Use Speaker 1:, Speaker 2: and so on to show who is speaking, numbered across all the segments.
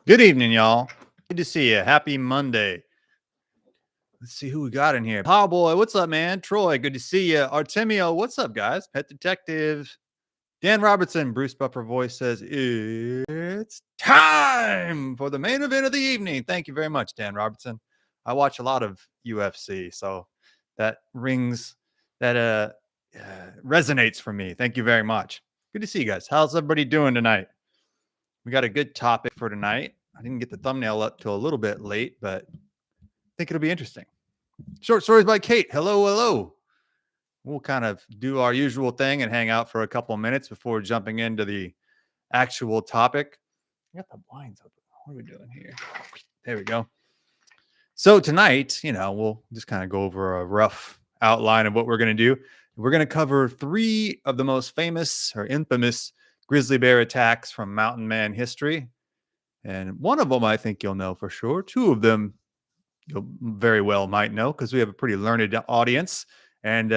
Speaker 1: Good evening, y'all. Good to see you. Happy Monday. Let's see who we got in here. Powboy, what's up, man? Troy, good to see you. Artemio, what's up, guys? Pet Detective. Dan Robertson, Bruce Buffer voice says, it's time for the main event of the evening. Thank you very much, Dan Robertson. I watch a lot of UFC, so that resonates for me. Thank you very much. Good to see you guys. How's everybody doing tonight? We got a good topic for tonight. I didn't get the thumbnail up till a little bit late, but I think it'll be interesting. Short stories by Kate. Hello, hello. We'll kind of do our usual thing and hang out for a couple of minutes before jumping into the actual topic. I got the blinds open. What are we doing here? There we go. So tonight, we'll just kind of go over a rough outline of what we're going to do. We're going to cover 3 of the most famous or infamous grizzly bear attacks from mountain man history. And one of them I think you'll know for sure. 2 of them you'll very well might know because we have a pretty learned audience. And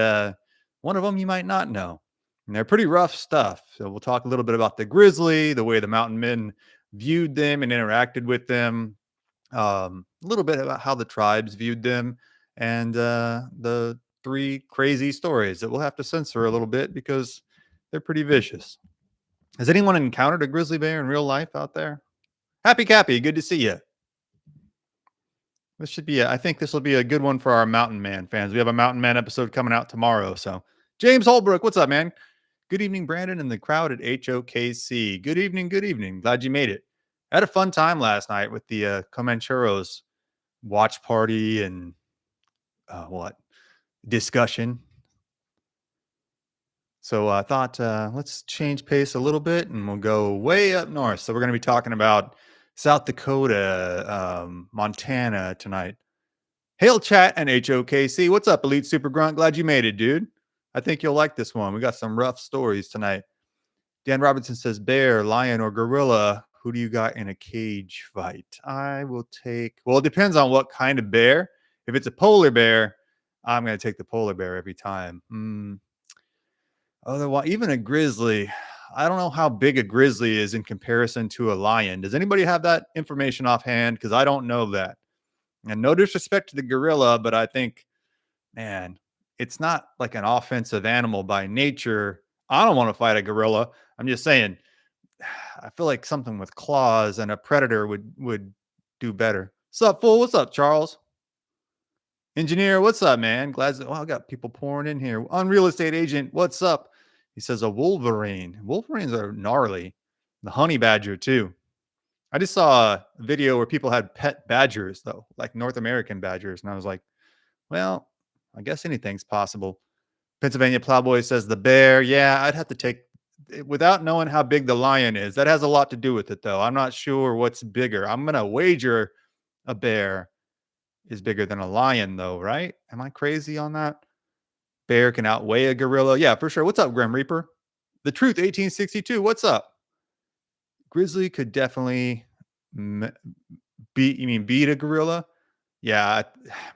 Speaker 1: one of them you might not know. And they're pretty rough stuff. So we'll talk a little bit about the grizzly, the way the mountain men viewed them and interacted with them. A little bit about how the tribes viewed them. And the 3 crazy stories that we'll have to censor a little bit because they're pretty vicious. Has anyone encountered a grizzly bear in real life out there? Happy Cappy, good to see you. I think this will be a good one for our Mountain Man fans. We have a Mountain Man episode coming out tomorrow. So, James Holbrook, what's up, man? Good evening, Brandon, and the crowd at HOKC. Good evening, good evening. Glad you made it. I had a fun time last night with the Comancheros watch party and discussion. So I thought let's change pace a little bit and we'll go way up north. So we're going to be talking about South Dakota, Montana tonight. Hail chat and HOKC. What's up, Elite Super Grunt? Glad you made it, dude. I think you'll like this one. We got some rough stories tonight. Dan Robinson says, bear, lion, or gorilla. Who do you got in a cage fight? I will take, well, it depends on what kind of bear. If it's a polar bear, I'm going to take the polar bear every time. Otherwise, even a grizzly, I don't know how big a grizzly is in comparison to a lion. Does anybody have that information offhand? Because I don't know that. And no disrespect to the gorilla, but I think, man, it's not like an offensive animal by nature. I don't want to fight a gorilla. I'm just saying, I feel like something with claws and a predator would do better. What's up, fool? What's up, Charles? Engineer, what's up, man? I got people pouring in here. Unreal estate agent, what's up? He says a wolverine. Wolverines are gnarly. The honey badger, too. I just saw a video where people had pet badgers, though, like North American badgers. And I was like, well, I guess anything's possible. Pennsylvania Plowboy says the bear. Yeah, I'd have to take, without knowing how big the lion is. That has a lot to do with it, though. I'm not sure what's bigger. I'm going to wager a bear is bigger than a lion, though, right? Am I crazy on that? Bear can outweigh a gorilla. Yeah, for sure. What's up, Grim Reaper? The Truth 1862. What's up? Grizzly could definitely beat a gorilla? Yeah,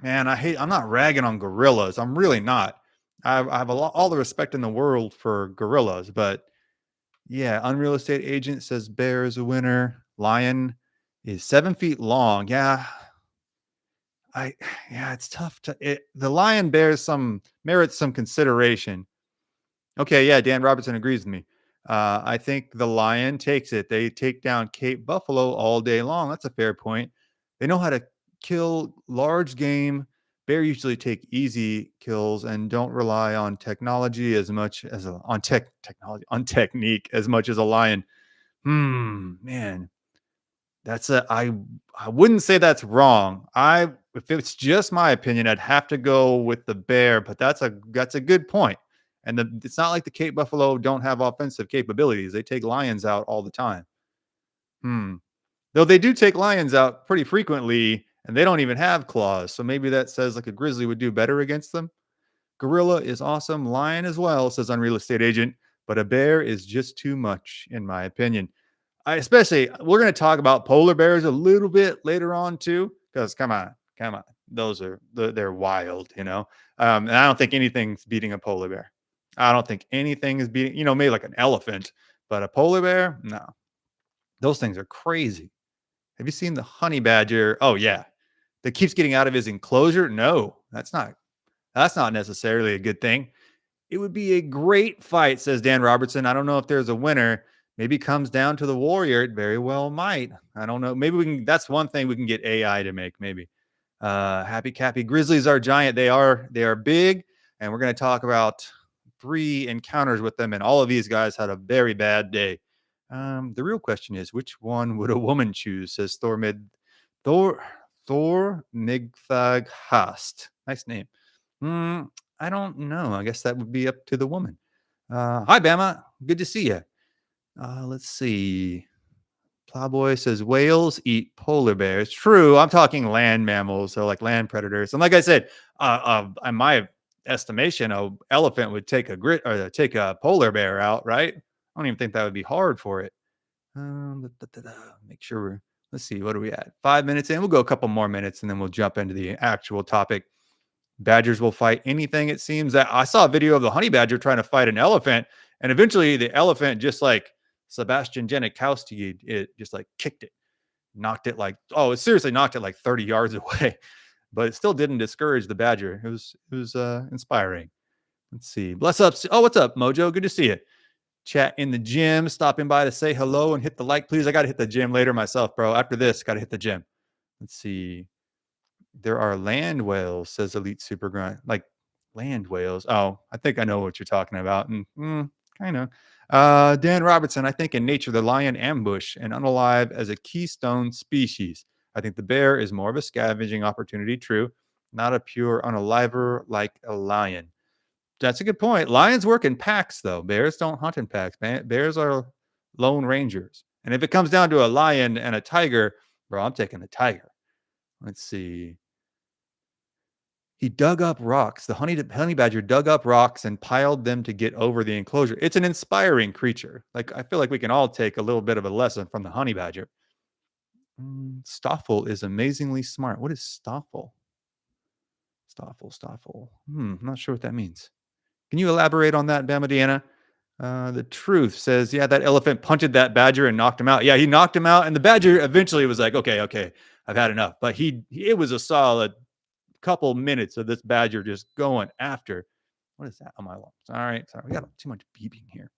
Speaker 1: man, I'm not ragging on gorillas. I'm really not. I have all the respect in the world for gorillas, but yeah, Unreal Estate Agent says bear is a winner. Lion is 7 feet long. Yeah, it's tough the lion merits some consideration. Okay, yeah, Dan Robertson agrees with me. I think the lion takes it. They take down Cape Buffalo all day long. That's a fair point. They know how to kill large game. Bear usually take easy kills and don't rely on technology as much as on technique as much as a lion. Man, I wouldn't say that's wrong. If it's just my opinion, I'd have to go with the bear, but that's a good point. And it's not like the Cape Buffalo don't have offensive capabilities. They take lions out all the time. Though they do take lions out pretty frequently, and they don't even have claws. So maybe that says like a grizzly would do better against them. Gorilla is awesome. Lion as well, says Unreal Estate Agent. But a bear is just too much, in my opinion. We're going to talk about polar bears a little bit later on too, because come on, they're wild, and I don't think anything's beating a polar bear. I don't think anything is beating, maybe like an elephant, but a polar bear, no. Those things are crazy. Have you seen the honey badger? Oh yeah, that keeps getting out of his enclosure. No, that's not necessarily a good thing. It would be a great fight, says Dan Robertson. I don't know if there's a winner. Maybe it comes down to the warrior. It very well might. I don't know. Maybe we can. That's one thing we can get AI to make. Maybe. Happy Cappy Grizzlies are giant. They are big, and we're going to talk about 3 encounters with them, and all of these guys had a very bad day. The real question is, which one would a woman choose? Says Thor Thor Migthag Hast. Nice name. Hmm, I don't know. I guess that would be up to the woman. Hi, Bama. Good to see you. Let's see. Plowboy says whales eat polar bears. True. I'm talking land mammals, so like land predators. And like I said, in my estimation, a elephant would take take a polar bear out, right? I don't even think that would be hard for it. Make sure we're. Let's see. What are we at? 5 minutes in. We'll go a couple more minutes, and then we'll jump into the actual topic. Badgers will fight anything. It seems that I saw a video of the honey badger trying to fight an elephant, and eventually the elephant just like Sebastian Janikowski, it just like kicked it, knocked it like it seriously knocked it like 30 yards away, but it still didn't discourage the badger. It was inspiring. Let's see. Bless up. Oh, what's up, Mojo? Good to see you. Chat in the gym, stopping by to say hello and hit the like, please. I got to hit the gym later myself, bro. After this, got to hit the gym. Let's see. There are land whales, says Elite Super Grunt. Like land whales. Oh, I think I know what you're talking about. And kind of. Dan Robertson, I think in nature, the lion ambush and unalive as a keystone species. I think the bear is more of a scavenging opportunity, true, not a pure unaliver like a lion. That's a good point. Lions work in packs, though. Bears don't hunt in packs. Bears are lone rangers. And if it comes down to a lion and a tiger, bro, I'm taking the tiger. Let's see. He dug up rocks. The honey badger dug up rocks and piled them to get over the enclosure. It's an inspiring creature. Like I feel like we can all take a little bit of a lesson from the honey badger. Stoffel is amazingly smart. What is Stoffel? Stoffel. I'm not sure what that means. Can you elaborate on that, Bama Deanna? The truth says, yeah, that elephant punted that badger and knocked him out. Yeah, he knocked him out, and the badger eventually was like, okay, I've had enough. But it was a solid couple minutes of this badger just going after. What is that on my alarm? All right, sorry, we got too much beeping here.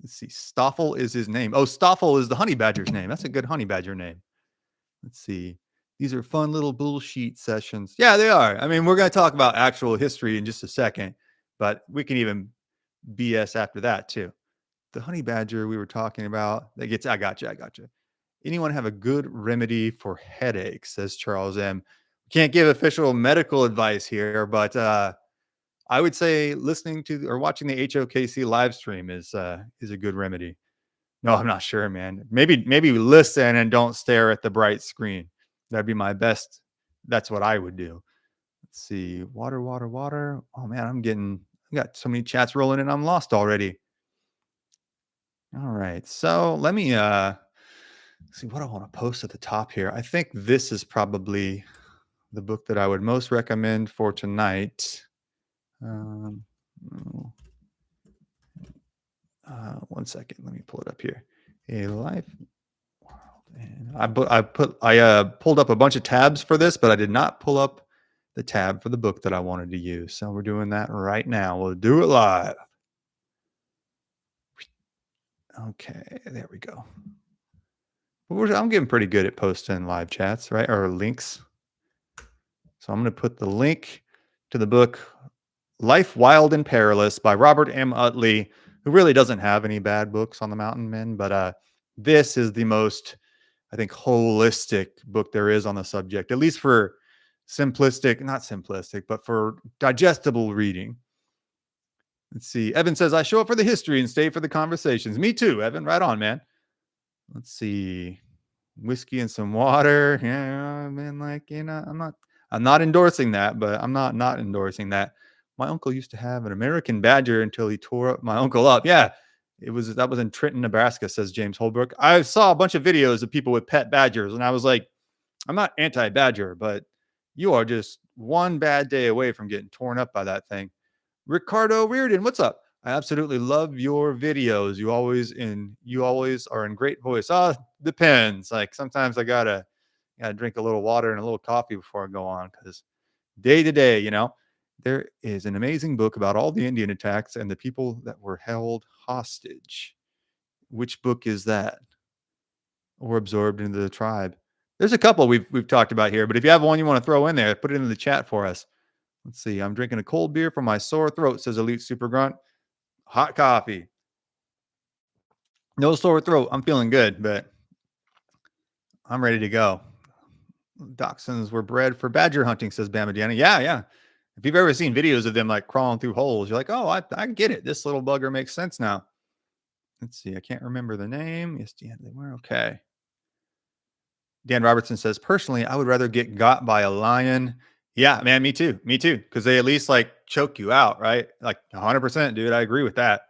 Speaker 1: Let's see. Stoffel is his name. Oh, Stoffel is the honey badger's name. That's a good honey badger name. Let's see. These are fun little bullshit sessions. Yeah, they are. I mean, we're going to talk about actual history in just a second, but we can even BS after that too. The honey badger we were talking about, I got you. Anyone have a good remedy for headaches, says Charles M. Can't give official medical advice here, but I would say listening to or watching the HOKC live stream is a good remedy. No, I'm not sure, man. Maybe listen and don't stare at the bright screen. That'd be my best. That's what I would do. Let's see. Water. Oh man, I got so many chats rolling in. I'm lost already. All right. So let me see what I want to post at the top here. I think this is probably the book that I would most recommend for tonight. One second. Let me pull it up here. A Life World. And I pulled up a bunch of tabs for this, but I did not pull up the tab for the book that I wanted to use. So we're doing that right now. We'll do it live. Okay, there we go. I'm getting pretty good at posting live chats, right? Or links. So I'm going to put the link to the book Life Wild and Perilous by Robert M. Utley, who really doesn't have any bad books on the mountain men, but this is the most, I think, holistic book there is on the subject, at least for not simplistic, but for digestible reading. Let's see. Evan says, I show up for the history and stay for the conversations. Me too, Evan. Right on, man. Let's see. Whiskey and some water. Yeah, man, like, I'm not endorsing that, but I'm not endorsing that. My uncle used to have an American badger until he tore my uncle up. Yeah, that was in Trenton, Nebraska, says James Holbrook. I saw a bunch of videos of people with pet badgers, and I was like, I'm not anti-badger, but you are just one bad day away from getting torn up by that thing. Ricardo Reardon, what's up? I absolutely love your videos. You always are in great voice. Ah, depends. Like sometimes I gotta drink a little water and a little coffee before I go on because day to day, there is an amazing book about all the Indian attacks and the people that were held hostage. Which book is that? Or absorbed into the tribe? There's a couple we've talked about here, but if you have one you want to throw in there, put it in the chat for us. Let's see. I'm drinking a cold beer for my sore throat, says Elite Super Grunt. Hot coffee. No sore throat. I'm feeling good, but I'm ready to go. Dachshunds were bred for badger hunting, says Bamadiana. Yeah, yeah. If you've ever seen videos of them like crawling through holes, you're like, oh, I get it. This little bugger makes sense now. Let's see. I can't remember the name. Yes, Dan, they were okay. Dan Robertson says, personally, I would rather get got by a lion. Yeah, man, me too. Me too. Because they at least like choke you out, right? Like 100%, dude. I agree with that.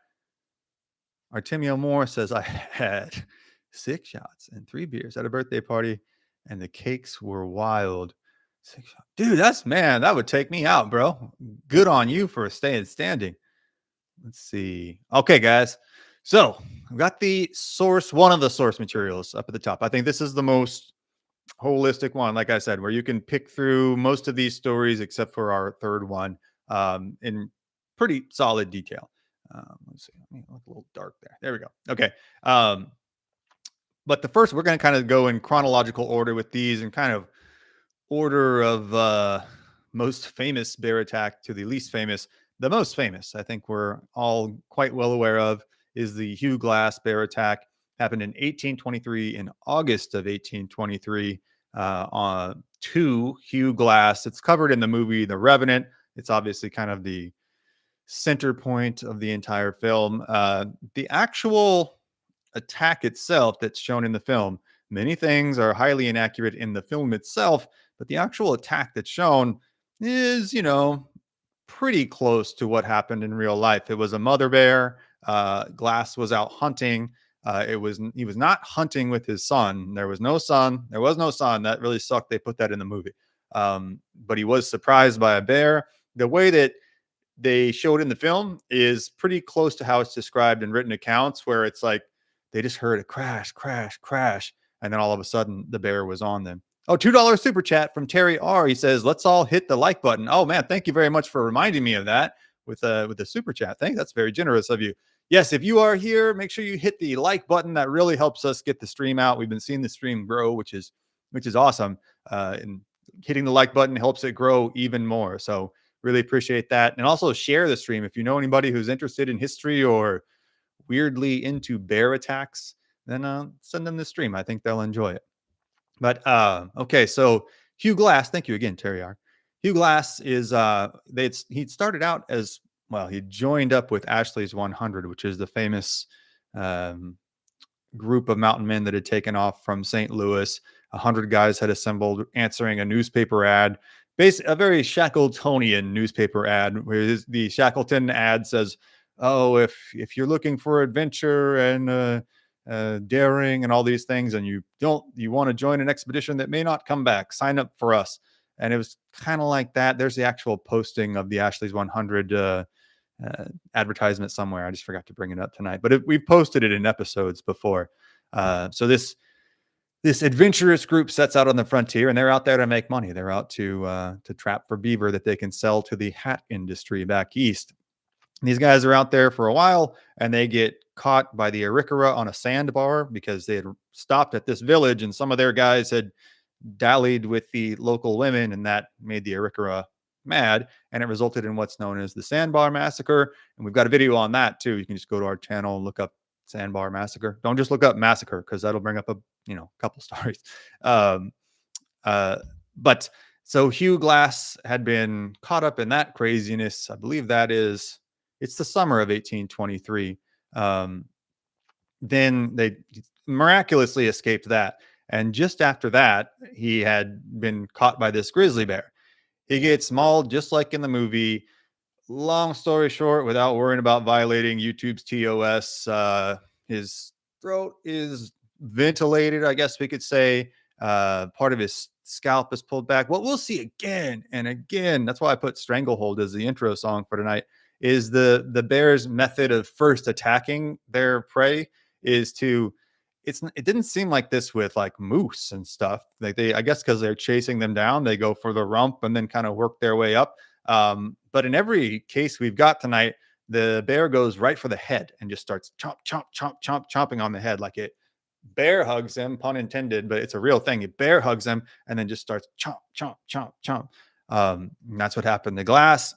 Speaker 1: Artemio Moore says, I had 6 shots and 3 beers at a birthday party, and the cakes were wild. 6 shots. Dude, that would take me out, bro. Good on you for staying standing. Let's see. Okay, guys. So I've got one of the source materials up at the top. I think this is the most holistic one, like I said, where you can pick through most of these stories except for our third one in pretty solid detail. Let's see. Let me look a little dark there. There we go. Okay. But the first, we're going to kind of go in chronological order with these and kind of order of most famous bear attack to the least famous. The most famous, I think we're all quite well aware of, is the Hugh Glass bear attack. Happened in 1823, in August of 1823, to Hugh Glass. It's covered in the movie The Revenant. It's obviously kind of the center point of the entire film. The actual attack itself that's shown in the film, many things are highly inaccurate in the film itself, but the actual attack that's shown is, pretty close to what happened in real life. It was a mother bear. Glass was out hunting. He was not hunting with his son. There was no son. There was no son. That really sucked. They put that in the movie. But he was surprised by a bear. The way that they showed in the film is pretty close to how it's described in written accounts, where it's like they just heard a crash, crash, crash, and then all of a sudden the bear was on them. Oh, $2 super chat from Terry R. He says, "Let's all hit the like button." Oh man, thank you very much for reminding me of that with the super chat. That's very generous of you. Yes, if you are here, make sure you hit the like button. That really helps us get the stream out. We've been seeing the stream grow, which is awesome. And hitting the like button helps it grow even more. So really appreciate that. And also share the stream if you know anybody who's interested in history or weirdly into bear attacks, then send them the stream. I think they'll enjoy it. But okay, so Hugh Glass, thank you again, Terry R. Hugh Glass is he'd started out as, well, he joined up with Ashley's 100, which is the famous group of mountain men that had taken off from St. Louis. 100 guys had assembled answering a newspaper ad, a very Shackletonian newspaper ad, where the Shackleton ad says, "Oh, if you're looking for adventure and daring and all these things, and you want to join an expedition that may not come back, sign up for us." And it was kind of like that. There's the actual posting of the Ashley's 100 advertisement somewhere. I just forgot to bring it up tonight, but we've posted it in episodes before. So this adventurous group sets out on the frontier, and they're out there to make money. They're out to trap for beaver that they can sell to the hat industry back east. And these guys are out there for a while, and they get caught by the Arikara on a sandbar because they had stopped at this village, and some of their guys had dallied with the local women, and that made the Arikara mad, and it resulted in what's known as the Sandbar Massacre. And we've got a video on that too. You can just go to our channel and look up Sandbar Massacre. Don't just look up massacre, because that'll bring up a couple stories. But so Hugh Glass had been caught up in that craziness. I believe it's the summer of 1823. Then they miraculously escaped that. And just after that, he had been caught by this grizzly bear. He gets mauled just like in the movie. Long story short, without worrying about violating YouTube's TOS, his throat is ventilated, I guess we could say. Part of his scalp is pulled back. What we'll see again and again, that's why I put Stranglehold as the intro song for tonight, is the bear's method of first attacking their prey is to it didn't seem like this with like moose and stuff. Like they, I guess, because they're chasing them down, they go for the rump and then kind of work their way up. But in every case we've got tonight, the bear goes right for the head and just starts chomp, chomp, chomp, chomp, chomping on the head like it. Bear hugs him, pun intended, but it's a real thing. It bear hugs him and then just starts chomp, chomp, chomp, chomp. And that's what happened to Glass.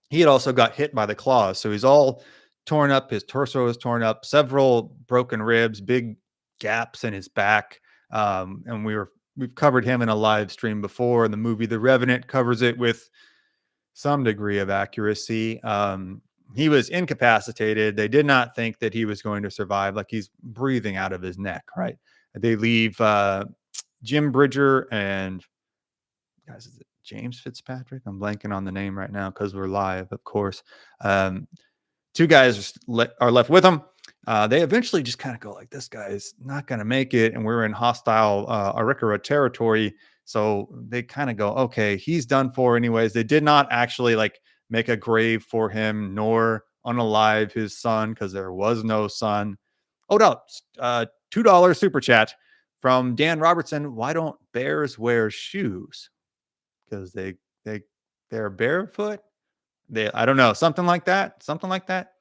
Speaker 1: He had also got hit by the claws, so he's all torn up. His torso is torn up, several broken ribs, big gaps in his back. And we've covered him in a live stream before. The movie The Revenant covers it with some degree of accuracy. He was incapacitated. They did not think that he was going to survive. Like he's breathing out of his neck, right? They leave Jim Bridger and guys, is it James Fitzpatrick? I'm blanking on the name right now because we're live, of course. Two guys are left with him. They eventually just kind of go like, this guy is not going to make it. And we're in hostile Arikara territory. So they kind of go, okay, he's done for anyways. They did not actually like make a grave for him, nor unalive his son because there was no son. Oh, no. $2 super chat from Dan Robertson. Why don't bears wear shoes? Because they're barefoot. I don't know, something like that. Something like that.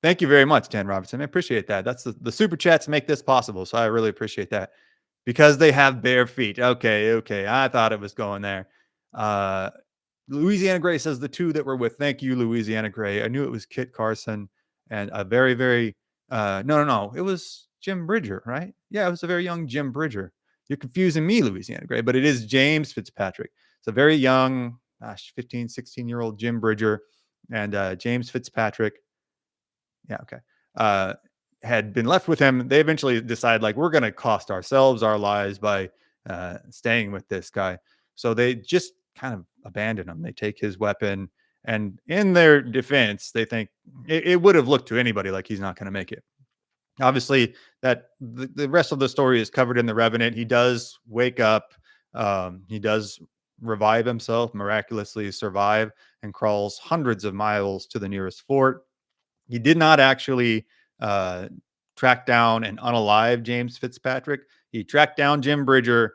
Speaker 1: Thank you very much, Dan Robinson. I appreciate that. That's the super chats make this possible. So I really appreciate that. Because they have bare feet. Okay. I thought it was going there. Louisiana Gray says the two that were with. Thank you, Louisiana Gray. I knew it was Kit Carson and a very, very no. It was Jim Bridger, right? Yeah, it was a very young Jim Bridger. You're confusing me, Louisiana Gray, but it is James Fitzpatrick. It's a very young, 15, 16-year-old Jim Bridger and James Fitzpatrick. Yeah, okay. Had been left with him. They eventually decide like, we're going to cost ourselves our lives by staying with this guy. So they just kind of abandon him. They take his weapon, and in their defense, they think it would have looked to anybody like he's not going to make it. Obviously, that the rest of the story is covered in The Revenant. He does wake up. He does revive himself, miraculously survive, and crawls hundreds of miles to the nearest fort. He did not actually track down and unalive James Fitzpatrick. He tracked down Jim Bridger,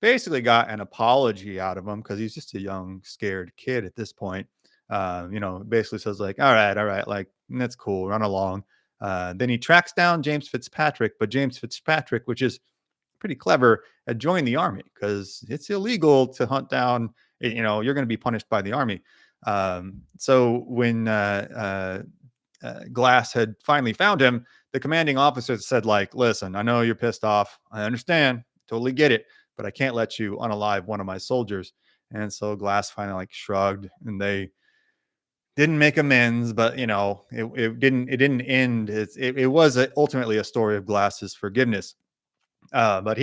Speaker 1: basically got an apology out of him because he's just a young, scared kid at this point. Basically says like, all right, like, that's cool, run along. Then he tracks down James Fitzpatrick, but James Fitzpatrick, which is pretty clever, had joined the army because it's illegal to hunt down, you're going to be punished by the army. So when Glass had finally found him, the commanding officer said like, listen, I know you're pissed off. I understand. Totally get it. But I can't let you unalive one of my soldiers. And so Glass finally like shrugged, and they didn't make amends, but it didn't end. It was ultimately a story of Glass's forgiveness. But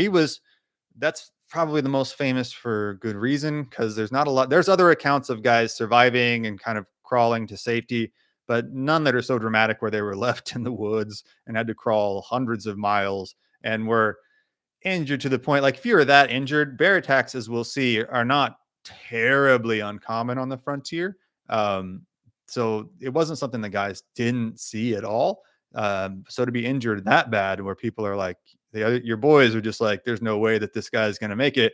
Speaker 1: that's probably the most famous for good reason, because there's not a lot. There's other accounts of guys surviving and kind of crawling to safety, but none that are so dramatic where they were left in the woods and had to crawl hundreds of miles and were injured to the point. Like, if you're that injured, bear attacks, as we'll see, are not terribly uncommon on the frontier. So it wasn't something the guys didn't see at all. So to be injured that bad, where people are like, your boys are just like, there's no way that this guy's going to make it,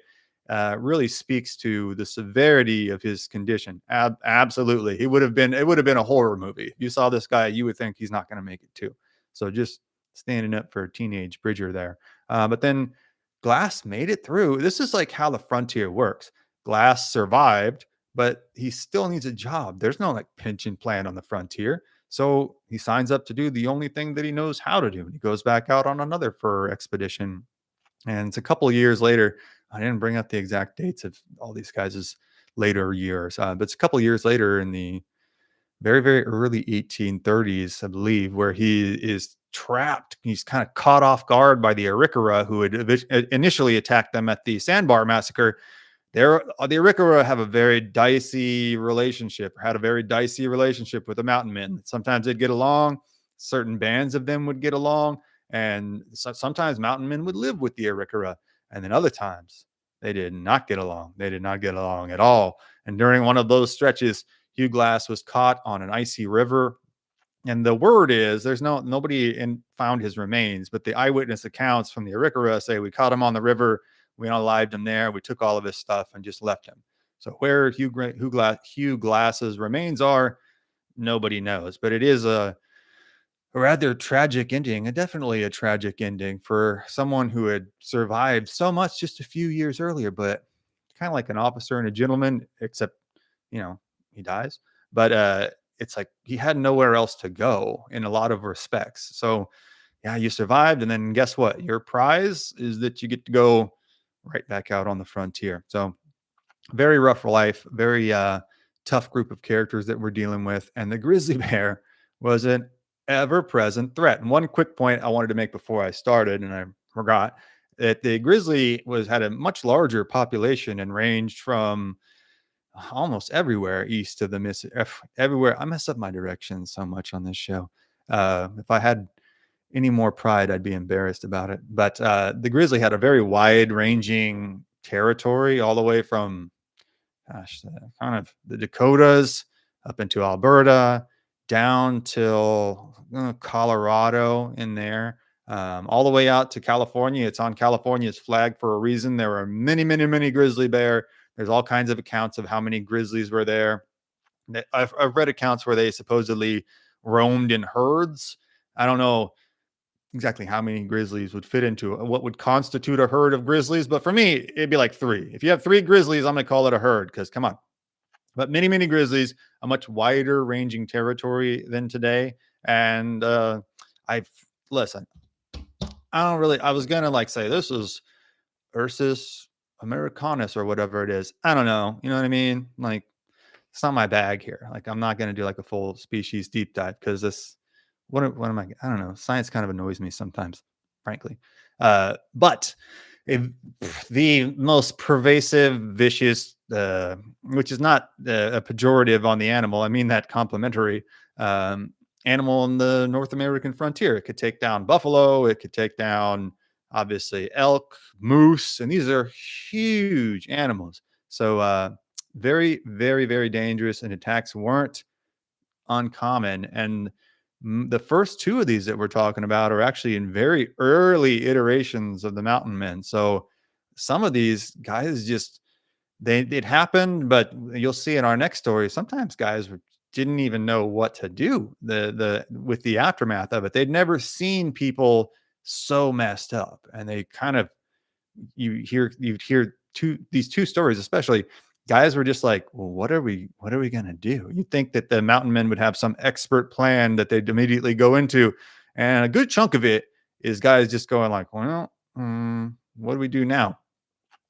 Speaker 1: really speaks to the severity of his condition. Absolutely. It would have been a horror movie. If you saw this guy, you would think he's not going to make it too. So just standing up for teenage Bridger there. But then Glass made it through. This is like how the frontier works. Glass survived, but he still needs a job. There's no like pension plan on the frontier. So he signs up to do the only thing that he knows how to do. And he goes back out on another fur expedition. And it's a couple of years later. I didn't bring up the exact dates of all these guys' later years, but it's a couple of years later in the very, very early 1830s, I believe, where he is trapped. He's kind of caught off guard by the Arikara, who had initially attacked them at the Sandbar Massacre. The Arikara have a very dicey relationship, had a very dicey relationship with the Mountain Men. Sometimes they'd get along. Certain bands of them would get along. And sometimes Mountain Men would live with the Arikara. And then other times they did not get along. They did not get along at all. And during one of those stretches, Hugh Glass was caught on an icy river, and the word is there's nobody in found his remains, but the eyewitness accounts from the Arikara say we caught him on the river, we unalived him there, we took all of his stuff and just left him. So where Hugh Glass's remains are, nobody knows. But it is a rather tragic ending, and definitely a tragic ending for someone who had survived so much just a few years earlier, but kind of like an officer and a gentleman, except, you know, he dies. But it's like he had nowhere else to go in a lot of respects. So, yeah, you survived. And then guess what? Your prize is that you get to go right back out on the frontier. So, very rough life, very tough group of characters that we're dealing with. And the grizzly bear was an ever present threat. And one quick point I wanted to make before I started, and I forgot that the grizzly had a much larger population and ranged from almost everywhere east of the Mississippi. Everywhere. I mess up my directions so much on this show. If I had any more pride, I'd be embarrassed about it. But the grizzly had a very wide ranging territory all the way from kind of the Dakotas up into Alberta, down till Colorado in there, all the way out to California. It's on California's flag for a reason. There are many, many, many grizzly bear. There's all kinds of accounts of how many grizzlies were there. I've read accounts where they supposedly roamed in herds. I don't know exactly how many grizzlies would fit into what would constitute a herd of grizzlies, but for me, it'd be like three. If you have three grizzlies, I'm going to call it a herd because come on. But many, many grizzlies, a much wider ranging territory than today. And I've listen, I don't really, I was going to like say this is Ursus Americanus or whatever it is. I don't know. You know what I mean? Like, it's not my bag here. Like, I'm not going to do like a full species deep dive because this, what am I don't know. Science kind of annoys me sometimes, frankly. But if the most pervasive, vicious, which is not a pejorative on the animal, I mean that complimentary animal in the North American frontier. It could take down buffalo. It could take down, obviously, elk, moose, and these are huge animals. So very, very, very dangerous, and attacks weren't uncommon. And the first two of these that we're talking about are actually in very early iterations of the mountain men. So some of these guys just it happened, but you'll see in our next story, sometimes guys didn't even know what to do the with the aftermath of it. They'd never seen people so messed up, and they kind of you'd hear these two stories, especially guys were just like, well, what are we gonna do? You'd think that the mountain men would have some expert plan that they'd immediately go into. And a good chunk of it is guys just going like, well, what do we do now?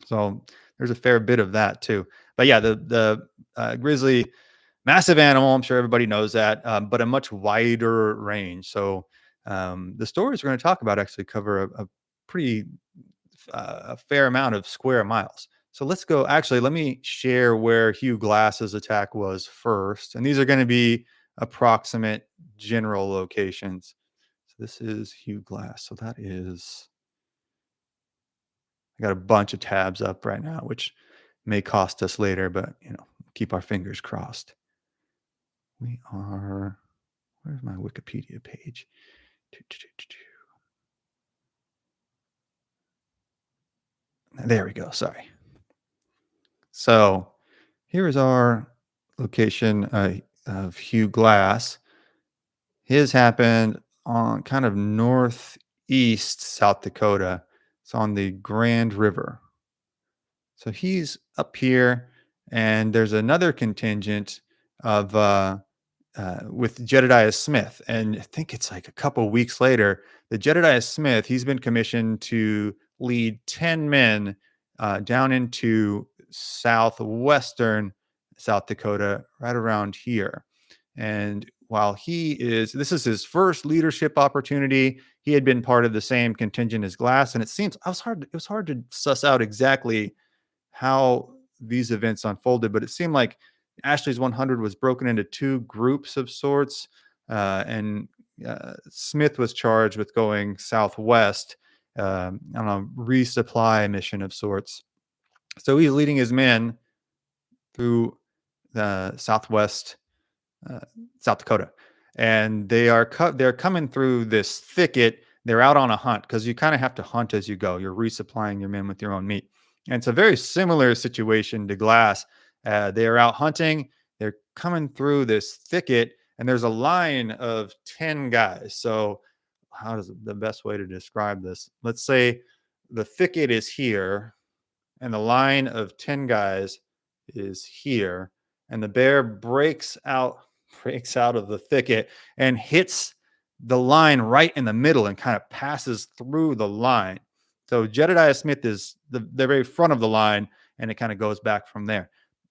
Speaker 1: So there's a fair bit of that too. But yeah, the grizzly, massive animal. I'm sure everybody knows that, but a much wider range. So the stories we're going to talk about actually cover a pretty a fair amount of square miles. So let's go. Actually, let me share where Hugh Glass's attack was first. And these are going to be approximate general locations. So this is Hugh Glass. So that is, I got a bunch of tabs up right now, which may cost us later, but keep our fingers crossed. We are, where's my Wikipedia page? There we go. Sorry. So here is our location of Hugh Glass. His happened on kind of northeast South Dakota. It's on the Grand River. So he's up here, and there's another contingent of with Jedediah Smith, and I think it's like a couple weeks later. The Jedediah Smith, he's been commissioned to lead 10 men down into southwestern South Dakota, right around here. And while this is his first leadership opportunity. He had been part of the same contingent as Glass, and it was hard to suss out exactly how these events unfolded, but it seemed like Ashley's 100 was broken into two groups of sorts, and Smith was charged with going southwest on a resupply mission of sorts. So he's leading his men through southwest uh, South Dakota, and they're coming through this thicket. They're out on a hunt because you kind of have to hunt as you go. You're resupplying your men with your own meat, and it's a very similar situation to Glass. They're out hunting. They're coming through this thicket, and there's a line of 10 guys. So, how does the best way to describe this? Let's say the thicket is here and the line of 10 guys is here, and the bear breaks out of the thicket and hits the line right in the middle and kind of passes through the line. So Jedediah Smith is the very front of the line, and it kind of goes back from there.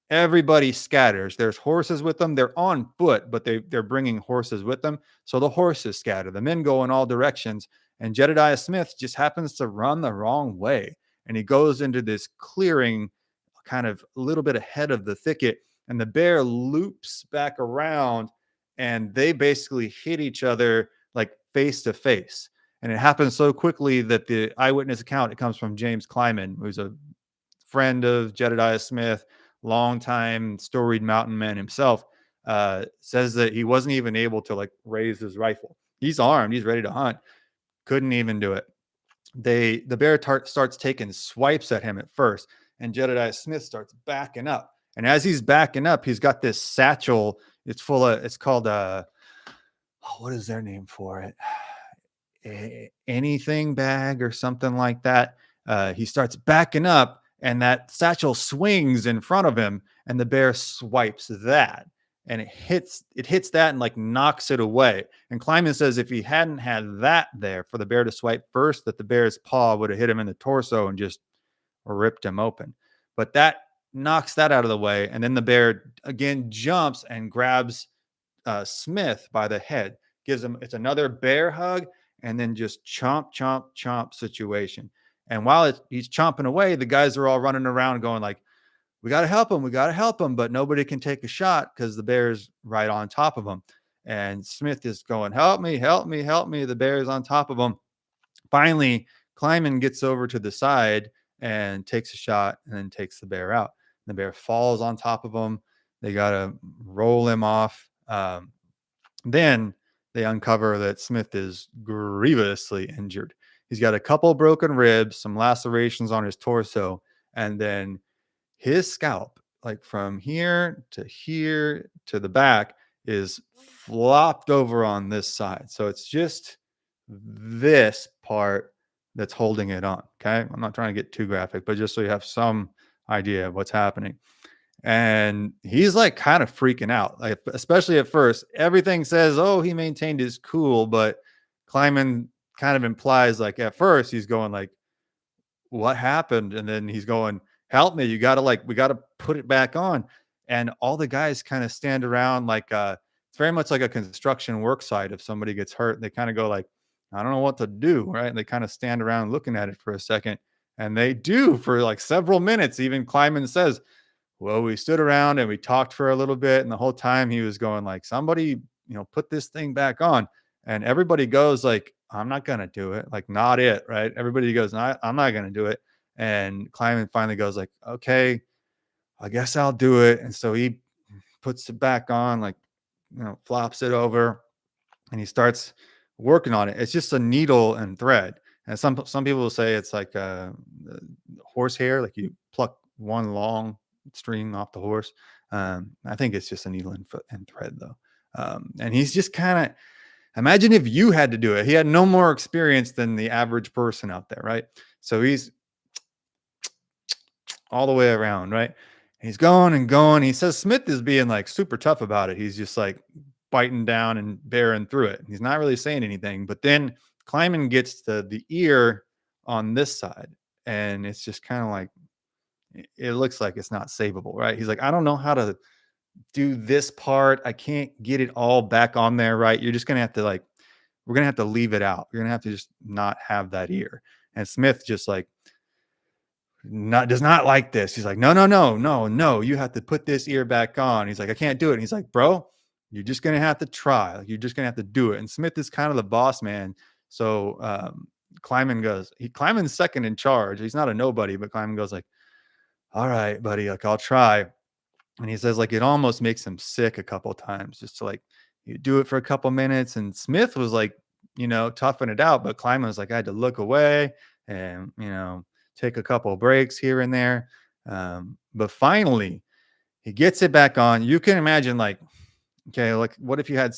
Speaker 1: Everybody scatters. There's horses with them. They're on foot, but they're bringing horses with them. So the horses scatter. The men go in all directions, and Jedediah Smith just happens to run the wrong way, and he goes into this clearing kind of a little bit ahead of the thicket, and the bear loops back around, and they basically hit each other like face to face. And it happens so quickly that the eyewitness account, it comes from James Kleiman, who's a friend of Jedediah Smith, longtime storied mountain man himself, says that he wasn't even able to like raise his rifle. He's armed, he's ready to hunt, couldn't even do it. The bear starts taking swipes at him at first, and Jedediah Smith starts backing up. And as he's backing up, he's got this satchel. It's called what is their name for it? Anything bag or something like that. He starts backing up, and that satchel swings in front of him, and the bear swipes that, and it hits that and like knocks it away. And Kleiman says if he hadn't had that there for the bear to swipe first, that the bear's paw would have hit him in the torso and just ripped him open. But that knocks that out of the way, and then the bear again jumps and grabs Smith by the head, gives him it's another bear hug, and then just chomp, chomp, chomp situation. And while he's chomping away, the guys are all running around going like, "We got to help him, we got to help him," but nobody can take a shot because the bear's right on top of him. And Smith is going, "Help me, help me, help me!" The bear's on top of him. Finally, Kleiman gets over to the side and takes a shot, and then takes the bear out. The bear falls on top of him. They got to roll him off. Then they uncover that Smith is grievously injured. He's got a couple broken ribs, some lacerations on his torso, and then his scalp, like from here to the back, is flopped over on this side. So it's just this part that's holding it on. Okay. I'm not trying to get too graphic, but just so you have some idea of what's happening. And he's like kind of freaking out, like especially at first. Everything says, "Oh, he maintained his cool," but Kleiman kind of implies like at first he's going like, "What happened?" And then he's going, "Help me! You gotta like, we gotta put it back on." And all the guys kind of stand around like it's very much like a construction work site. If somebody gets hurt, they kind of go like, "I don't know what to do," right? And they kind of stand around looking at it for a second, and they do for like several minutes. Even Kleiman says, "Well, we stood around and we talked for a little bit." And the whole time he was going like, "Somebody, put this thing back on." And everybody goes like, "I'm not going to do it." Like, not it. Right. Everybody goes, I'm not going to do it. And Kleiman finally goes like, "Okay, I guess I'll do it." And so he puts it back on, like, flops it over, and he starts working on it. It's just a needle and thread. And some people will say it's like horsehair, like you pluck one long string off the horse. I think it's just a needle and thread though. And he's just kind of, imagine if you had to do it. He had no more experience than the average person out there, right? So he's all the way around, right? He's going and going. He says Smith is being like super tough about it. He's just like biting down and bearing through it. He's not really saying anything. But then Kleiman gets to the ear on this side, and it's just kind of like, it looks like it's not savable, right? He's like, "I don't know how to do this part. I can't get it all back on there, right? You're just gonna have to like, we're gonna have to leave it out. You're gonna have to just not have that ear." And Smith just like does not like this. He's like, "No, no, no, no, no. You have to put this ear back on." He's like, "I can't do it." And he's like, "Bro, you're just gonna have to try. Like, you're just gonna have to do it." And Smith is kind of the boss man. So Kleiman's second in charge. He's not a nobody, but Kleiman goes like, "All right, buddy, like I'll try." And he says, like, it almost makes him sick a couple times just to, like, you do it for a couple minutes. And Smith was like, toughing it out, but Kleiman was like, I had to look away and, take a couple breaks here and there. But finally, he gets it back on. You can imagine, like, okay, like, what if you had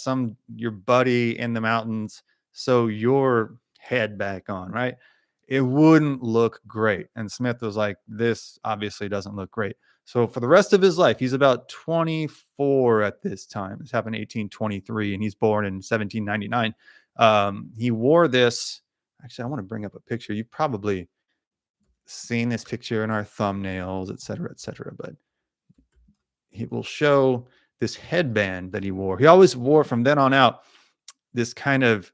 Speaker 1: your buddy in the mountains, sew your head back on, right? It wouldn't look great. And Smith was like, this obviously doesn't look great. So for the rest of his life, he's about 24 at this time. This happened in 1823, and he's born in 1799. He wore this. Actually, I want to bring up a picture. You've probably seen this picture in our thumbnails, et cetera, et cetera. But he will show this headband that he wore. He always wore from then on out this kind of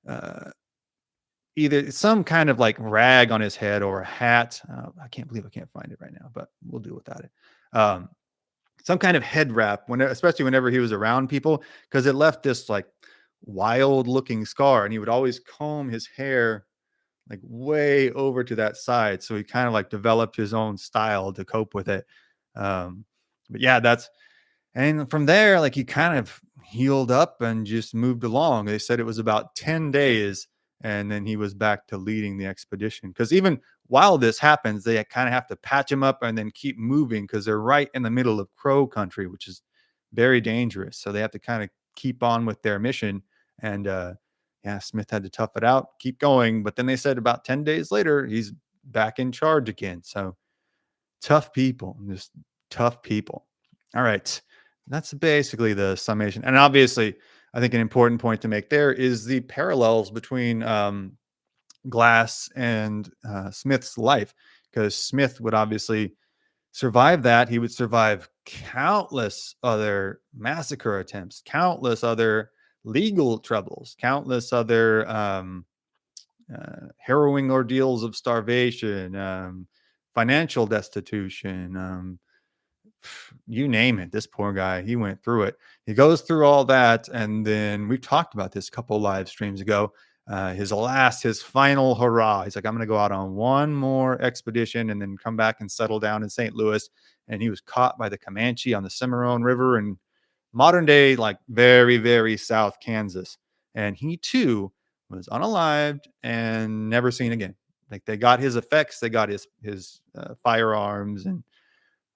Speaker 1: uh, either some kind of like rag on his head or a hat. I can't believe I can't find it right now, but we'll do without it. Some kind of head wrap, especially whenever he was around people, because it left this like wild looking scar, and he would always comb his hair like way over to that side. So he kind of like developed his own style to cope with it. But yeah, and from there, like, he kind of healed up and just moved along. They said it was about 10 days, and then he was back to leading the expedition. Because even while this happens, they kind of have to patch him up and then keep moving because they're right in the middle of Crow country, which is very dangerous. So they have to kind of keep on with their mission. And yeah, Smith had to tough it out, keep going. But then they said about 10 days later, he's back in charge again. So tough people, just tough people. All right. That's basically the summation. And obviously, I think an important point to make there is the parallels between Glass and Smith's life, because Smith would obviously survive that. He would survive countless other massacre attempts, countless other legal troubles, countless other harrowing ordeals of starvation, financial destitution, you name it. This poor guy, he went through it. He goes through all that, and then we've talked about this a couple live streams ago. His final hurrah. He's like, I'm going to go out on one more expedition and then come back and settle down in St. Louis. And he was caught by the Comanche on the Cimarron River in modern day, like very, very South Kansas. And he too was unalived and never seen again. Like, they got his effects, they got his firearms, and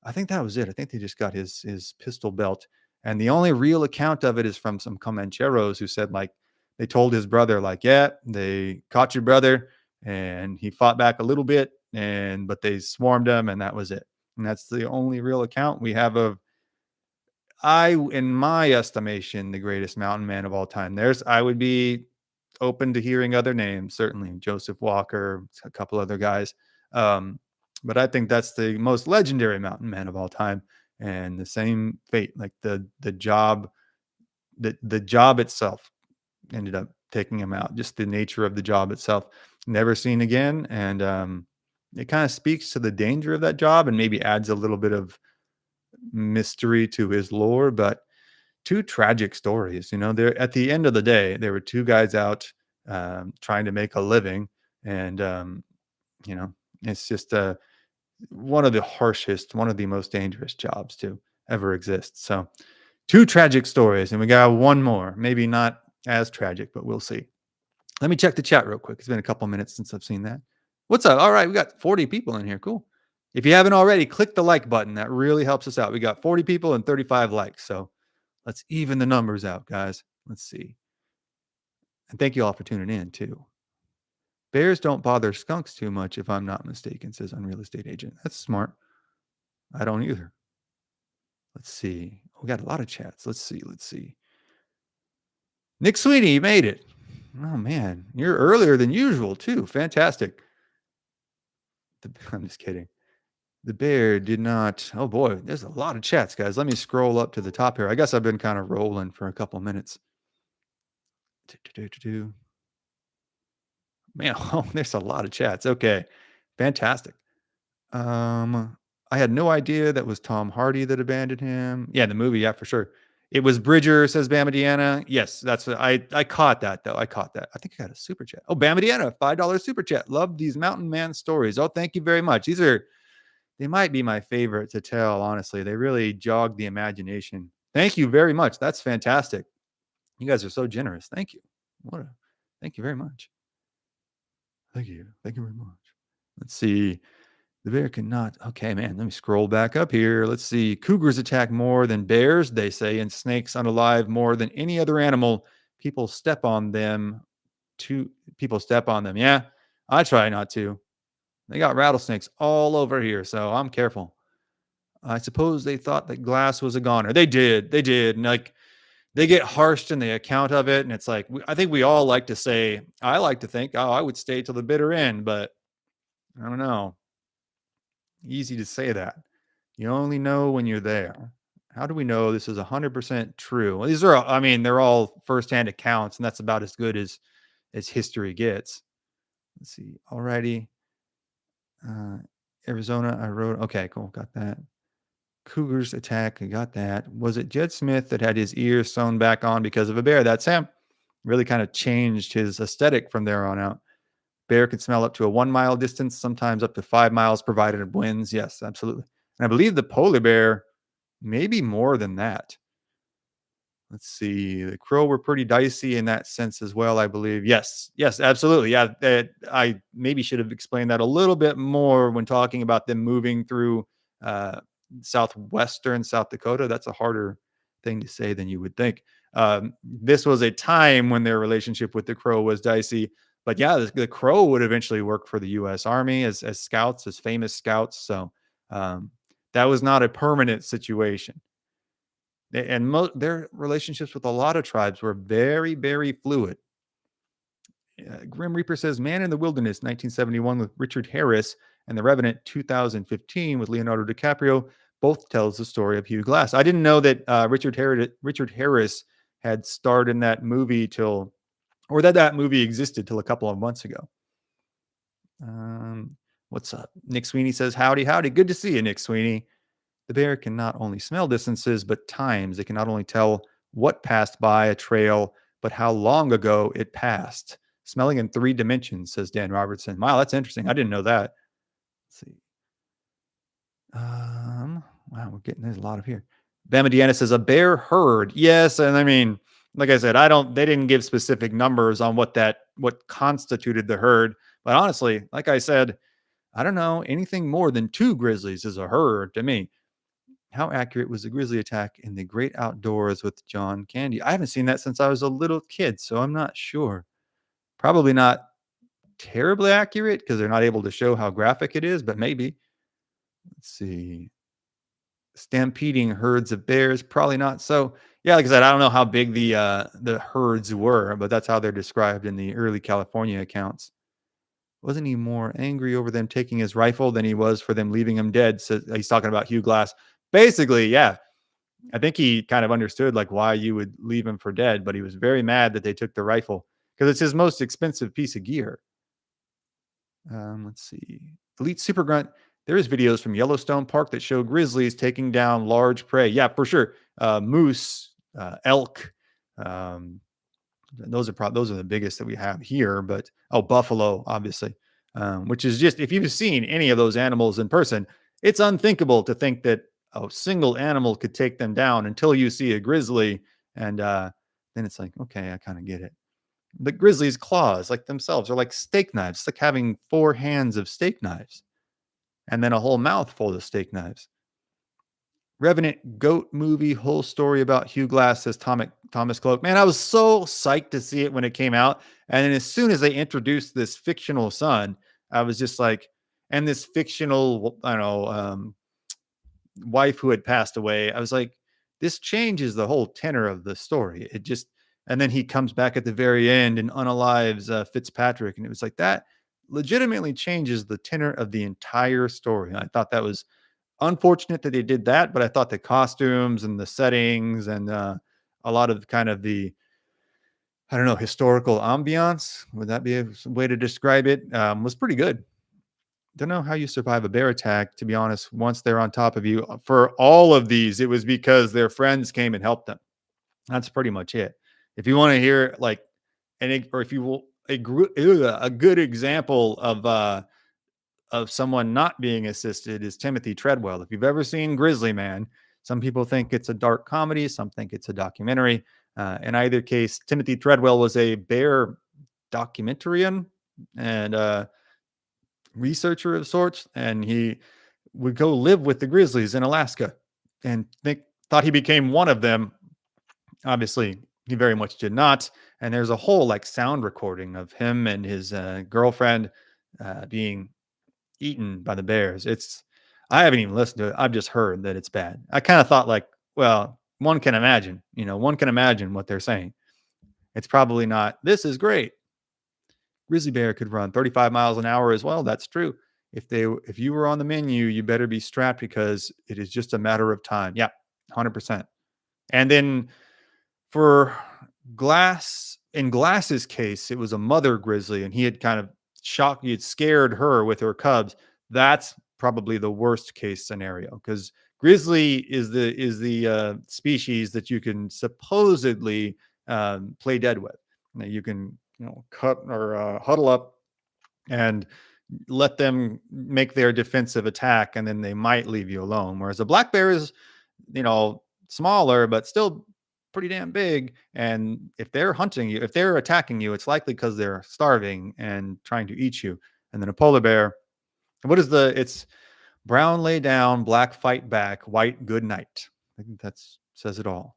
Speaker 1: I think that was it. I think they just got his pistol belt. And the only real account of it is from some Comancheros who said, like, they told his brother, like, yeah, they caught your brother and he fought back a little bit, but they swarmed him, and that was it. And that's the only real account we have of, in my estimation, the greatest mountain man of all time. I would be open to hearing other names, certainly Joseph Walker, a couple other guys. But I think that's the most legendary mountain man of all time, and the same fate. Like, the job itself ended up taking him out. Just the nature of the job itself, never seen again. And it kind of speaks to the danger of that job, and maybe adds a little bit of mystery to his lore. But two tragic stories. There, at the end of the day, there were two guys out trying to make a living, and it's just one of the harshest, one of the most dangerous jobs to ever exist. So, two tragic stories, and we got one more. Maybe not as tragic, but we'll see. Let me check the chat real quick. It's been a couple minutes since I've seen that. What's up? All right, we got 40 people in here. Cool. If you haven't already, click the like button. That really helps us out. We got 40 people and 35 likes. So let's even the numbers out, guys. Let's see. And thank you all for tuning in, too. Bears don't bother skunks too much, if I'm not mistaken, says Unreal Estate Agent. That's smart. I don't either. Let's see. We got a lot of chats. Let's see. Nick Sweeney, you made it. Oh, man. You're earlier than usual, too. Fantastic. I'm just kidding. The bear did not. Oh, boy. There's a lot of chats, guys. Let me scroll up to the top here. I guess I've been kind of rolling for a couple minutes. Man, oh, there's a lot of chats. Okay. Fantastic. I had no idea that was Tom Hardy that abandoned him. Yeah, the movie, yeah, for sure. It was Bridger, says Bama Deanna. Yes, that's what I caught that, though. I caught that. I think I got a super chat. Oh, Bama Deanna, $5 super chat. Love these mountain man stories. Oh, thank you very much. These are They might be my favorite to tell, honestly. They really jog the imagination. Thank you very much. That's fantastic. You guys are so generous. Thank you. What a thank you very much. Thank you. Thank you very much. Let's see. The bear cannot. Okay, man. Let me scroll back up here. Let's see. Cougars attack more than bears, they say, and snakes unalive more than any other animal. People step on them. To people step on them. Yeah, I try not to. They got rattlesnakes all over here, so I'm careful. I suppose they thought that glass was a goner. They did. They did. And like they get harshed in the account of it. And it's like, I think we all like to say, I like to think, oh, I would stay till the bitter end, but I don't know. Easy to say that. You only know when you're there. How do we know this is 100% true? Well, these are, I mean, they're all firsthand accounts, and that's about as good as history gets. Let's see. Alrighty. Uh, Arizona, I wrote. Okay, cool. Got that. Cougars attack. I got that. Was it Jed Smith that had his ears sewn back on because of a bear? That's him. Really kind of changed his aesthetic from there on out. Bear can smell up to a 1 mile distance, sometimes up to 5 miles, provided it wins. Yes, absolutely. And I believe the polar bear, maybe more than that. Let's see. The crow were pretty dicey in that sense as well, I believe. Yes, yes, absolutely. Yeah, I maybe should have explained that a little bit more when talking about them moving through uh, southwestern South Dakota. That's a harder thing to say than you would think. This was a time when their relationship with the crow was dicey, but yeah, the crow would eventually work for the U.S. Army as scouts, as famous scouts. So um, that was not a permanent situation. And their relationships with a lot of tribes were very, very fluid. Grim Reaper says Man in the Wilderness, 1971, with Richard Harris, and The Revenant, 2015, with Leonardo DiCaprio, both tells the story of Hugh Glass. I didn't know that Richard Harris had starred in that movie or that movie existed till a couple of months ago. What's up? Nick Sweeney says, howdy, howdy. Good to see you, Nick Sweeney. The bear can not only smell distances, but times. It can not only tell what passed by a trail, but how long ago it passed. Smelling in 3 dimensions, says Dan Robertson. Wow, that's interesting. I didn't know that. Let's see. Wow, there's a lot of here. Bama Deanna says a bear herd. Yes, and I mean, like I said, they didn't give specific numbers on what constituted the herd. But honestly, like I said, I don't know, anything more than 2 grizzlies is a herd to me. How accurate was the grizzly attack in The Great Outdoors with John Candy? I haven't seen that since I was a little kid, so I'm not sure. Probably not terribly accurate because they're not able to show how graphic it is, but maybe. Let's see. Stampeding herds of bears, probably not. So, yeah, like I said, I don't know how big the herds were, but that's how they're described in the early California accounts. Wasn't he more angry over them taking his rifle than he was for them leaving him dead? So he's talking about Hugh Glass. Basically, yeah, I think he kind of understood like why you would leave him for dead, but he was very mad that they took the rifle because it's his most expensive piece of gear. Let's see. Elite Super Grunt. There is videos from Yellowstone Park that show grizzlies taking down large prey. Yeah, for sure. Moose, elk. Those are the biggest that we have here. But buffalo, obviously, which is just if you've seen any of those animals in person, it's unthinkable to think that a single animal could take them down until you see a grizzly, and then it's like, okay, I kind of get it. The grizzly's claws, like themselves, are like steak knives. It's like having 4 hands of steak knives and then a whole mouthful of steak knives. Revenant goat movie, whole story about Hugh Glass, says Thomas Cloak. Man, I was so psyched to see it when it came out. And then as soon as they introduced this fictional son, I was just like, and this fictional, I don't know, wife who had passed away, I was like, this changes the whole tenor of the story. It just, and then he comes back at the very end and unalives Fitzpatrick. And it was like that legitimately changes the tenor of the entire story. I thought that was unfortunate that they did that, but I thought the costumes and the settings and a lot of kind of the, I don't know, historical ambiance, would that be a way to describe it, was pretty good. Don't know how you survive a bear attack, to be honest, once they're on top of you. For all of these, it was because their friends came and helped them. That's pretty much it. If you want to hear like, or if you will, a good example of someone not being assisted is Timothy Treadwell. If you've ever seen Grizzly Man, some people think it's a dark comedy, some think it's a documentary. In either case, Timothy Treadwell was a bear documentarian and researcher of sorts, and he would go live with the grizzlies in Alaska and thought he became one of them. Obviously, he very much did not. And there's a whole like sound recording of him and his girlfriend being eaten by the bears. I haven't even listened to it. I've just heard that it's bad. I kind of thought like, well, one can imagine what they're saying. It's probably not, this is great. Grizzly bear could run 35 miles an hour as well. That's true. If you were on the menu, you better be strapped because it is just a matter of time. Yeah, 100%. And then for Glass's case, it was a mother grizzly, and he had kind of he had scared her with her cubs. That's probably the worst case scenario because grizzly is the species that you can supposedly play dead with. You can cut or huddle up and let them make their defensive attack, and then they might leave you alone. Whereas a black bear is, smaller, but still pretty damn big. And if they're hunting you, if they're attacking you, it's likely because they're starving and trying to eat you. And then a polar bear, it's brown lay down, black fight back, white good night. I think that says it all.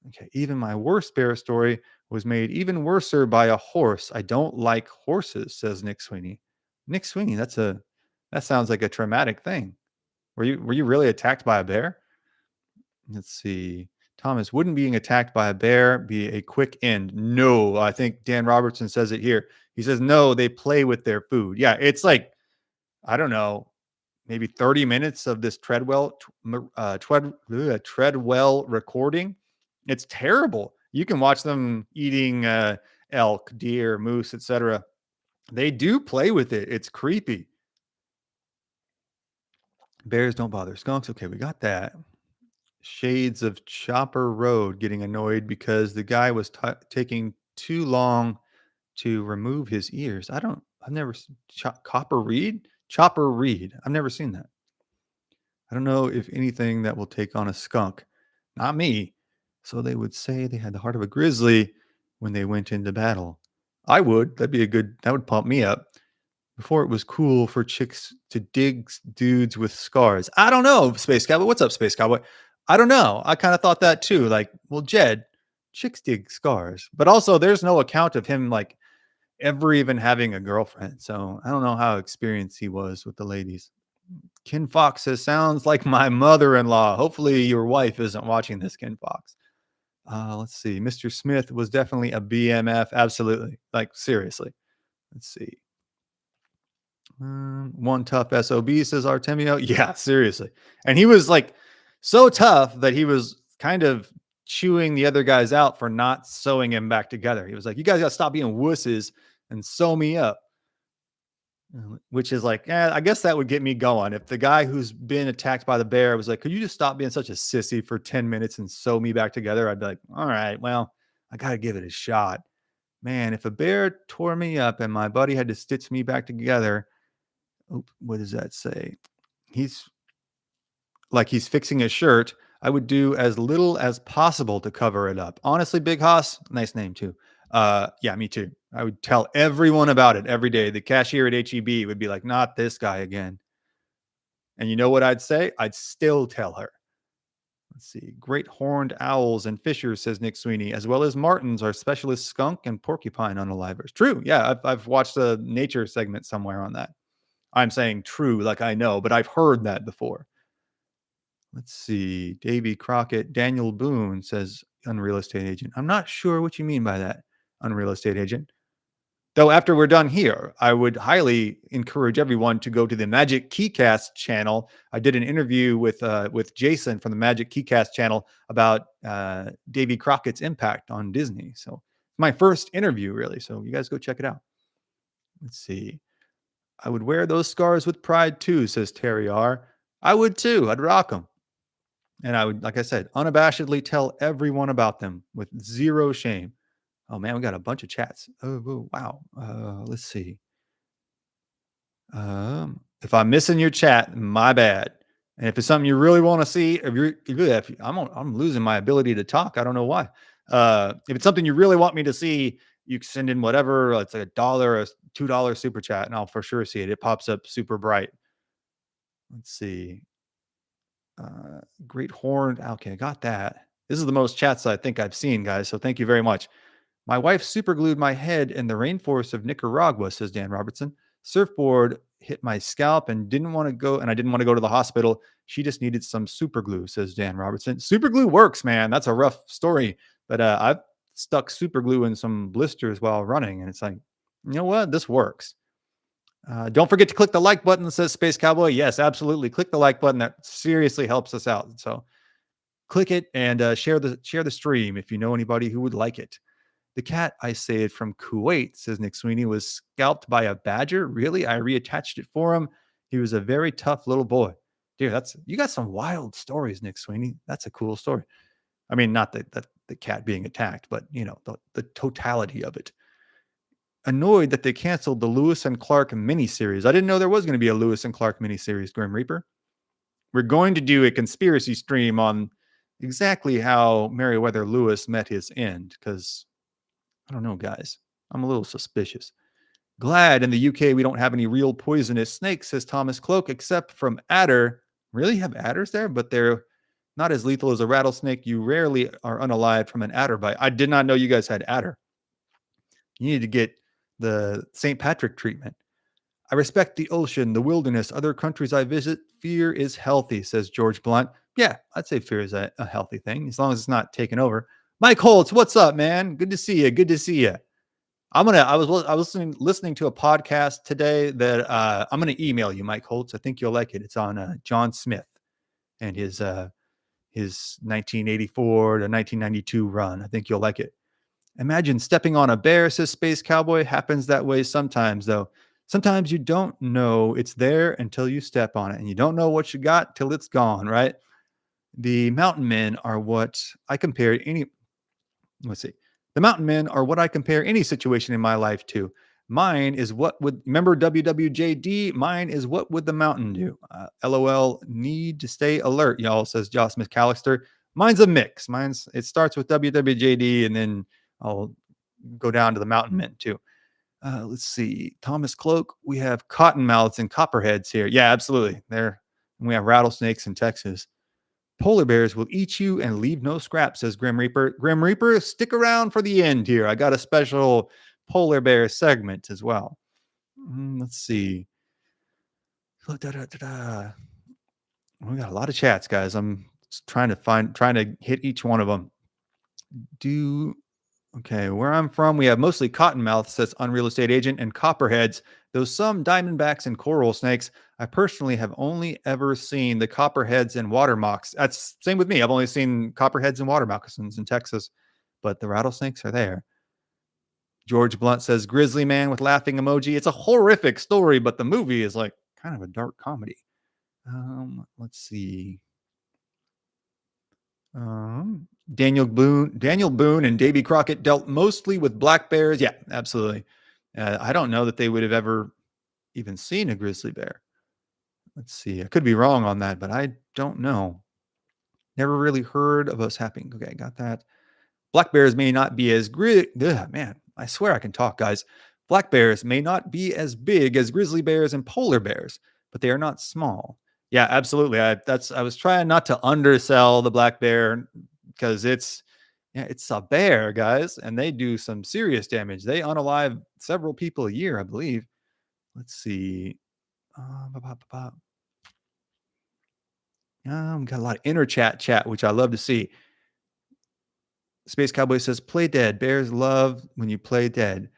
Speaker 1: Okay, even my worst bear story was made even worser by a horse. I don't like horses, says Nick Sweeney. Nick Sweeney, that sounds like a traumatic thing. Were you really attacked by a bear? Let's see. Thomas, wouldn't being attacked by a bear be a quick end? No, I think Dan Robertson says it here. He says, no, they play with their food. Yeah, it's like, I don't know, maybe 30 minutes of this Treadwell recording. It's terrible. You can watch them eating elk, deer, moose, etc. They do play with it. It's creepy. Bears don't bother skunks. Okay, we got that. Shades of Chopper Road getting annoyed because the guy was taking too long to remove his ears. I've never seen Chopper Reed. I've never seen that. I don't know if anything that will take on a skunk. Not me. So they would say they had the heart of a grizzly when they went into battle. I would. That would pump me up. Before it was cool for chicks to dig dudes with scars. I don't know, Space Cowboy. What's up, Space Cowboy? I don't know. I kind of thought that too. Like, well, Jed, chicks dig scars. But also, there's no account of him like ever even having a girlfriend. So I don't know how experienced he was with the ladies. Ken Fox says, sounds like my mother-in-law. Hopefully your wife isn't watching this, Ken Fox. Let's see. Mr. Smith was definitely a BMF. Absolutely. Like, seriously. Let's see. One tough SOB, says Artemio. Yeah, seriously. And he was like so tough that he was kind of chewing the other guys out for not sewing him back together. He was like, you guys got to stop being wusses and sew me up. Which is like, I guess that would get me going. If the guy who's been attacked by the bear was like, could you just stop being such a sissy for 10 minutes and sew me back together? I'd be like, all right, well, I got to give it a shot. Man, if a bear tore me up and my buddy had to stitch me back together, what does that say? He's fixing a shirt. I would do as little as possible to cover it up. Honestly, Big Hoss, nice name too. Yeah, me too. I would tell everyone about it every day. The cashier at HEB would be like, not this guy again. And you know what I'd say? I'd still tell her. Let's see. Great horned owls and fishers, says Nick Sweeney, as well as martins are specialist skunk and porcupine unalivers. True. Yeah, I've watched a nature segment somewhere on that. I'm saying true, like I know, but I've heard that before. Let's see. Davy Crockett, Daniel Boone says unreal estate agent. I'm not sure what you mean by that, unreal estate agent. Though after we're done here, I would highly encourage everyone to go to the Magic Keycast channel. I did an interview with Jason from the Magic Keycast channel about Davy Crockett's impact on Disney. So my first interview, really. So you guys go check it out. Let's see. I would wear those scars with pride too, says Terry R. I would too. I'd rock them. And I would, like I said, unabashedly tell everyone about them with zero shame. Oh man, we got a bunch of chats. Oh wow. Let's see. If I'm missing your chat, my bad. And if it's something you really want to see, I'm losing my ability to talk. I don't know why. If it's something you really want me to see, you can send in whatever. It's like $1 or $2 super chat, and I'll for sure see it. It pops up super bright. Let's see. Great horn. Okay, got that. This is the most chats I think I've seen, guys. So thank you very much. My wife superglued my head in the rainforest of Nicaragua, says Dan Robertson. Surfboard hit my scalp and I didn't want to go to the hospital. She just needed some super glue, says Dan Robertson. Super glue works, man. That's a rough story. But I've stuck super glue in some blisters while running, and it's like, you know what? This works. Don't forget to click the like button that says Space Cowboy. Yes, absolutely. Click the like button. That seriously helps us out. So click it and share the stream if you know anybody who would like it. The cat I saved from Kuwait, says Nick Sweeney, was scalped by a badger. Really? I reattached it for him. He was a very tough little boy. Dude, you got some wild stories, Nick Sweeney. That's a cool story. I mean, not the cat being attacked, but the totality of it. Annoyed that they canceled the Lewis and Clark miniseries. I didn't know there was going to be a Lewis and Clark miniseries, Grim Reaper. We're going to do a conspiracy stream on exactly how Meriwether Lewis met his end, because I don't know, guys. I'm a little suspicious. Glad in the UK we don't have any real poisonous snakes, says Thomas Cloak, except from adder. Really have adders there? But they're not as lethal as a rattlesnake. You rarely are unalived from an adder bite. I did not know you guys had adder. You need to get the St. Patrick treatment. I respect the ocean, the wilderness, other countries I visit. Fear is healthy, says George Blunt. Yeah, I'd say fear is a healthy thing, as long as it's not taken over. Mike Holtz, what's up, man? Good to see you. Good to see you. I was listening to a podcast today that I'm gonna email you, Mike Holtz. I think you'll like it. It's on John Smith and his 1984 to 1992 run. I think you'll like it. Imagine stepping on a bear, says Space Cowboy. Happens that way sometimes, though. Sometimes you don't know it's there until you step on it, and you don't know what you got till it's gone, right? The mountain men are what I compare any. Let's see. The mountain men are what I compare any situation in my life to. Mine is what would remember WWJD. Mine is what would the mountain do? LOL. Need to stay alert, y'all, says Joss McAllister. Mine's a mix. It starts with WWJD, and then I'll go down to the mountain men too. Let's see. Thomas Cloak. We have cottonmouths and copperheads here. Yeah, absolutely. There. And we have rattlesnakes in Texas. Polar bears will eat you and leave no scraps, says Grim Reaper. Grim Reaper, stick around for the end here. I got a special polar bear segment as well. Let's see. We got a lot of chats, guys. I'm trying to hit each one of them. Okay, where I'm from, we have mostly cottonmouths, says Unreal Estate Agent, and copperheads, though some diamondbacks and coral snakes. I personally have only ever seen the copperheads and water mocks. That's same with me. I've only seen copperheads and water moccasins in Texas, but the rattlesnakes are there. George Blunt says Grizzly Man with laughing emoji. It's a horrific story, but the movie is like kind of a dark comedy. Let's see. Daniel Boone and Davy Crockett dealt mostly with black bears. Yeah, absolutely. I don't know that they would have ever even seen a grizzly bear. Let's see. I could be wrong on that, but I don't know. Never really heard of us happening. Okay, got that. Black bears may not be as man, I swear I can talk, guys. Black bears may not be as big as grizzly bears and polar bears, but they are not small. Yeah, absolutely. I was trying not to undersell the black bear because it's a bear, guys, and they do some serious damage. They unalive several people a year, I believe. Let's see. We got a lot of inner chat, which I love to see. Space Cowboy says, play dead. Bears love when you play dead.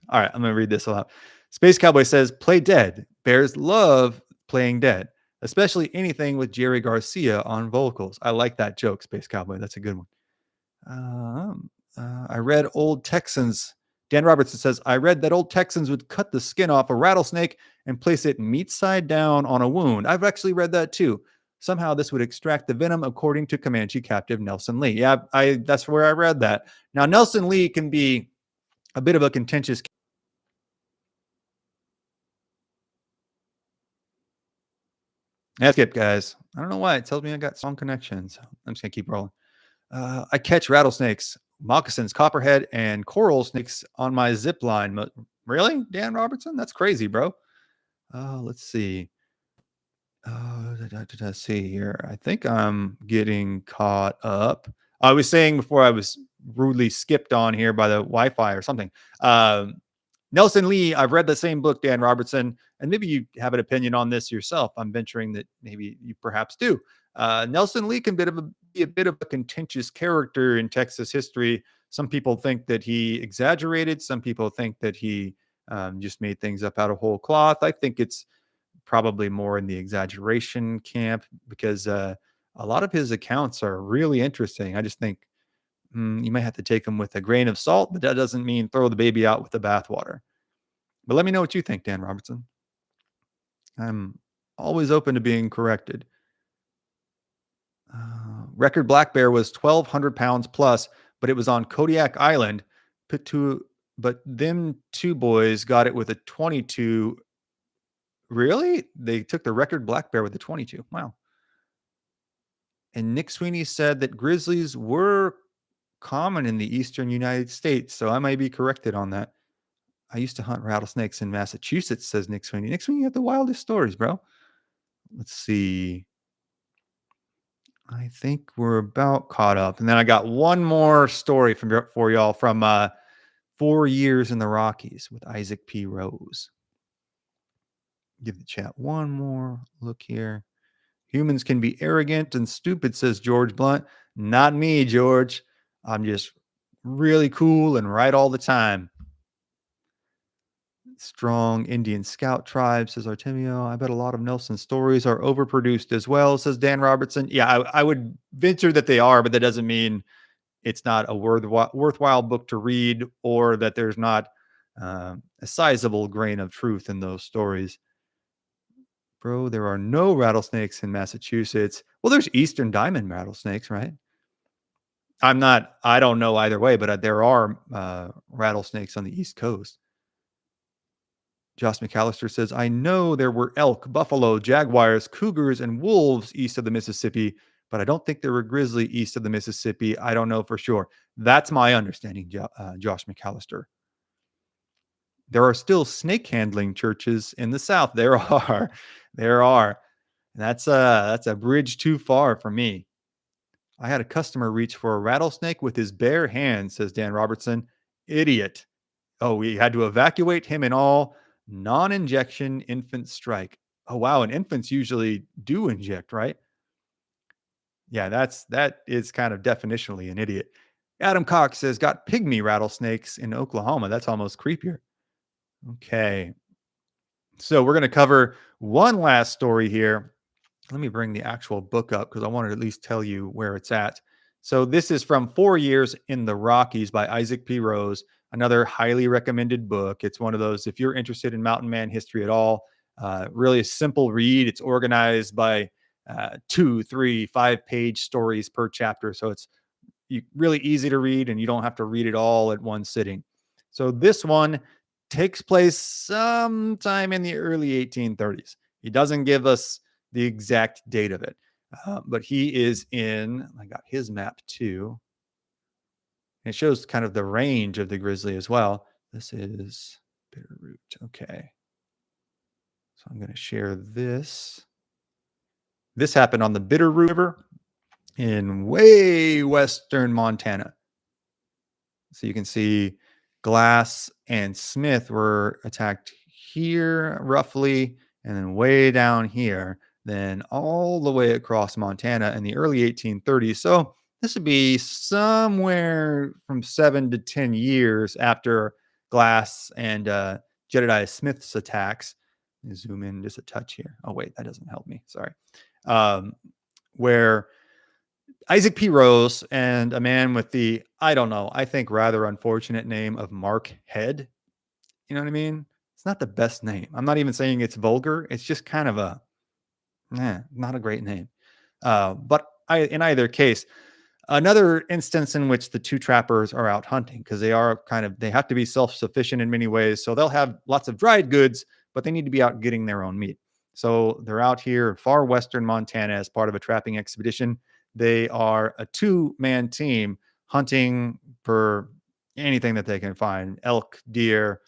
Speaker 1: All right, I'm going to read this aloud. Space Cowboy says, play dead. Bears love playing dead, especially anything with Jerry Garcia on vocals. I like that joke, Space Cowboy. That's a good one. I read Old Texans. Dan Robertson says, I read that old Texans would cut the skin off a rattlesnake and place it meat side down on a wound. I've actually read that too. Somehow this would extract the venom, according to Comanche captive Nelson Lee. Yeah, that's where I read that. Now, Nelson Lee can be a bit of a contentious. Yeah, skip, guys. I don't know why. It tells me I got strong connections. I'm just going to keep rolling. I catch rattlesnakes, moccasins, copperhead, and coral snakes on my zip line. Really? Dan Robertson? That's crazy, bro. Let's see. See here. I think I'm getting caught up. I was saying before I was rudely skipped on here by the Wi-Fi or something. Um, Nelson Lee, I've read the same book, Dan Robertson, and maybe you have an opinion on this yourself. I'm venturing that maybe you perhaps do. Nelson Lee can be a bit of a contentious character in Texas history. Some people think that he exaggerated. Some people think that he just made things up out of whole cloth. I think it's probably more in the exaggeration camp because a lot of his accounts are really interesting. I just think you might have to take them with a grain of salt, but that doesn't mean throw the baby out with the bathwater. But let me know what you think, Dan Robertson. I'm always open to being corrected. Record black bear was 1,200 pounds plus, but it was on Kodiak Island. But them two boys got it with a 22. Really? They took the record black bear with a 22. Wow. And Nick Sweeney said that grizzlies were common in the eastern United States. So I might be corrected on that. I used to hunt rattlesnakes in Massachusetts, says Nick Sweeney. Nick Sweeney had the wildest stories, bro. Let's see. I think we're about caught up. And then I got one more story for y'all from 4 years in the Rockies with Isaac P. Rose. Give the chat one more look here. Humans can be arrogant and stupid, says George Blunt. Not me, George. I'm just really cool and right all the time. Strong Indian scout tribe, says Artemio. I bet a lot of Nelson's stories are overproduced as well, says Dan Robertson. Yeah, I would venture that they are, but that doesn't mean it's not a worthwhile book to read or that there's not a sizable grain of truth in those stories. Bro, there are no rattlesnakes in Massachusetts. Well, there's Eastern diamond rattlesnakes, right? I don't know either way, but there are rattlesnakes on the East Coast. Josh McAllister says, I know there were elk, buffalo, jaguars, cougars, and wolves east of the Mississippi, but I don't think there were grizzly east of the Mississippi. I don't know for sure. That's my understanding, Josh McAllister. There are still snake handling churches in the South. There are. There are. That's a bridge too far for me. I had a customer reach for a rattlesnake with his bare hands, says Dan Robertson. Idiot. Oh, we had to evacuate him and all. Non-injection infant strike. Oh, wow. And infants usually do inject, right? Yeah, that is kind of definitionally an idiot. Adam Cox says, got pygmy rattlesnakes in Oklahoma. That's almost creepier. Okay. So we're going to cover one last story here. Let me bring the actual book up because I wanted to at least tell you where it's at. So this is from 4 Years in the Rockies by Isaac P. Rose, another highly recommended book. It's one of those, if you're interested in mountain man history at all, really a simple read. It's organized by 2, 3, 5-page stories per chapter. So it's really easy to read and you don't have to read it all at one sitting. So this one takes place sometime in the early 1830s. He doesn't give us the exact date of it, but he is in, I got his map too. It shows kind of the range of the grizzly as well. This is Bitterroot. Okay. So I'm going to share this. This happened on the Bitterroot River in way western Montana. So you can see Glass and Smith were attacked here roughly, and then way down here, then all the way across Montana in the early 1830s. So this would be somewhere from 7 to 10 years after Glass and Jedediah Smith's attacks. Zoom in just a touch here. Oh, wait, that doesn't help me. Sorry. Where Isaac P. Rose and a man with the, I don't know, I think rather unfortunate name of Mark Head. You know what I mean? It's not the best name. I'm not even saying it's vulgar. It's just kind of not a great name. But in either case, another instance in which the two trappers are out hunting because they have to be self-sufficient in many ways. So they'll have lots of dried goods, but they need to be out getting their own meat. So they're out here far western Montana as part of a trapping expedition. They are a two-man team hunting for anything that they can find: elk, deer,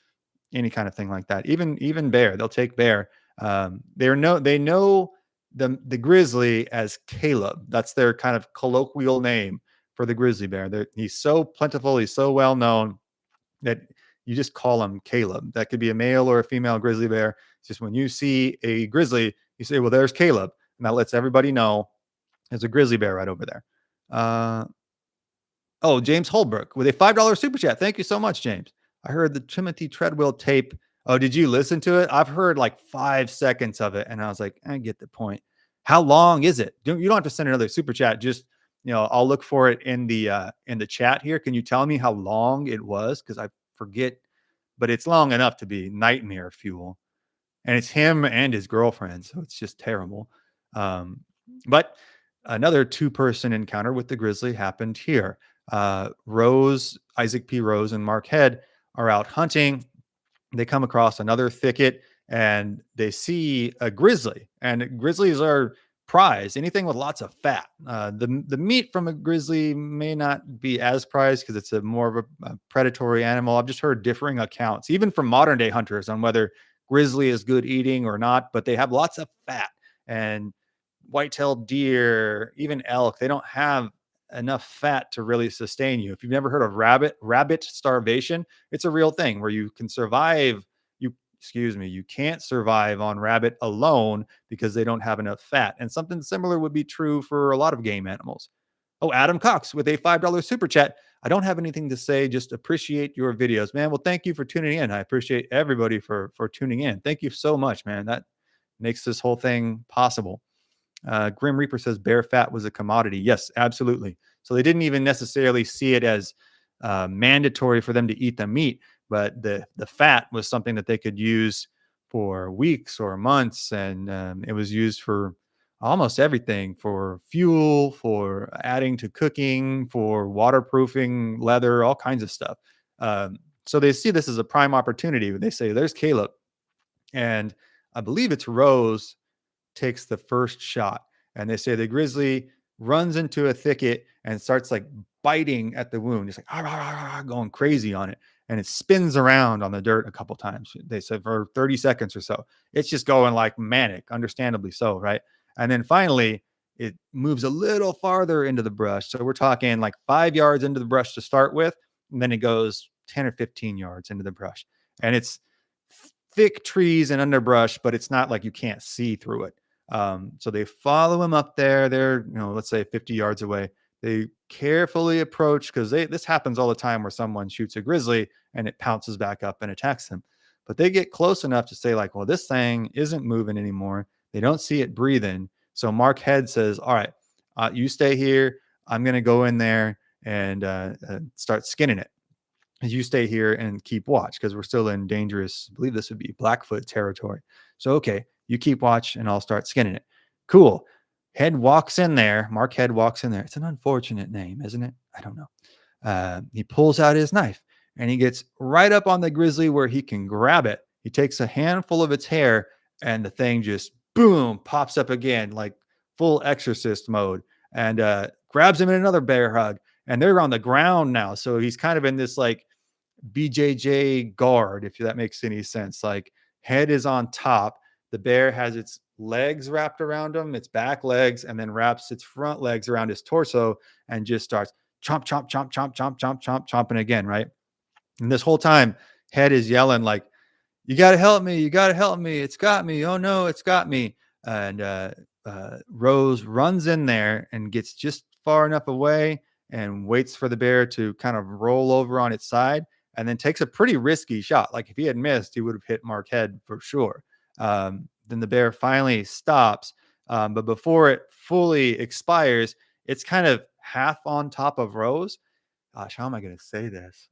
Speaker 1: any kind of thing like that. Even bear, they'll take bear. They know the grizzly as Caleb. That's their kind of colloquial name for the grizzly bear. He's so plentiful, he's so well known that you just call him Caleb. That could be a male or a female grizzly bear. It's just when you see a grizzly, you say, "Well, there's Caleb," and that lets everybody know there's a grizzly bear right over there. Uh, Oh, James Holbrook with a $5 super chat. Thank you so much, James. I heard the Timothy Treadwell tape. Oh, did you listen to it? I've heard like 5 seconds of it, and I was like, I get the point. How long is it? You don't have to send another super chat. Just I'll look for it in the chat here. Can you tell me how long it was? Because I forget, but it's long enough to be nightmare fuel. And it's him and his girlfriend, so it's just terrible. But another two-person encounter with the grizzly happened here. Isaac P. Rose and Mark Head are out hunting. They come across another thicket and they see a grizzly. And grizzlies are prized, anything with lots of fat. The meat from a grizzly may not be as prized because it's a more of a predatory animal. I've just heard differing accounts, even from modern day hunters, on whether grizzly is good eating or not, but they have lots of fat. And white-tailed deer, even elk, they don't have enough fat to really sustain you. If you've never heard of rabbit starvation, it's a real thing where you can survive. You can't survive on rabbit alone because they don't have enough fat. And something similar would be true for a lot of game animals. Oh, Adam Cox with a $5 super chat. I don't have anything to say, just appreciate your videos, man. Well, thank you for tuning in. I appreciate everybody for tuning in. Thank you so much, man. That makes this whole thing possible. Grim Reaper says bear fat was a commodity. Yes, absolutely. So they didn't even necessarily see it as mandatory for them to eat the meat, but the fat was something that they could use for weeks or months, and it was used for almost everything: for fuel, for adding to cooking, for waterproofing leather, all kinds of stuff. So they see this as a prime opportunity. They say, "There's Caleb," and I believe it's Rose takes the first shot. And they say the grizzly runs into a thicket and starts like biting at the wound. It's like "Ah, ah, ah, ah," going crazy on it. And it spins around on the dirt a couple times. They said for 30 seconds or so. It's just going like manic, understandably so, right? And then finally, it moves a little farther into the brush. So we're talking like 5 yards into the brush to start with. And then it goes 10 or 15 yards into the brush. And it's thick trees and underbrush, but it's not like you can't see through it. So they follow him up there. They're, let's say 50 yards away. They carefully approach because this happens all the time where someone shoots a grizzly and it pounces back up and attacks them. But they get close enough to say, like, well, this thing isn't moving anymore. They don't see it breathing. So Mark Head says, all right, you stay here. I'm going to go in there and start skinning it. You stay here and keep watch because we're still in dangerous, I believe this would be Blackfoot territory. So, okay, you keep watch and I'll start skinning it. Cool. Head walks in there. Mark Head walks in there. It's an unfortunate name, isn't it? I don't know. He pulls out his knife and he gets right up on the grizzly where he can grab it. He takes a handful of its hair and the thing just boom pops up again, like full exorcist mode, and grabs him in another bear hug. And they're on the ground now. So he's kind of in this like BJJ guard, if that makes any sense. Like head is on top. The bear has its legs wrapped around him, its back legs, and then wraps its front legs around his torso and just starts chomp, chomp, chomp, chomp, chomp, chomp, chomp, chomping again, right? And this whole time, head is yelling like, "You got to help me! You got to help me! It's got me! Oh no, it's got me!" And Rose runs in there and gets just far enough away and waits for the bear to kind of roll over on its side, and then takes a pretty risky shot. Like if he had missed, he would have hit Mark Head for sure. Then the bear finally stops, but before it fully expires, it's kind of half on top of Rose. Gosh, how am I going to say this?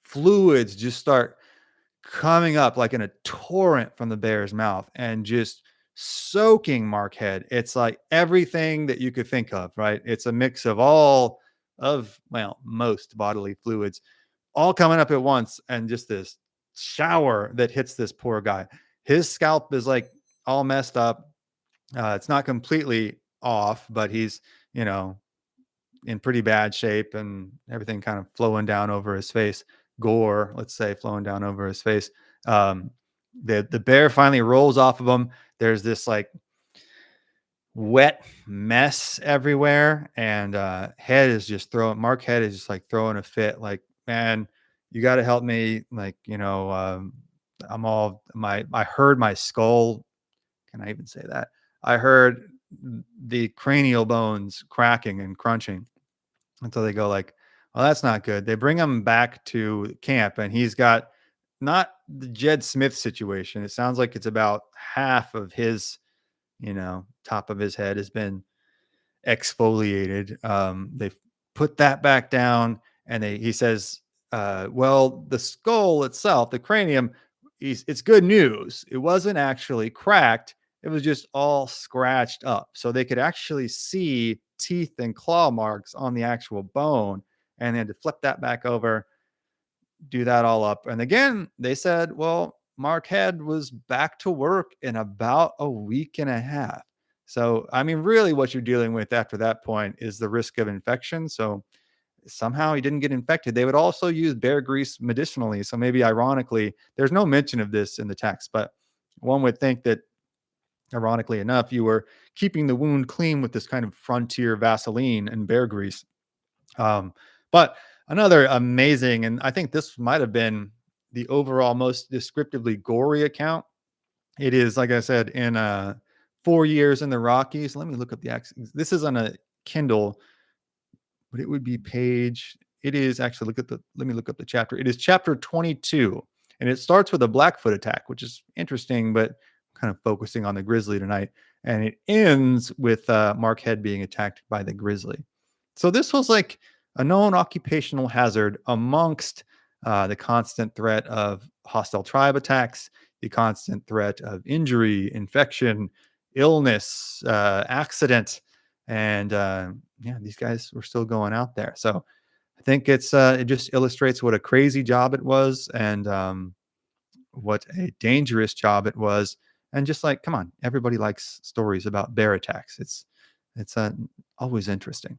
Speaker 1: Fluids just start coming up like in a torrent from the bear's mouth and just soaking Mark Head. It's like everything that you could think of, right? It's a mix of most bodily fluids all coming up at once and just this shower that hits this poor guy. His scalp is like all messed up. It's not completely off, but he's, you know, in pretty bad shape and everything kind of flowing down over his face. Gore, let's say, flowing down over his face. Um, the bear finally rolls off of him. There's this like wet mess everywhere, and Head is just throwing. Mark Head is just like throwing a fit. Like, man, you got to help me. Like, I'm all my. I heard my skull. Can I even say that? I heard the cranial bones cracking and crunching until they go like, well, that's not good. They bring him back to camp, and he's got not the Jed Smith situation. It sounds like it's about half of his, top of his head has been exfoliated. They've put that back down, and he says, well, the skull itself, the cranium, it's good news. It wasn't actually cracked. It was just all scratched up. So they could actually see teeth and claw marks on the actual bone. And they had to flip that back over, do that all up. And again, they said, well, Mark Head was back to work in about a week and a half. So, I mean, really what you're dealing with after that point is the risk of infection. So somehow he didn't get infected. They would also use bear grease medicinally. So maybe ironically, there's no mention of this in the text, but one would think that ironically enough, you were keeping the wound clean with this kind of frontier Vaseline and bear grease. But another amazing, and I think this might have been the overall most descriptively gory account. It is, like I said, in 4 years in the Rockies. Let me look up the this is on a Kindle, but it would be page. It is actually let me look up the chapter. It is chapter 22, and it starts with a Blackfoot attack, which is interesting, but kind of focusing on the Grizzly tonight. And it ends with Mark Head being attacked by the Grizzly. So this was like a known occupational hazard amongst the constant threat of hostile tribe attacks, the constant threat of injury, infection, illness, accident, and yeah, these guys were still going out there. So I think it just illustrates what a crazy job it was, and what a dangerous job it was. And just like, come on, everybody likes stories about bear attacks. It's always interesting.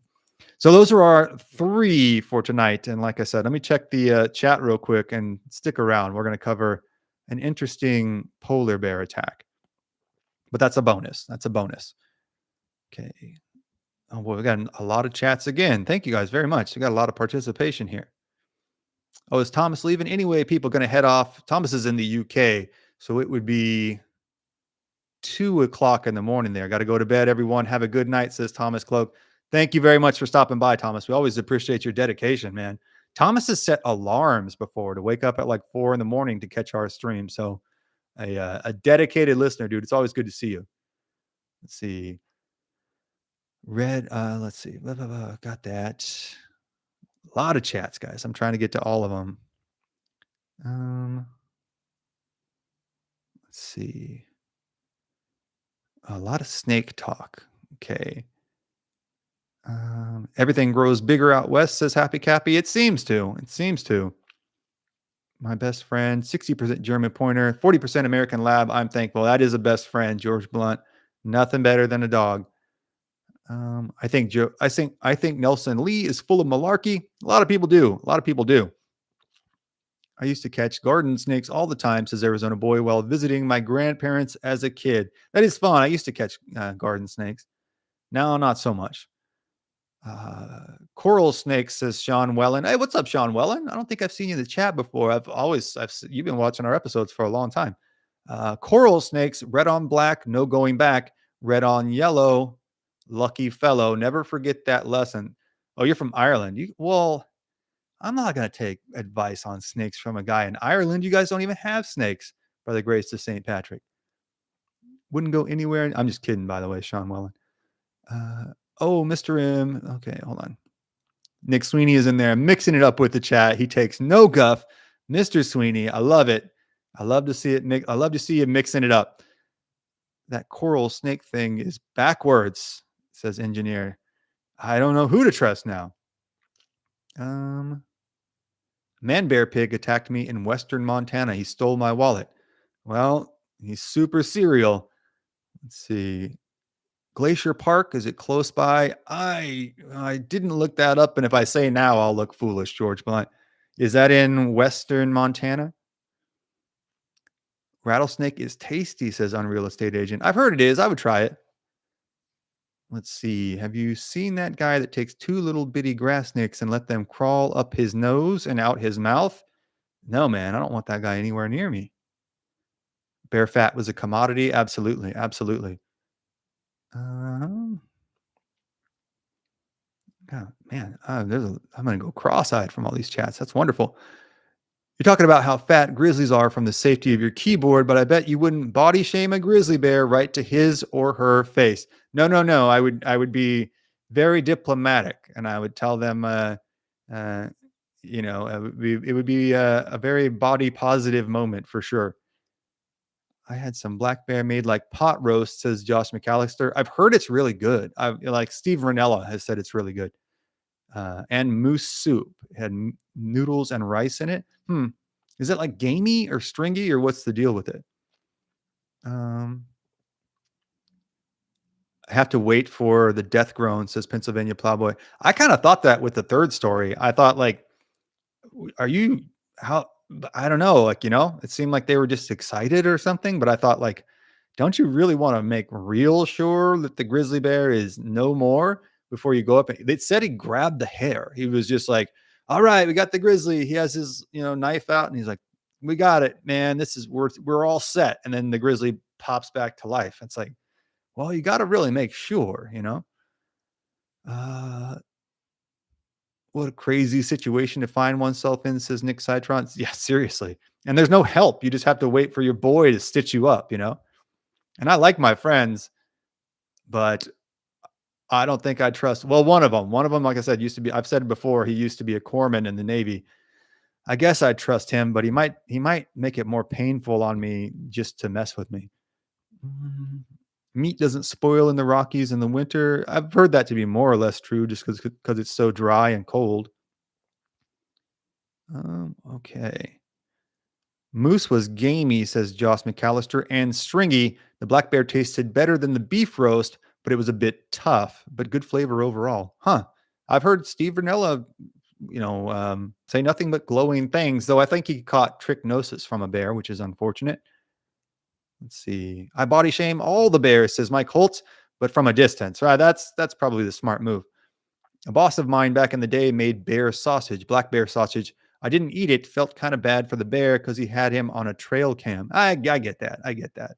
Speaker 1: So those are our three for tonight. And like I said, let me check the chat real quick and stick around. We're going to cover an interesting polar bear attack, but that's a bonus. That's a bonus. Okay. Oh, well, we got a lot of chats again. Thank you guys very much. We got a lot of participation here. Oh, is Thomas leaving? Anyway, people going to head off. Thomas is in the UK, so it would be 2 o'clock in the morning there. Got to go to bed, everyone. Have a good night, says Thomas Cloak. Thank you very much for stopping by, Thomas. We always appreciate your dedication, man. Thomas has set alarms before to wake up at like 4 in the morning to catch our stream. So a dedicated listener, dude. It's always good to see you. Let's see. Red, let's see. Blah, blah, blah. Got that. A lot of chats, guys. I'm trying to get to all of them. Let's see. A lot of snake talk. Okay. Everything grows bigger out west, says Happy Cappy. It seems to. It seems to. My best friend, 60% German pointer, 40% American lab. I'm thankful. That is a best friend, George Blunt. Nothing better than a dog. I think Nelson Lee is full of malarkey. A lot of people do. A lot of people do. I used to catch garden snakes all the time, says Arizona boy, while visiting my grandparents as a kid. That is fun. I used to catch garden snakes. Now, not so much. Coral snakes, says Sean Wellen. Hey, what's up, Sean Wellen? I don't think I've seen you in the chat before. You've been watching our episodes for a long time. Coral snakes, red on black, no going back. Red on yellow, lucky fellow. Never forget that lesson. Oh, you're from Ireland. Well, I'm not going to take advice on snakes from a guy in Ireland. You guys don't even have snakes, by the grace of St. Patrick. Wouldn't go anywhere. I'm just kidding, by the way, Sean Wellen. Oh, Mr. M. Okay, hold on. Nick Sweeney is in there mixing it up with the chat. He takes no guff. Mr. Sweeney, I love it. I love to see it, Nick. I love to see you mixing it up. That coral snake thing is backwards, says engineer. I don't know who to trust now. Man bear pig attacked me in western Montana. He stole my wallet. Well, He's super serial. Let's see. Glacier Park, is it close by? I didn't look that up, and if I say now, I'll look foolish, George Blunt. Is that in western Montana? Rattlesnake is tasty, says Unreal Estate Agent. I've heard it is. I would try it. Let's see. Have you seen that guy that takes two little bitty grass snakes and let them crawl up his nose and out his mouth? No, man, I don't want that guy anywhere near me. Bear fat was a commodity. Absolutely. Absolutely. Um, God, man, I'm going to go cross eyed from all these chats. That's wonderful. You're talking about how fat grizzlies are from the safety of your keyboard, but I bet you wouldn't body shame a grizzly bear right to his or her face. No, no, no. I would be very diplomatic, and I would tell them, uh, it would be a very body positive moment for sure. I had some black bear made like pot roast, says Josh McAllister. I've heard it's really good. I like Steve Ranella has said it's really good. And moose soup. It had noodles and rice in it. Is it like gamey or stringy, or what's the deal with it? Um, I have to wait for the death groan, says Pennsylvania Plowboy. I kind of thought that with the third story. I thought like, are you how? I don't know. Like it seemed like they were just excited or something. But I thought like, don't you really want to make real sure that the grizzly bear is no more before you go up? They said he grabbed the hair. He was just like, all right, we got the grizzly. He has his, knife out and he's like, we got it, man. This is we're all set. And then the grizzly pops back to life. It's like, well, you got to really make sure. Uh, what a crazy situation to find oneself in, says Nick Citron. Yeah, seriously. And there's no help. You just have to wait for your boy to stitch you up. And I like my friends, but I don't think I trust. Well, one of them, like I said, used to be. I've said it before. He used to be a corpsman in the Navy. I guess I trust him, but he might make it more painful on me just to mess with me. Mm, Meat doesn't spoil in the Rockies in the winter. I've heard that to be more or less true, just because it's so dry and cold. Okay. Moose was gamey, says Joss McAllister, and stringy. The black bear tasted better than the beef roast, but it was a bit tough, but good flavor overall. Huh. I've heard Steve Vernella, say nothing but glowing things, though I think he caught trichnosis from a bear, which is unfortunate. Let's see. I body shame all the bears, says Mike Holtz, but from a distance. Right. That's probably the smart move. A boss of mine back in the day made bear sausage, black bear sausage. I didn't eat it. Felt kind of bad for the bear because he had him on a trail cam. I get that. I get that.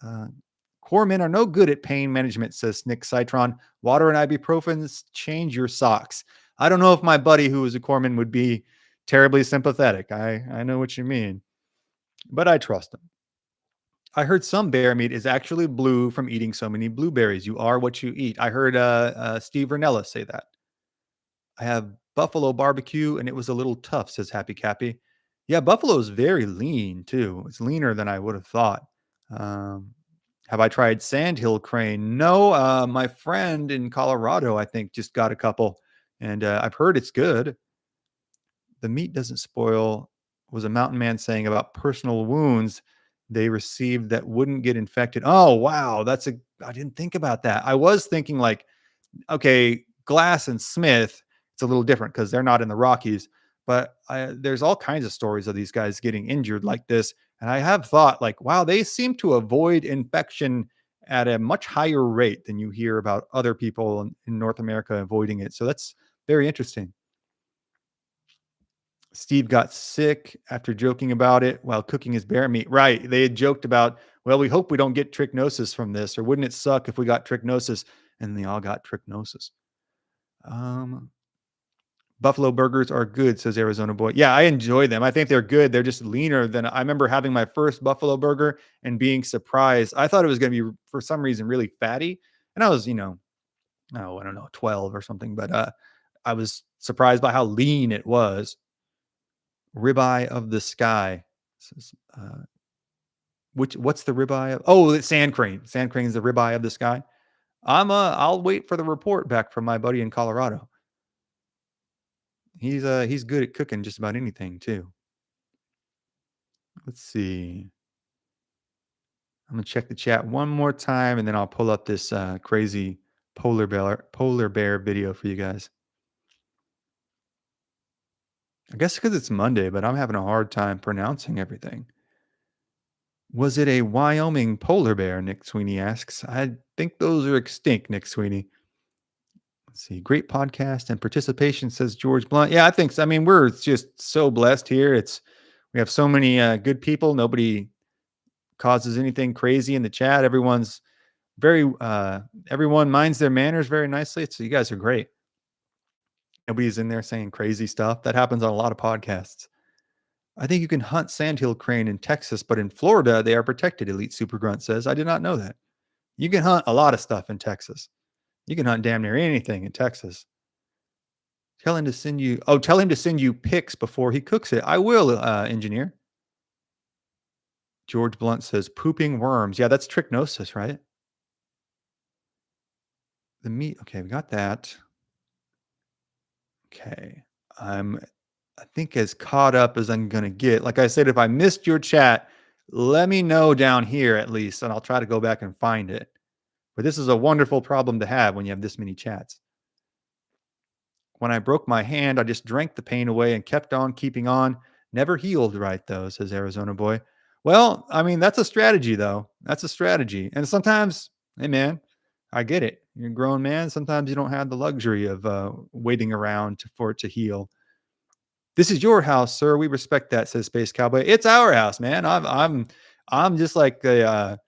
Speaker 1: Uh, Corpsmen are no good at pain management, says Nick Citron. Water and ibuprofen change your socks. I don't know if my buddy who was a corpsman would be terribly sympathetic. I know what you mean, but I trust him. I heard some bear meat is actually blue from eating so many blueberries. You are what you eat. I heard Steve Vernella say that. I have buffalo barbecue and it was a little tough, says Happy Cappy. Yeah, buffalo is very lean too. It's leaner than I would have thought. Um, have I tried sandhill crane? No, my friend in Colorado, I think, just got a couple, and I've heard it's good. The meat doesn't spoil, was a mountain man saying about personal wounds they received that wouldn't get infected. Oh, wow. I didn't think about that. I was thinking like, okay, Glass and Smith, it's a little different because they're not in the Rockies, but there's all kinds of stories of these guys getting injured like this. And I have thought, like, wow, they seem to avoid infection at a much higher rate than you hear about other people in North America avoiding it. So that's very interesting. Steve got sick after joking about it while cooking his bear meat. Right. They had joked about, well, we hope we don't get trichnosis from this, or wouldn't it suck if we got trichnosis? And they all got trichnosis. Um, Buffalo burgers are good, says Arizona Boy. Yeah, I enjoy them. I think they're good. They're just leaner than I remember having my first buffalo burger and being surprised. I thought it was going to be, for some reason, really fatty. And I was, I don't know, 12 or something, but I was surprised by how lean it was. Ribeye of the sky. What's the ribeye of? Oh, it's sand crane. Sand crane is the ribeye of the sky. I'll wait for the report back from my buddy in Colorado. He's good at cooking just about anything too. Let's see. I'm gonna check the chat one more time, and then I'll pull up this crazy polar bear video for you guys. I guess because it's Monday, but I'm having a hard time pronouncing everything. Was it a Wyoming polar bear? Nick Sweeney asks. I think those are extinct, Nick Sweeney. Let's see. Great podcast and participation, says George Blunt. Yeah, I think so. I mean, we're just so blessed here. We have so many good people. Nobody causes anything crazy in the chat. Everyone minds their manners very nicely. So you guys are great. Nobody's in there saying crazy stuff. That happens on a lot of podcasts. I think you can hunt sandhill crane in Texas, but in Florida, they are protected, Elite Super Grunt says. I did not know that. You can hunt a lot of stuff in Texas. You can hunt damn near anything in Texas. Tell him to send you pics before he cooks it. I will, engineer. George Blunt says pooping worms. Yeah, that's trichnosis, right? The meat. Okay, we got that. Okay. I think as caught up as I'm gonna get. Like I said, if I missed your chat, let me know down here at least, and I'll try to go back and find it. But this is a wonderful problem to have when you have this many chats. When I broke my hand, I just drank the pain away and kept on keeping on. Never healed right though, says Arizona boy. Well, I mean, that's a strategy though. That's a strategy. And sometimes, hey man, I get it. You're a grown man. Sometimes you don't have the luxury of waiting around for it to heal. This is your house, sir. We respect that, says Space Cowboy. It's our house, man. I'm just like the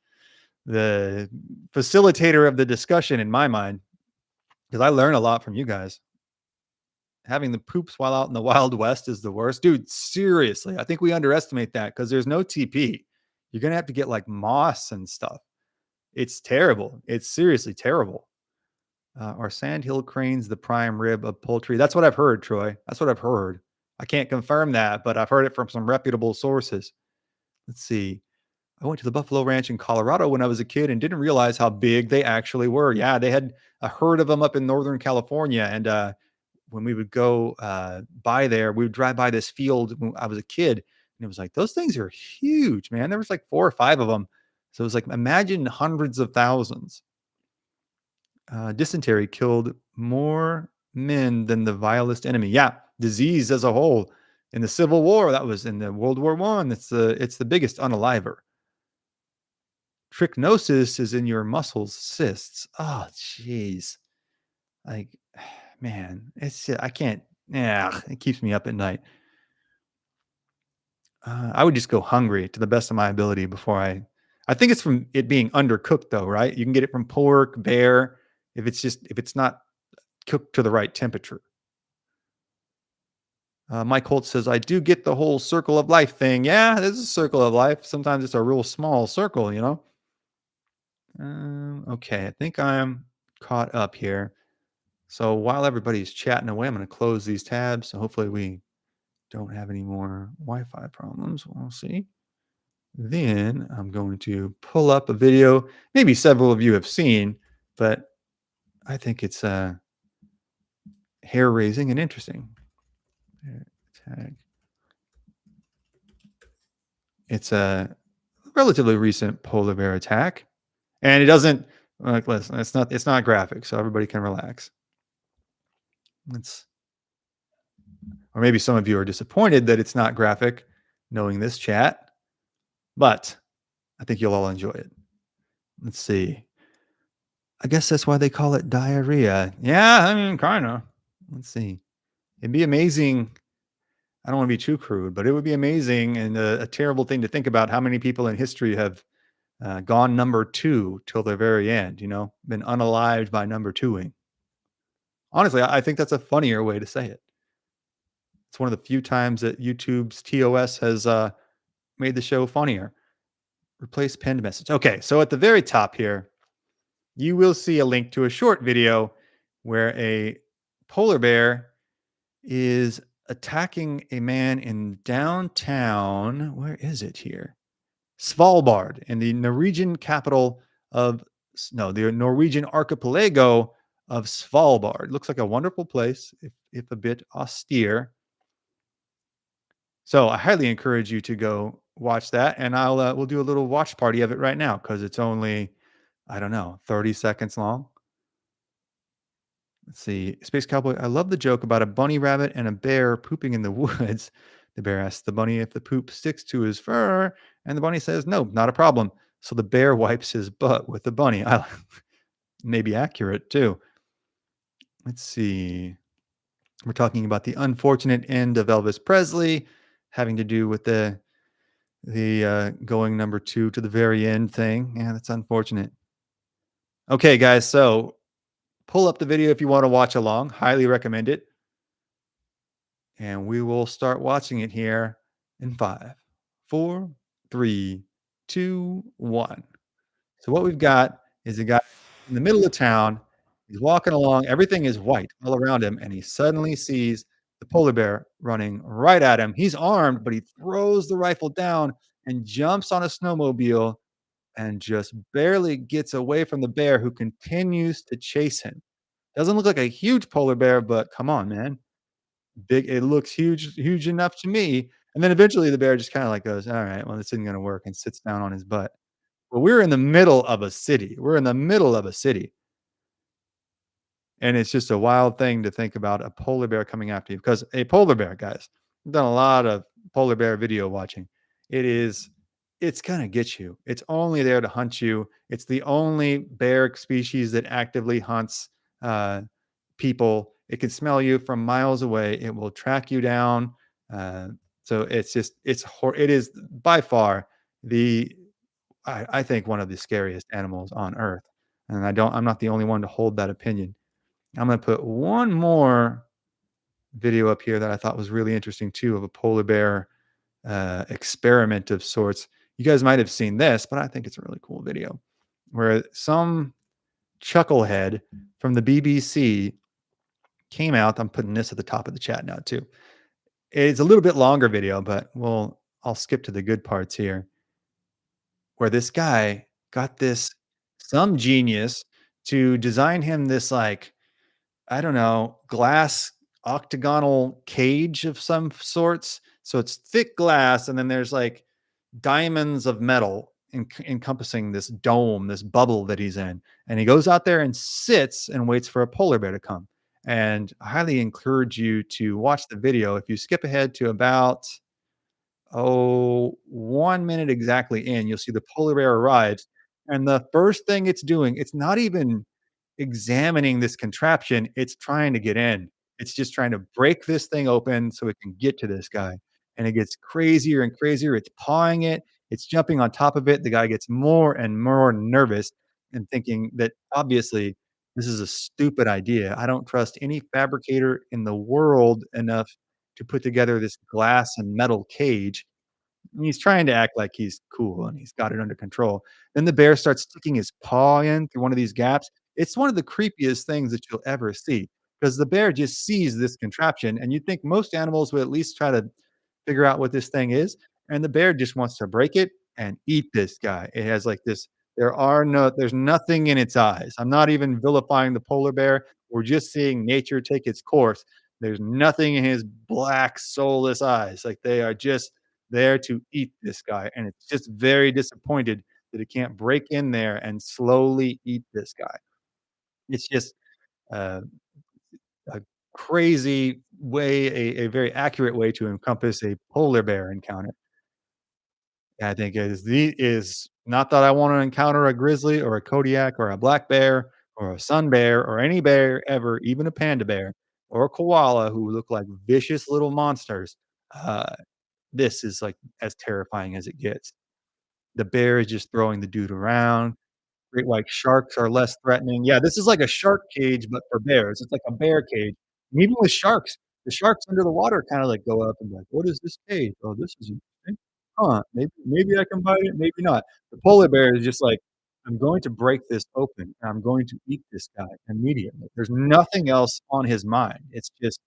Speaker 1: facilitator of the discussion in my mind because I learn a lot from you guys. Having the poops while out in the Wild West is the worst. Dude, seriously. I think we underestimate that because there's no TP. You're going to have to get like moss and stuff. It's terrible. It's seriously terrible. Are sandhill cranes the prime rib of poultry? That's what I've heard, Troy. That's what I've heard. I can't confirm that, but I've heard it from some reputable sources. Let's see. I went to the Buffalo Ranch in Colorado when I was a kid and didn't realize how big they actually were. Yeah, they had a herd of them up in Northern California. And when we would go by there, we would drive by this field when I was a kid. And it was like, those things are huge, man. There was like 4 or 5 of them. So it was like, imagine hundreds of thousands. Dysentery killed more men than the vilest enemy. Yeah, disease as a whole. In the Civil War, that was in the World War I. It's the biggest unaliver. Trichnosis is in your muscles, cysts. Oh, jeez. Like, man, I can't. Yeah, it keeps me up at night. I would just go hungry to the best of my ability before I think it's from it being undercooked, though, right? You can get it from pork, bear. If it's not cooked to the right temperature. Mike Holt says, I do get the whole circle of life thing. Yeah, there's a circle of life. Sometimes it's a real small circle, you know? Okay, I think I'm caught up here. So while everybody's chatting away, I'm going to close these tabs. So hopefully we don't have any more Wi-Fi problems. We'll see. Then I'm going to pull up a video. Maybe several of you have seen, but I think it's hair-raising and interesting. Tag. It's a relatively recent polar bear attack, and it doesn't. Like, listen, it's not graphic, so everybody can relax. Or maybe some of you are disappointed that it's not graphic, knowing this chat, but I think you'll all enjoy it. Let's see. I guess that's why they call it diarrhea. Yeah, I mean, kind of. Let's see. It'd be amazing. I don't want to be too crude, but it would be amazing and a terrible thing to think about how many people in history have gone number 2 till the very end, been unalived by number 2ing. Honestly, I think that's a funnier way to say it. It's one of the few times that YouTube's TOS has made the show funnier. Replace pinned message. Okay, so at the very top here, you will see a link to a short video where a polar bear is attacking a man in downtown. Where is it here? Svalbard, in the Norwegian capital of the Norwegian archipelago of Svalbard. Looks like a wonderful place, if a bit austere. So I highly encourage you to go watch that, and we'll do a little watch party of it right now because it's only, I don't know, 30 seconds long. Let's see. Space Cowboy, I love the joke about a bunny rabbit and a bear pooping in the woods. The bear asks the bunny if the poop sticks to his fur, and the bunny says, no, not a problem. So the bear wipes his butt with the bunny. I may be accurate too. Let's see. We're talking about the unfortunate end of Elvis Presley, having to do with the going number two to the very end thing. Yeah, that's unfortunate. Okay, guys. So pull up the video if you want to watch along. Highly recommend it. And we will start watching it here in five, four, three, two, one. So what we've got is a guy in the middle of town. He's walking along. Everything is white all around him, and he suddenly sees the polar bear running right at him. He's armed, but he throws the rifle down and jumps on a snowmobile and just barely gets away from the bear, who continues to chase him. Doesn't look like a huge polar bear, but come on, man. Big, it looks huge enough to me. And then eventually the bear just kind of like goes, all right, well, this isn't going to work, and sits down on his butt. Well, we're in the middle of a city. We're in the middle of a city. And it's just a wild thing to think about a polar bear coming after you, because a polar bear, guys, I've done a lot of polar bear video watching. It is, it's going to get you. It's only there to hunt you. It's the only bear species that actively hunts uh, people. It can smell you from miles away. It will track you down. Uh, so it's just, it is by far the, I think, one of the scariest animals on earth. And I'm not the only one to hold that opinion. I'm going to put one more video up here that I thought was really interesting too, of a polar bear experiment of sorts. You guys might have seen this, but I think it's a really cool video where some chucklehead from the BBC came out. I'm putting this at the top of the chat now too. It's a little bit longer video, but I'll skip to the good parts here, where this guy got some genius to design him this, like, I don't know, glass octagonal cage of some sorts. So it's thick glass, and then there's like diamonds of metal encompassing this dome, this bubble that he's in. And he goes out there and sits and waits for a polar bear to come. And I highly encourage you to watch the video. If you skip ahead to about 1 minute exactly in, you'll see the polar bear arrives. And the first thing it's doing, it's not even examining this contraption, it's trying to get in. It's just trying to break this thing open so it can get to this guy. And it gets crazier and crazier. It's pawing it, it's jumping on top of it. The guy gets more and more nervous and thinking that obviously this is a stupid idea. I don't trust any fabricator in the world enough to put together this glass and metal cage. And he's trying to act like he's cool and he's got it under control. Then the bear starts sticking his paw in through one of these gaps. It's one of the creepiest things that you'll ever see, because the bear just sees this contraption, and you'd think most animals would at least try to figure out what this thing is. And the bear just wants to break it and eat this guy. It has like this, there's nothing in its eyes. I'm not even vilifying the polar bear. We're just seeing nature take its course. There's nothing in his black, soulless eyes. Like, they are just there to eat this guy. And it's just very disappointed that it can't break in there and slowly eat this guy. It's just uh, a crazy way, a very accurate way to encompass a polar bear encounter. I think is not that I want to encounter a grizzly or a Kodiak or a black bear or a sun bear or any bear ever, even a panda bear or a koala, who look like vicious little monsters. Uh, this is like as terrifying as it gets. The bear is just throwing the dude around. Great white sharks are less threatening. Yeah, this is like a shark cage, but for bears. It's like a bear cage. And even with sharks, the sharks under the water kinda like go up and like, "What is this cage? Oh, this is interesting. Huh, maybe I can bite it, maybe not." The polar bear is just like, "I'm going to break this open, and I'm going to eat this guy immediately." There's nothing else on his mind. It's just,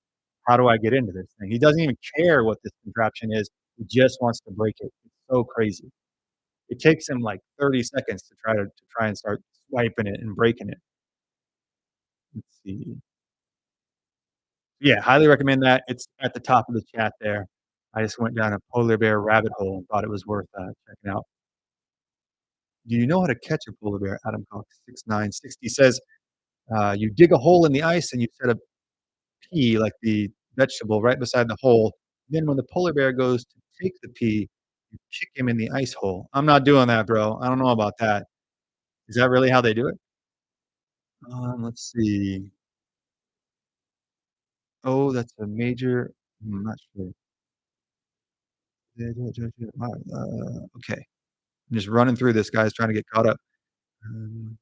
Speaker 1: "How do I get into this thing?" He doesn't even care what this contraption is. He just wants to break it. It's so crazy. It takes him like 30 seconds to try and start swiping it and breaking it. Let's see. Yeah, highly recommend that. It's at the top of the chat there. I just went down a polar bear rabbit hole and thought it was worth, checking out. Do you know how to catch a polar bear? Adam Cox 6960 says, "You dig a hole in the ice and you set a pea, like the vegetable, right beside the hole. Then when the polar bear goes to take the pea, you kick him in the ice hole." I'm not doing that, bro. I don't know about that. Is that really how they do it? Let's see. Oh, that's a major I'm not sure. Okay. I'm just running through this, guys, trying to get caught up. Um,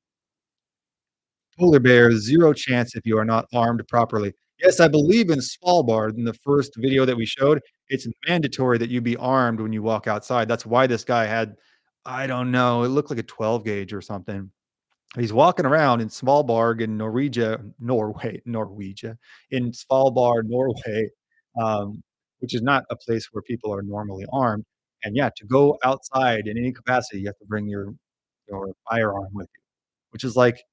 Speaker 1: Polar bear, 0 chance if you are not armed properly. Yes, I believe in Svalbard in the first video that we showed, it's mandatory that you be armed when you walk outside. That's why this guy had, I don't know, it looked like a 12 gauge or something. He's walking around in Svalbard in Norwegia, in Svalbard, Norway, which is not a place where people are normally armed. And yeah, to go outside in any capacity, you have to bring your firearm with you, which is like,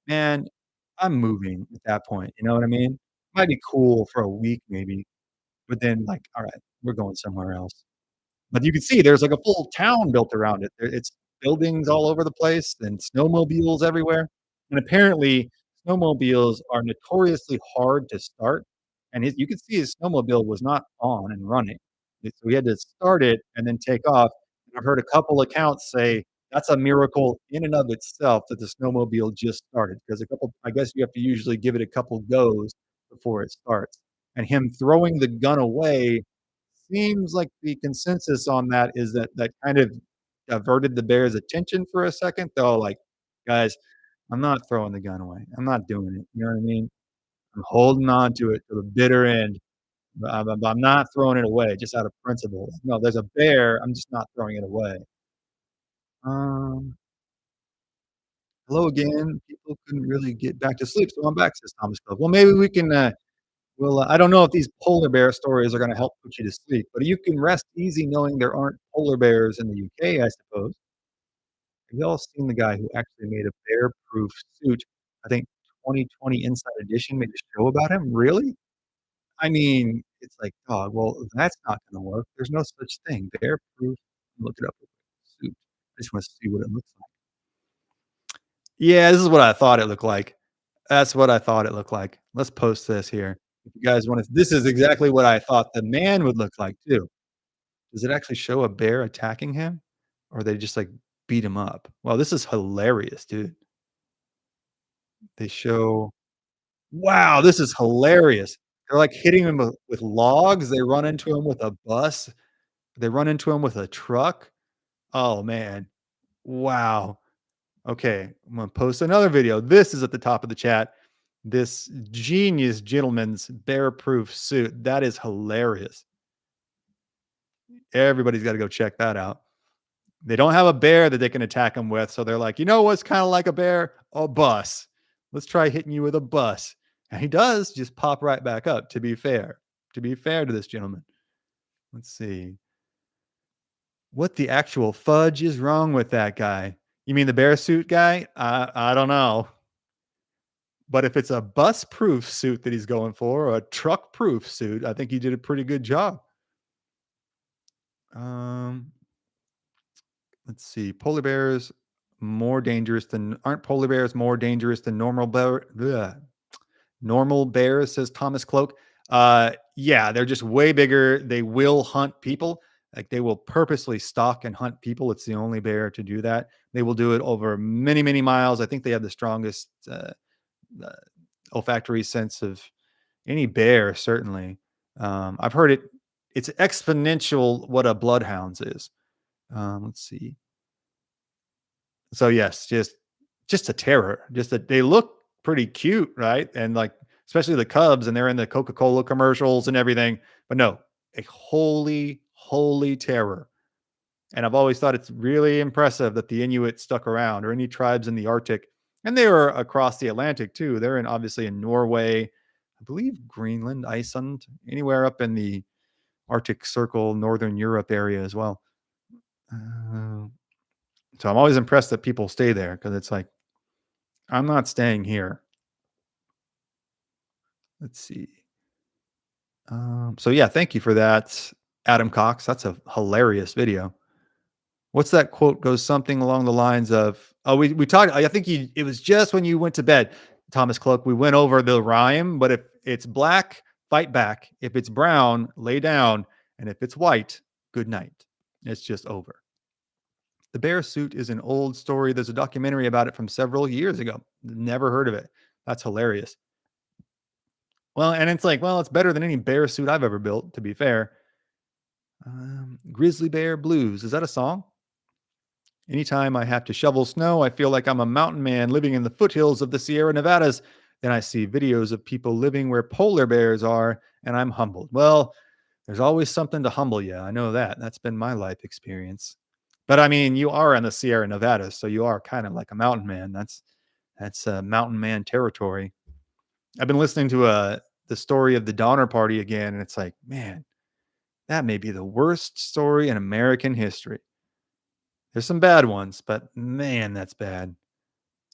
Speaker 1: man, I'm moving at that point, you know what I mean? Might be cool for a week maybe, but then, like, "Alright, we're going somewhere else." But you can see there's, like, a full town built around it. It's buildings all over the place and snowmobiles everywhere, and apparently, snowmobiles are notoriously hard to start, and you could see his snowmobile was not on and running. So he had to start it and then take off. I've heard a couple accounts say that's a miracle in and of itself that the snowmobile just started, because a couple I guess you have to usually give it a couple goes before it starts, and him throwing the gun away seems like the consensus on that is that that kind of diverted the bear's attention for a second, though, like, "Guys, I'm not throwing the gun away. I'm not doing it." You know what I mean? I'm holding on to it to the bitter end. I'm not throwing it away just out of principle. No, there's a bear, I'm just not throwing it away. Um, Hello again. People couldn't really get back to sleep, so I'm back, says Thomas Club. Well, maybe we can, well, I don't know if these polar bear stories are gonna help put you to sleep, but you can rest easy knowing there aren't polar bears in the UK, I suppose. Have y'all seen the guy who actually made a bear-proof suit? I think 2020 Inside Edition made a show about him? Really? I mean, it's like, "Oh, well, that's not gonna work. There's no such thing. Bear-proof." Look it up real quick. Suit. I just wanna see what it looks like. Yeah, this is what I thought it looked like. That's what I thought it looked like. Let's post this here. If you guys wanna this is exactly what I thought the man would look like too. Does it actually show a bear attacking him? Or they just, like, beat him up? Wow, this is hilarious, dude. They show wow, this is hilarious. They're, like, hitting him with logs, they run into him with a bus, they run into him with a truck. Oh, man. Wow. Okay, I'm gonna post another video. This is at the top of the chat. This genius gentleman's bear-proof suit. That is hilarious. Everybody's gotta go check that out. They don't have a bear that they can attack him with, so they're like, "You know what's kinda like a bear? A bus. Let's try hitting you with a bus." And he does just pop right back up, to be fair. To be fair to this gentleman. Let's see. What the actual fudge is wrong with that guy? You mean the bear suit guy? I don't know. But if it's a bus-proof suit that he's going for, or a truck-proof suit, I think he did a pretty good job. Um, let's see. Polar bears more dangerous than aren't polar bears more dangerous than normal bears, says Thomas Cloak. Yeah, they're just way bigger. They will hunt people. Like they will purposely stalk and hunt people. It's the only bear to do that. They will do it over many, many miles. I think they have the strongest uh, olfactory sense of any bear, certainly. I've heard it. It's exponential what a bloodhound's is. Let's see. So yes, just a terror. Just that they look pretty cute, right? And like especially the cubs, and they're in the Coca-Cola commercials and everything. But no, a holy terror. And I've always thought it's really impressive that the Inuit stuck around, or any tribes in the Arctic, and they were across the Atlantic too. They're in obviously in Norway, I believe Greenland, Iceland, anywhere up in the Arctic Circle, Northern Europe area as well. Uh, so I'm always impressed that people stay there because it's like I'm not staying here. Let's see. So yeah, thank you for that, Adam Cox. That's a hilarious video. What's that quote? Goes something along the lines of, "Oh, we talked. I think it was just when you went to bed, Thomas Cloak. We went over the rhyme, but if it's black, fight back. If it's brown, lay down, and if it's white, good night. It's just over." The bear suit is an old story. There's a documentary about it from several years ago. Never heard of it. That's hilarious. Well, and it's like, well, it's better than any bear suit I've ever built. To be fair, Grizzly Bear Blues. Is that a song? Anytime I have to shovel snow, I feel like I'm a mountain man living in the foothills of the Sierra Nevadas. Then I see videos of people living where polar bears are, and I'm humbled. Well, there's always something to humble you. I know that. That's been my life experience. But I mean, you are in the Sierra Nevadas, so you are kind of like a mountain man. That's mountain man territory. I've been listening to the story of the Donner Party again, and it's like, man, that may be the worst story in American history. There's some bad ones, but man, that's bad.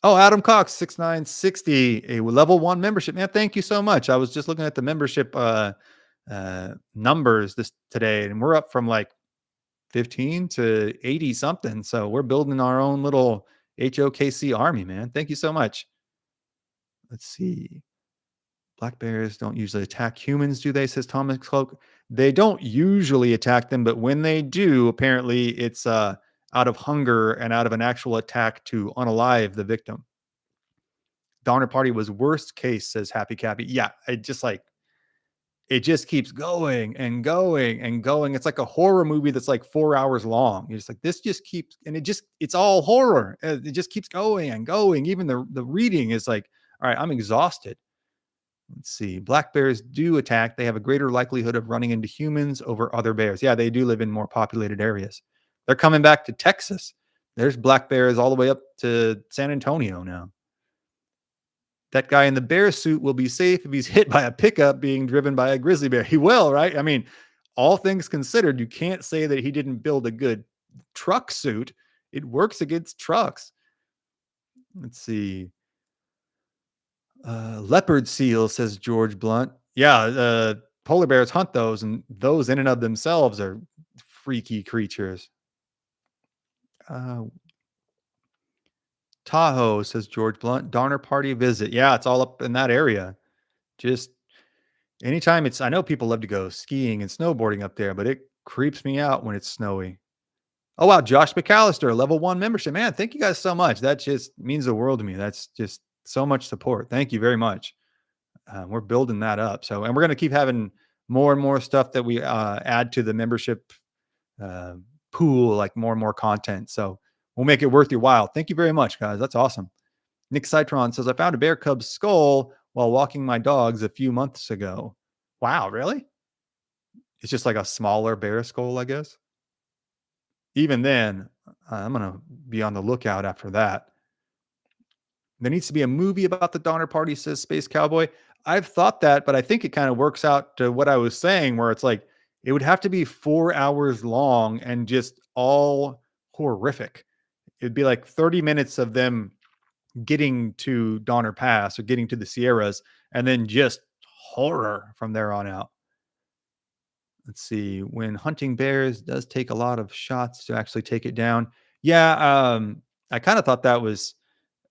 Speaker 1: Oh, Adam Cox, 6960, a level one membership. Man, thank you so much. I was just looking at the membership numbers this today, and we're up from like 15 to 80 something. So we're building our own little HOKC army, man. Thank you so much. Let's see. Black bears don't usually attack humans, do they? Says Thomas Cloak. They don't usually attack them, but when they do, apparently it's out of hunger and out of an actual attack to unalive the victim. Donner Party was worst case, says Happy Cappy. Yeah, it just keeps going and going and going. It's like a horror movie that's like 4 hours long. You're just like, this just keeps, and it's all horror. It just keeps going and going. Even the reading is like, all right, I'm exhausted. Let's see. Black bears do attack. They have a greater likelihood of running into humans over other bears. Yeah, they do live in more populated areas. They're coming back to Texas. There's black bears all the way up to San Antonio now. That guy in the bear suit will be safe if he's hit by a pickup being driven by a grizzly bear. He will, right? I mean, all things considered, you can't say that he didn't build a good truck suit. It works against trucks. Let's see. Leopard seal, says George Blunt. Yeah, polar bears hunt those, and those in and of themselves are freaky creatures. Uh, Tahoe, says George Blunt. Donner Party visit. Yeah, it's all up in that area. Just anytime I know people love to go skiing and snowboarding up there, but it creeps me out when it's snowy. Oh, wow. Josh McAllister, level one membership. Man, thank you guys so much. That just means the world to me. That's just so much support. Thank you very much. We're building that up. So, and we're going to keep having more and more stuff that we add to the membership uh, pool, like more and more content. So we'll make it worth your while. Thank you very much, guys. That's awesome. Nick Citron says, I found a bear cub skull while walking my dogs a few months ago. Wow, really? It's just like a smaller bear skull, I guess. Even then, I'm going to be on the lookout after that. There needs to be a movie about the Donner Party, says Space Cowboy. I've thought that, but I think it kind of works out to what I was saying, where it's like it would have to be 4 hours long and just all horrific. It'd be like 30 minutes of them getting to Donner Pass or getting to the Sierras, and then just horror from there on out. Let's see. When hunting bears does take a lot of shots to actually take it down. Yeah, I kind of thought that was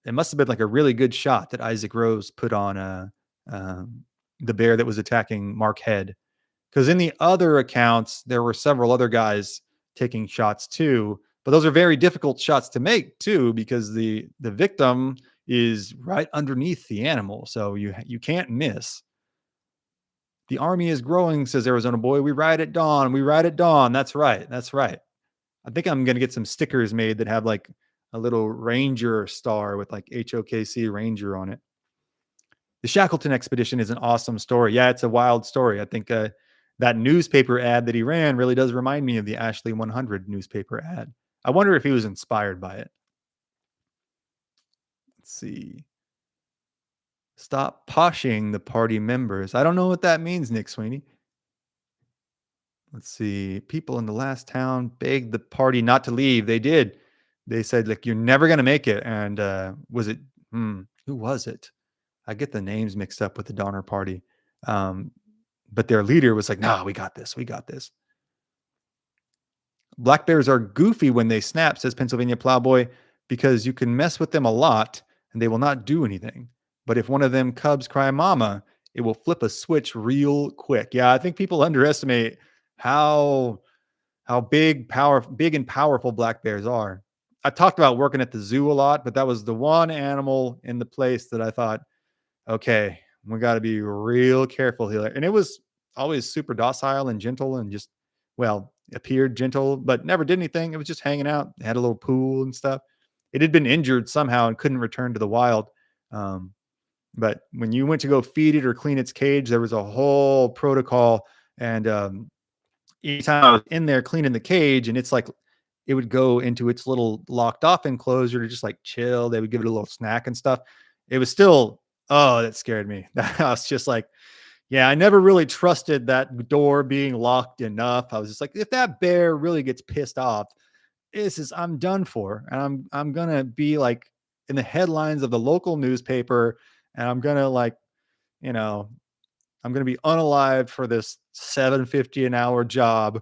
Speaker 1: it must have been like a really good shot that Isaac Rose put on um, the bear that was attacking Mark Head. Because in the other accounts, there were several other guys taking shots too, but those are very difficult shots to make too, because the victim is right underneath the animal, so you can't miss. The army is growing, says Arizona Boy. We ride at dawn. We ride at dawn. That's right. That's right. I think I'm gonna get some stickers made that have like a little ranger star with like HOKC Ranger on it. The Shackleton expedition is an awesome story. Yeah, it's a wild story. I think that newspaper ad that he ran really does remind me of the Ashley 100 newspaper ad. I wonder if he was inspired by it. Let's see. Stop poshing the party members. I don't know what that means, Nick Sweeney. Let's see. People in the last town begged the party not to leave. They did. They said, like, you're never going to make it. And was it, who was it? I get the names mixed up with the Donner Party. But their leader was like, no, we got this. We got this. Black bears are goofy when they snap, says Pennsylvania Plowboy, because you can mess with them a lot and they will not do anything. But if one of them cubs cry mama, it will flip a switch real quick. Yeah, I think people underestimate how big and powerful black bears are. I talked about working at the zoo a lot, but that was the one animal in the place that I thought, okay, we got to be real careful here. And it was always super docile and gentle and just, well, appeared gentle, but never did anything. It was just hanging out, had a little pool and stuff. It had been injured somehow and couldn't return to the wild. Um, but when you went to go feed it or clean its cage, there was a whole protocol. And anytime I was in there cleaning the cage, and it's like it would go into its little locked off enclosure to just like chill. They would give it a little snack and stuff. It was still, oh, that scared me. I was just like, yeah, I never really trusted that door being locked enough. I was just like, if that bear really gets pissed off, I'm done for. And I'm gonna be like in the headlines of the local newspaper, and I'm gonna like, you know, I'm gonna be unalived for this 750 an hour job,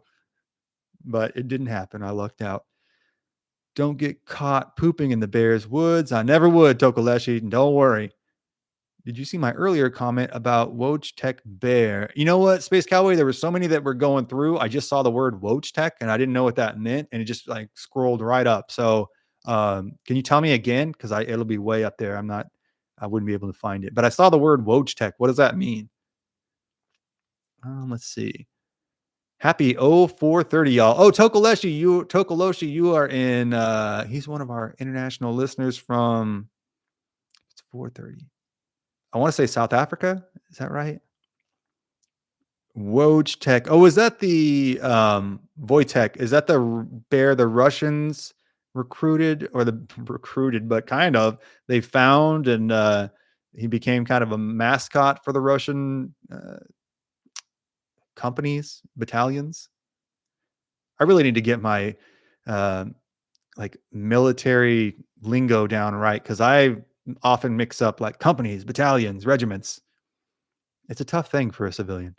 Speaker 1: but it didn't happen. I lucked out. Don't get caught pooping in the bear's woods. I never would, Tokoleshi. Don't worry. Did you see my earlier comment about Woj Tech Bear? You know what, Space Cowboy? There were so many that were going through. I just saw the word Woj Tech and I didn't know what that meant, and it just like scrolled right up. So, can you tell me again? Because it'll be way up there. I wouldn't be able to find it. But I saw the word Woj Tech. What does that mean? Let's see. Happy 0430, y'all. Oh, Tokoloshi, you are in he's one of our international listeners from it's 430. I want to say South Africa. Is that right? Woj Tech. Oh, is that the Wojtek? Is that the bear the Russians recruited or the recruited, but kind of they found and he became kind of a mascot for the Russian companies, battalions? I really need to get my uh, like military lingo down right because I often mix up like companies, battalions, regiments. It's a tough thing for a civilian.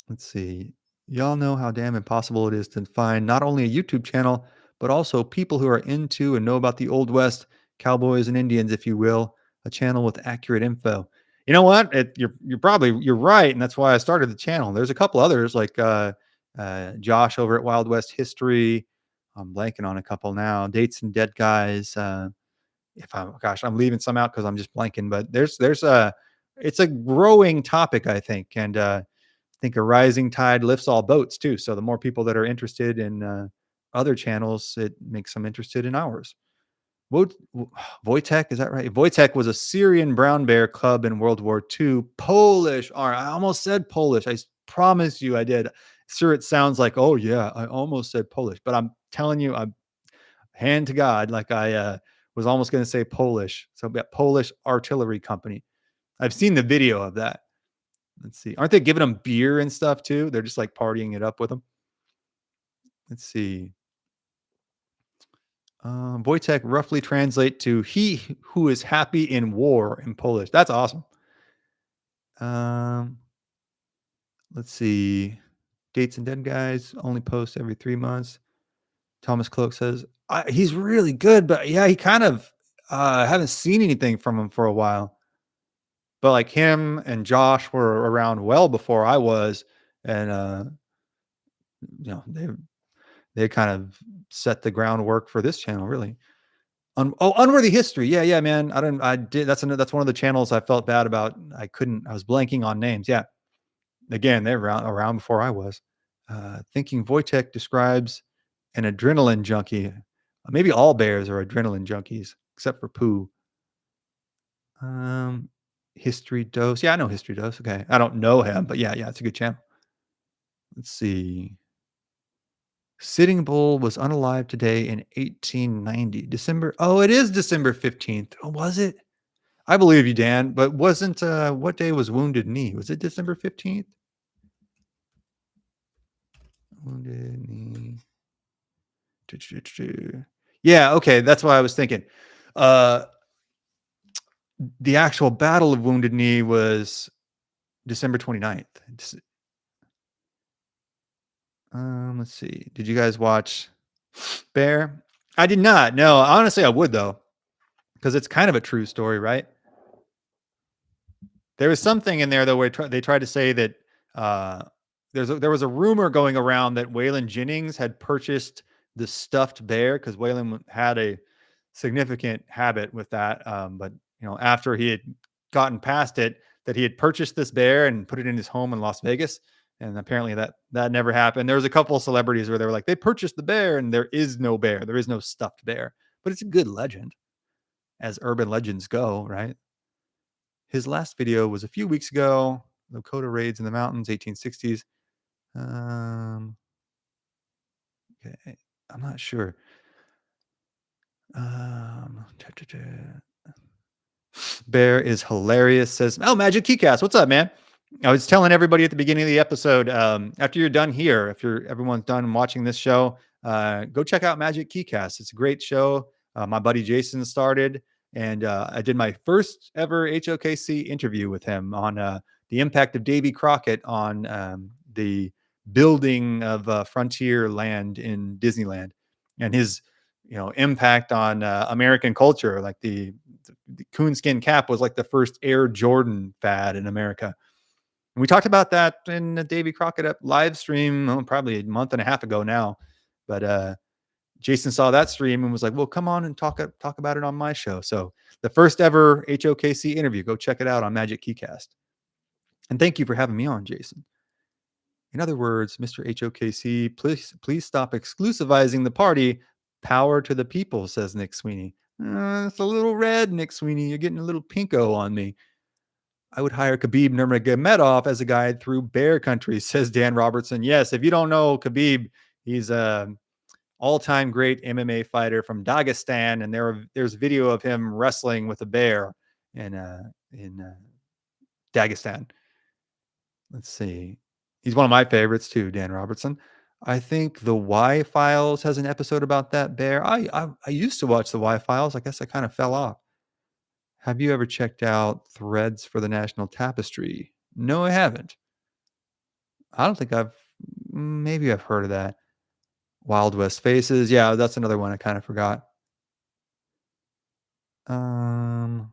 Speaker 1: Let's see. Y'all know how damn impossible it is to find not only a YouTube channel, but also people who are into and know about the Old West, cowboys and Indians, if you will, a channel with accurate info. You know what? You're right, and that's why I started the channel. There's a couple others like Josh over at Wild West History. I'm blanking on a couple now. Dates and Dead Guys. If I'm gosh, I'm leaving some out because I'm just blanking. But there's a it's a growing topic, I think, and I think a rising tide lifts all boats too. So the more people that are interested in other channels, it makes them interested in ours. Wojtek, is that right? Wojtek was a Syrian brown bear cub in World War II. Polish. All right, I almost said Polish. I promise you I did. Sure, it sounds like, oh yeah, I almost said Polish, but I'm telling you, I'm hand to God, like I was almost going to say Polish. So we got Polish Artillery Company. I've seen the video of that. Let's see. Aren't they giving them beer and stuff too? They're just like partying it up with them. Let's see. Wojtek roughly translate to he who is happy in war in Polish. That's awesome. Um, let's see. Dates and Dead Guys only post every 3 months. Thomas Cloak says he's really good, but yeah, he kind of haven't seen anything from him for a while. But like him and Josh were around well before I was, and they kind of set the groundwork for this channel, really. Unworthy History. Yeah, yeah, man. I did. That's one of the channels I felt bad about. I was blanking on names. Yeah. Again, they're around before I was. Thinking Wojtek describes an adrenaline junkie. Maybe all bears are adrenaline junkies, except for Pooh. Um, History Dose. Yeah, I know History Dose. Okay. I don't know him, but yeah, it's a good channel. Let's see. Sitting Bull was unalive today in 1890. December. Oh, it is December 15th. Oh, was it? I believe you, Dan, but wasn't what day was Wounded Knee? Was it December 15th? Wounded Knee. Yeah, okay, that's what I was thinking. The actual Battle of Wounded Knee was December 29th. Let's see. Did you guys watch Bear? I did not. No, honestly, I would though, because it's kind of a true story, right? There was something in there though where they tried to say that uh, there was a rumor going around that Waylon Jennings had purchased the stuffed bear because Waylon had a significant habit with that. But after he had gotten past it, that he had purchased this bear and put it in his home in Las Vegas. And apparently that never happened. There was a couple of celebrities where they were like, they purchased the bear, and there is no bear. There is no stuffed bear. But it's a good legend, as urban legends go, right? His last video was a few weeks ago. Lakota raids in the mountains, 1860s. Um, okay, I'm not sure. Um, Bear is hilarious. Says, "Oh, Magic Keycast, what's up, man?" I was telling everybody at the beginning of the episode. After you're done here, if everyone's done watching this show, go check out Magic Keycast. It's a great show. My buddy Jason started, and I did my first ever HOKC interview with him on the impact of Davy Crockett on the building of frontier land in Disneyland, and his impact on American culture. Like the coonskin cap was like the first Air Jordan fad in America. And we talked about that in the Davy Crockett live stream probably a month and a half ago now. But Jason saw that stream and was like, well, come on and talk about it on my show. So the first ever HOKC interview, go check it out on Magic Keycast. And thank you for having me on, Jason. In other words, Mr. HOKC, please stop exclusivizing the party. Power to the people, says Nick Sweeney. It's a little red, Nick Sweeney. You're getting a little pinko on me. I would hire Khabib Nurmagomedov as a guide through bear country, says Dan Robertson. Yes, if you don't know Khabib, he's a all-time great MMA fighter from Dagestan, and there's video of him wrestling with a bear in Dagestan. Let's see. He's one of my favorites too, Dan Robertson. I think the Y Files has an episode about that bear. I used to watch the Y Files. I guess I kind of fell off. Have you ever checked out Threads for the National Tapestry? No, I haven't. I don't think maybe I've heard of that. Wild West Faces. Yeah, that's another one I kind of forgot. Oh,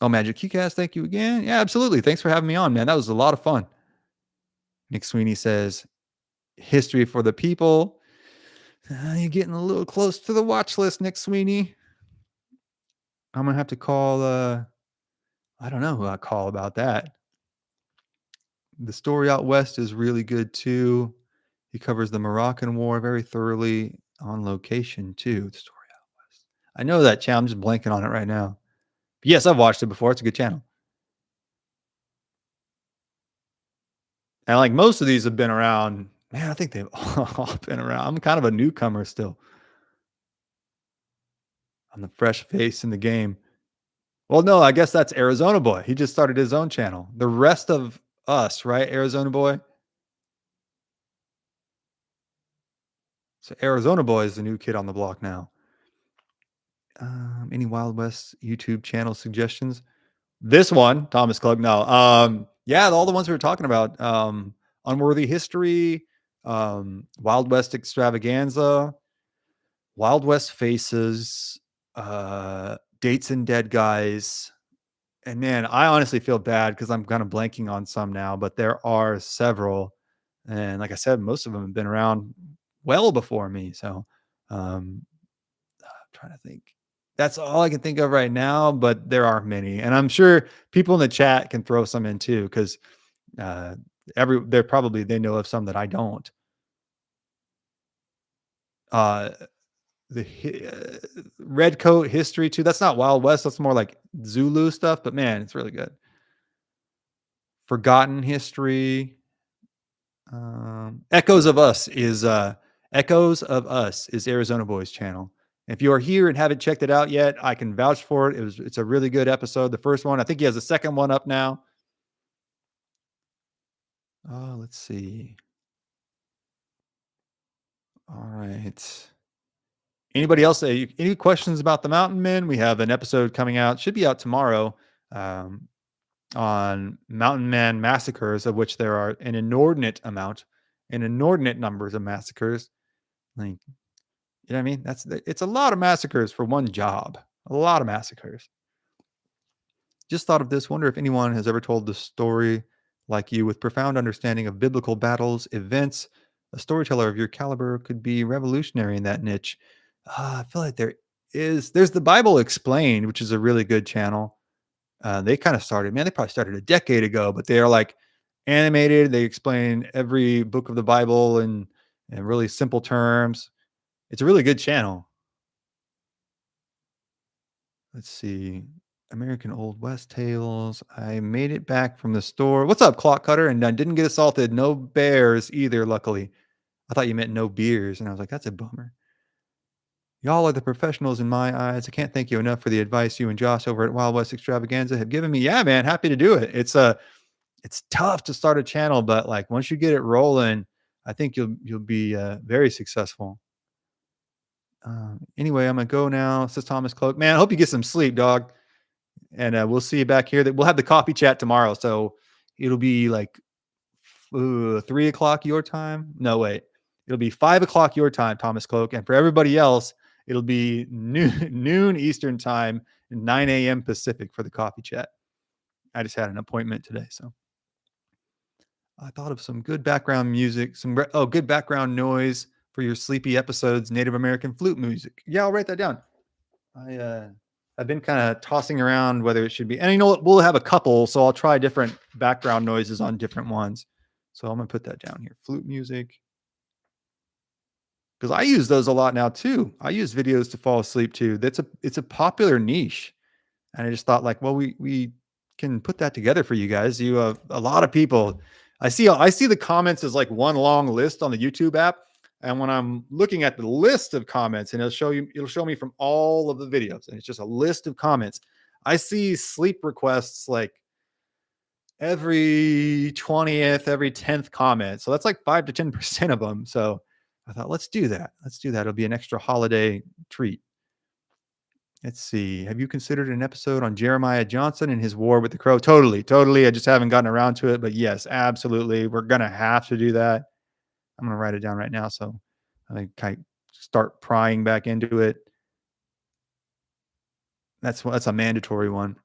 Speaker 1: Magic Keycast, thank you again. Yeah, absolutely. Thanks for having me on, man. That was a lot of fun. Nick Sweeney says, history for the people. You're getting a little close to the watch list, Nick Sweeney. I'm going to have to call, I don't know who I call about that. The story out west is really good too. He covers the Moroccan War very thoroughly on location too. The story out west. I know that channel. I'm just blanking on it right now. But yes, I've watched it before. It's a good channel. And like most of these have been around. Man, I think they've all been around. I'm kind of a newcomer still. I'm the fresh face in the game. Well, no, I guess that's Arizona Boy. He just started his own channel. The rest of us, right? Arizona Boy. So Arizona Boy is the new kid on the block now. Any Wild West YouTube channel suggestions? This one, Thomas Klug. No. Yeah, all the ones we were talking about. Unworthy History, Wild West Extravaganza, Wild West Faces, Dates and Dead Guys. And man, I honestly feel bad because I'm kind of blanking on some now, but there are several. And like I said, most of them have been around well before me. So I'm trying to think. That's all I can think of right now, but there are many. And I'm sure people in the chat can throw some in too, because they know of some that I don't. The Red Coat History too. That's not Wild West. That's more like Zulu stuff. But man, it's really good. Forgotten History. Echoes of Us is Arizona Boy's channel. If you are here and haven't checked it out yet, I can vouch for it. It's a really good episode. The first one, I think he has a second one up now. Oh, let's see. All right. Anybody else? Any questions about the Mountain Men? We have an episode coming out. Should be out tomorrow on Mountain Man massacres, of which there are an inordinate amount. and inordinate numbers of massacres. Like, you know what I mean? It's a lot of massacres for one job. A lot of massacres. Just thought of this. Wonder if anyone has ever told the story like you with profound understanding of biblical battles, events. A storyteller of your caliber could be revolutionary in that niche. I feel like there's the Bible Explained, which is a really good channel. They kind of started, man, they probably started a decade ago, but they are like animated. They explain every book of the Bible in really simple terms. It's a really good channel. Let's see. American Old West Tales. I made it back from the store. What's up, Clock Cutter? And I didn't get assaulted. No bears either, luckily. I thought you meant no beers. And I was like, that's a bummer. Y'all are the professionals in my eyes. I can't thank you enough for the advice you and Josh over at Wild West Extravaganza have given me. Yeah, man, happy to do it. It's tough to start a channel, but like once you get it rolling, I think you'll be very successful. Anyway, I'm gonna go now. Says Thomas Cloak. Man, I hope you get some sleep, dog. And we'll see you back here. That we'll have the coffee chat tomorrow, so it'll be like 3 o'clock your time. No, wait, it'll be 5 o'clock your time, Thomas Cloak, and for everybody else, it'll be noon Eastern time, 9 a.m. Pacific for the coffee chat. I just had an appointment today, so I thought of some good background music, good background noise for your sleepy episodes, Native American flute music. Yeah, I'll write that down. I've been kind of tossing around whether it should be, and you know what, we'll have a couple, so I'll try different background noises on different ones. So I'm gonna put that down here. Flute music. Because I use those a lot now too. I use videos to fall asleep too. It's a popular niche. And I just thought like, well, we can put that together for you guys. You have a lot of people. I see the comments as like one long list on the YouTube app. And when I'm looking at the list of comments, and it'll show me from all of the videos, and it's just a list of comments. I see sleep requests like every 20th, every 10th comment. So that's like 5 to 10% of them. So I thought, let's do that. Let's do that. It'll be an extra holiday treat. Let's see. Have you considered an episode on Jeremiah Johnson and his war with the crow? Totally, totally. I just haven't gotten around to it, but yes, absolutely. We're gonna have to do that. I'm gonna write it down right now, so I can start prying back into it. That's a mandatory one.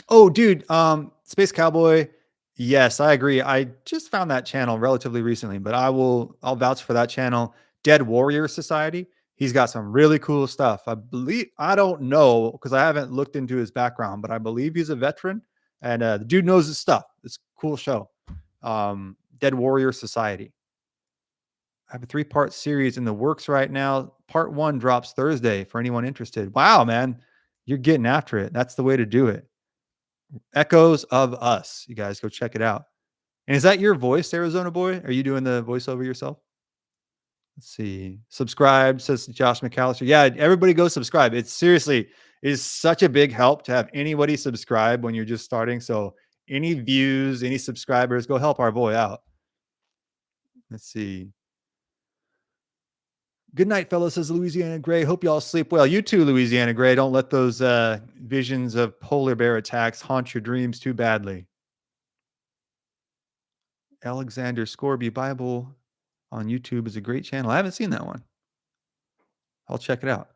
Speaker 1: Oh, dude, Space Cowboy. Yes, I agree. I just found that channel relatively recently, but I'll vouch for that channel. Dead Warrior Society. He's got some really cool stuff. I don't know because I haven't looked into his background, but I believe he's a veteran and the dude knows his stuff. It's a cool show. Dead Warrior Society. I have a 3-part series in the works right now. Part 1 drops Thursday for anyone interested. Wow, man, you're getting after it. That's the way to do it. Echoes of Us. You guys go check it out. And is that your voice, Arizona Boy? Are you doing the voiceover yourself? Let's see. Subscribe, says Josh McAllister. Yeah, everybody go subscribe. It is such a big help to have anybody subscribe when you're just starting. So any views, any subscribers, go help our boy out. Let's see. Good night, fellas, says Louisiana Gray. Hope y'all sleep well. You too, Louisiana Gray. Don't let those visions of polar bear attacks haunt your dreams too badly. Alexander Scorby Bible on YouTube is a great channel. I haven't seen that one. I'll check it out.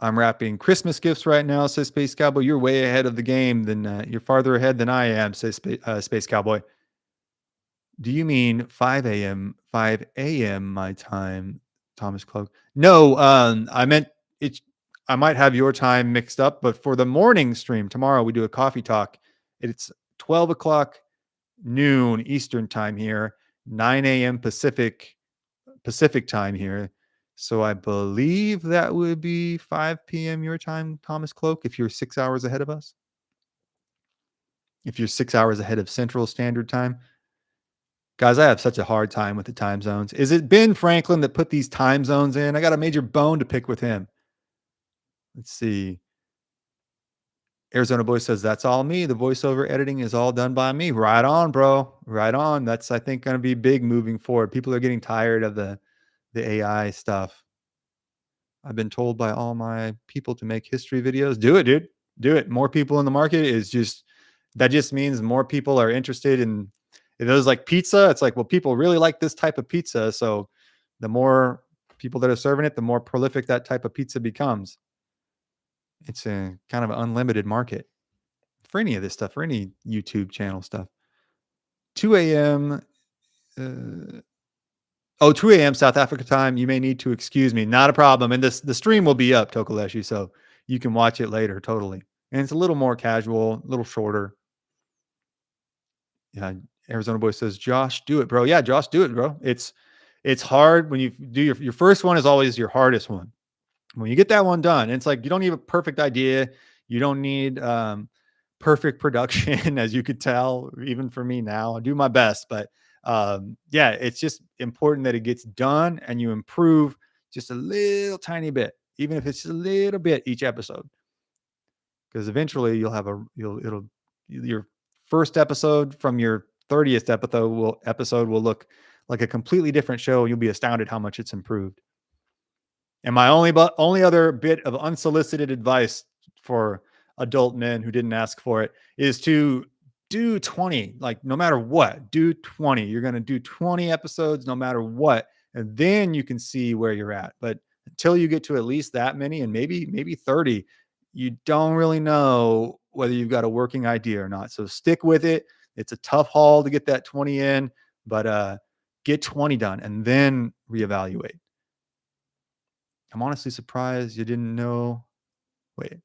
Speaker 1: I'm wrapping Christmas gifts right now, says Space Cowboy. You're way ahead of the game you're farther ahead than I am, says Space Cowboy. Do you mean 5 a.m. my time, Thomas Cloak? No, I meant it. I might have your time mixed up, but for the morning stream tomorrow, we do a coffee talk. It's 12 o'clock noon Eastern time here, 9 a.m. Pacific time here. So I believe that would be 5 p.m. your time, Thomas Cloak, if you're 6 hours ahead of us. If you're 6 hours ahead of Central Standard Time. Guys, I have such a hard time with the time zones. Is it Ben Franklin that put these time zones in? I got a major bone to pick with him. Let's see. Arizona Boy says, that's all me. The voiceover editing is all done by me. Right on, bro. Right on. That's, I think, going to be big moving forward. People are getting tired of the AI stuff. I've been told by all my people to make history videos. Do it, dude. Do it. More people in the market that just means more people are interested in If it was like pizza, it's like, well, people really like this type of pizza. So the more people that are serving it, the more prolific that type of pizza becomes. It's a kind of an unlimited market for any of this stuff, for any YouTube channel stuff. 2 a.m. Uh, 2 a.m. South Africa time. You may need to excuse me. Not a problem. And the stream will be up, Tokaleshi, so you can watch it later. Totally. And it's a little more casual, a little shorter. Yeah. Arizona Boy says, Josh, do it, bro. Yeah, Josh, do it, bro. It's hard when you do your first one is always your hardest one. When you get that one done, it's like you don't need a perfect idea. You don't need perfect production, as you could tell, even for me now. I do my best, but yeah, it's just important that it gets done and you improve just a little tiny bit, even if it's just a little bit each episode. Because eventually your first episode from your 30th episode will look like a completely different show. You'll be astounded how much it's improved. And my only other bit of unsolicited advice for adult men who didn't ask for it is to do 20, like no matter what, do 20. You're going to do 20 episodes no matter what, and then you can see where you're at. But until you get to at least that many, and maybe 30, you don't really know whether you've got a working idea or not. So stick with it. It's a tough haul to get that 20 in, but get 20 done and then reevaluate. I'm honestly surprised you didn't know. Wait,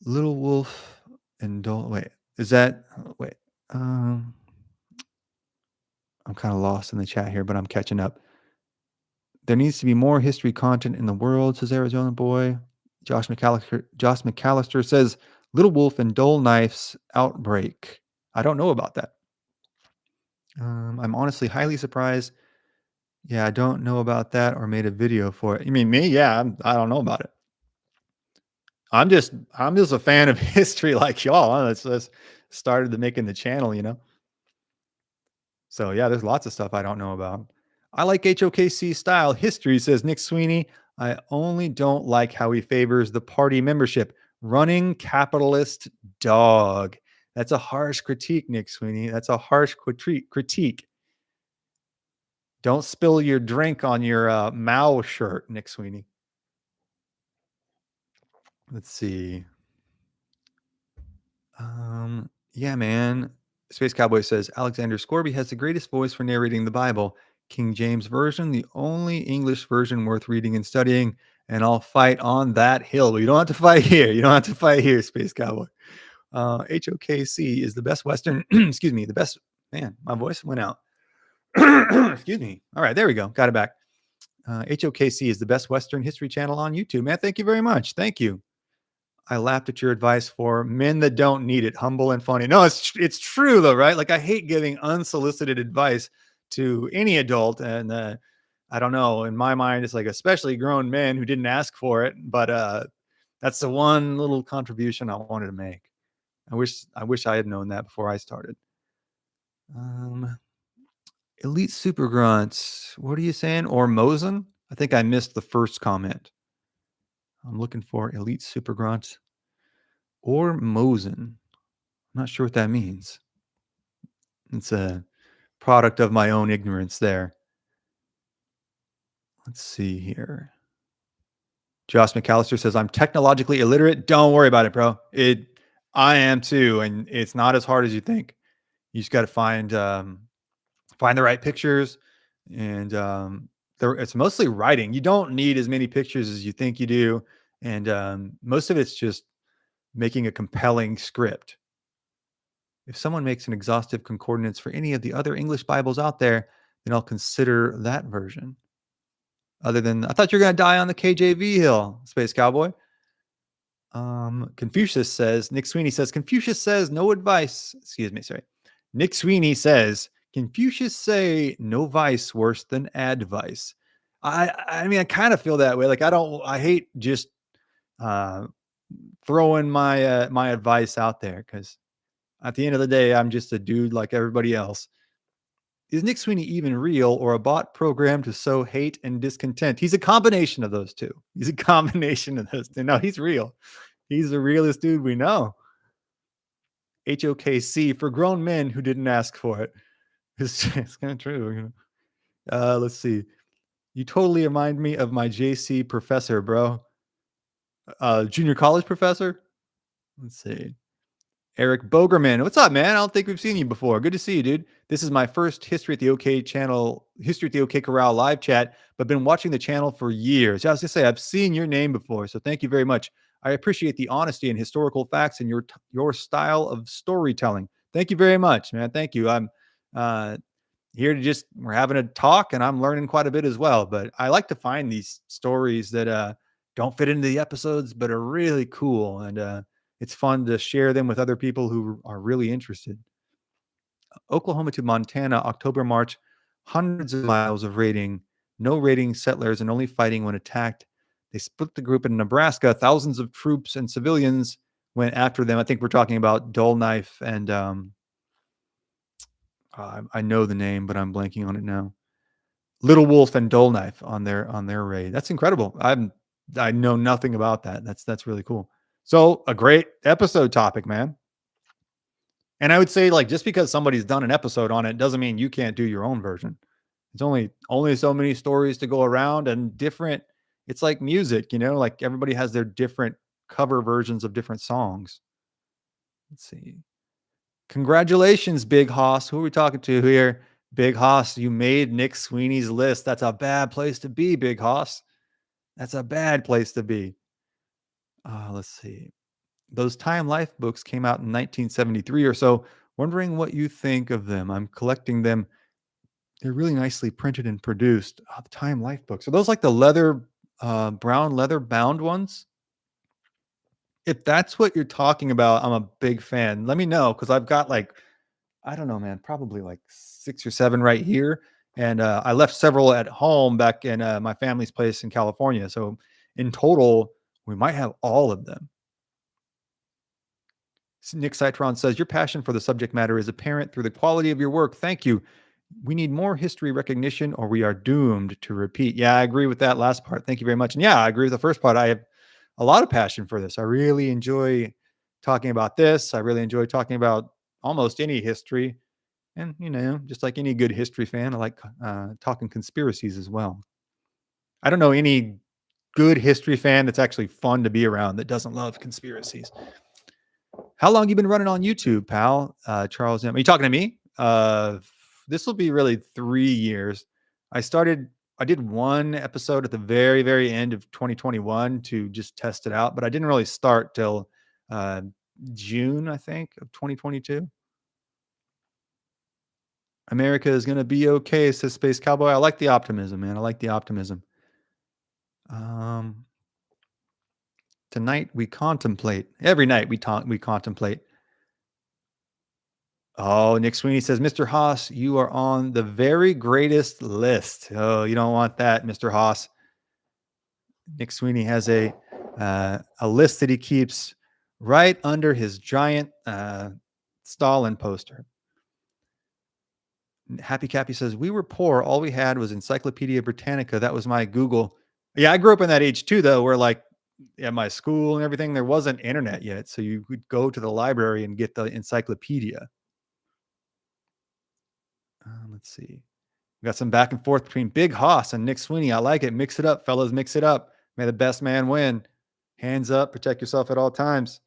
Speaker 1: Little Wolf and Dole. Wait, is that? Wait, um, I'm kind of lost in the chat here, but I'm catching up. There needs to be more history content in the world, says Arizona Boy. Josh McAllister says Little Wolf and Dole Knife's outbreak. I don't know about that. I'm honestly highly surprised. Yeah, I don't know about that or made a video for it. You mean me? Yeah, I don't know about it. I'm just a fan of history like y'all. Huh? That's started to making the channel. So yeah, there's lots of stuff I don't know about. I like HOKC style history, says Nick Sweeney. I only don't like how he favors the party membership. Running capitalist dog. That's a harsh critique, Nick Sweeney. That's a harsh critique. Don't spill your drink on your Mao shirt, Nick Sweeney. Let's see. Yeah, man. Space Cowboy says Alexander Scorby has the greatest voice for narrating the Bible. King James Version, the only English version worth reading and studying. And I'll fight on that hill. But you don't have to fight here. You don't have to fight here, Space Cowboy. HOKC is the best Western. Excuse me. The best. Man, my voice went out. Excuse me. All right, there we go. Got it back. HOKC is the best Western history channel on YouTube. Man, thank you very much. Thank you. I laughed at your advice for men that don't need it, humble and funny. No, it's true though, right? Like I hate giving unsolicited advice to any adult, and I don't know. In my mind, it's like especially grown men who didn't ask for it. But that's the one little contribution I wanted to make. I wish I had known that before I started. Elite Super Grunts. What are you saying? Or Mosen? I think I missed the first comment. I'm looking for Elite Super Grunts. Or Mosen. I'm not sure what that means. It's a product of my own ignorance there. Let's see here. Josh McAllister says, I'm technologically illiterate. Don't worry about it, bro. I am too. And it's not as hard as you think. You just got to find the right pictures. And it's mostly writing. You don't need as many pictures as you think you do. And most of it's just making a compelling script. If someone makes an exhaustive concordance for any of the other English Bibles out there, then I'll consider that version. Other than, I thought you were going to die on the KJV hill, Space Cowboy. Confucius says, Nick Sweeney says, Confucius says no advice. Excuse me, sorry. Nick Sweeney says, Confucius say no vice worse than advice. I mean, I kind of feel that way. Like I hate just throwing my advice out there because at the end of the day, I'm just a dude like everybody else. Is Nick Sweeney even real or a bot program to sow hate and discontent? He's a combination of those two. He's a combination of those two. No, he's real. He's the realest dude we know. HOKC for grown men who didn't ask for it. It's kind of true. Let's see. You totally remind me of my JC professor, bro. Junior college professor. Let's see. Eric Bogerman. What's up, man? I don't think we've seen you before. Good to see you, dude. This is my first History at the OK channel, History at the OK Corral live chat, but been watching the channel for years. I was going to say, I've seen your name before, so thank you very much. I appreciate the honesty and historical facts and your style of storytelling. Thank you very much, man. Thank you. I'm uh, here to we're having a talk and I'm learning quite a bit as well. But I like to find these stories that don't fit into the episodes, but are really cool. And it's fun to share them with other people who are really interested. Oklahoma to Montana, October, March, hundreds of miles of raiding, no raiding settlers and only fighting when attacked. They split the group in Nebraska. Thousands of troops and civilians went after them. I think we're talking about Dull Knife and I know the name, but I'm blanking on it now. Little Wolf and Dull Knife on their raid. That's incredible. I know nothing about that. That's really cool. So a great episode topic, man. And I would say, like, just because somebody's done an episode on it doesn't mean you can't do your own version. It's only so many stories to go around and different. It's like music, like everybody has their different cover versions of different songs. Let's see. Congratulations, Big Hoss. Who are we talking to here? Big Hoss, you made Nick Sweeney's list. That's a bad place to be, Big Hoss. That's a bad place to be. Let's see. Those Time Life books came out in 1973 or so. Wondering what you think of them. I'm collecting them. They're really nicely printed and produced. The Time Life books. Are those like the brown leather bound ones? If that's what you're talking about, I'm a big fan. Let me know because I've got I don't know, man, probably like 6 or 7 right here. And I left several at home back in my family's place in California. So in total, we might have all of them. Nick Citron says, your passion for the subject matter is apparent through the quality of your work. Thank you. We need more history recognition or we are doomed to repeat. Yeah, I agree with that last part. Thank you very much. And yeah, I agree with the first part. I have a lot of passion for this. I really enjoy talking about this. I really enjoy talking about almost any history. And, just like any good history fan, I like talking conspiracies as well. I don't know any good history fan that's actually fun to be around that doesn't love conspiracies. How long you been running on YouTube, pal? Charles M. Are you talking to me? This will be really 3 years. I did one episode at the very, very end of 2021 to just test it out, but I didn't really start till June, I think, of 2022. America is going to be okay, says Space Cowboy. I like the optimism, man. I like the optimism. Tonight we contemplate. Every night we contemplate. Oh, Nick Sweeney says, Mr. Haas, you are on the very greatest list. Oh, you don't want that, Mr. Haas. Nick Sweeney has a list that he keeps right under his giant Stalin poster. Happy Cappy says, we were poor. All we had was Encyclopedia Britannica. That was my Google. Yeah, I grew up in that age too, though, where at my school and everything, there wasn't internet yet. So you would go to the library and get the encyclopedia. Let's see. We got some back and forth between Big Hoss and Nick Sweeney. I like it. Mix it up, fellas. Mix it up. May the best man win. Hands up. Protect yourself at all times.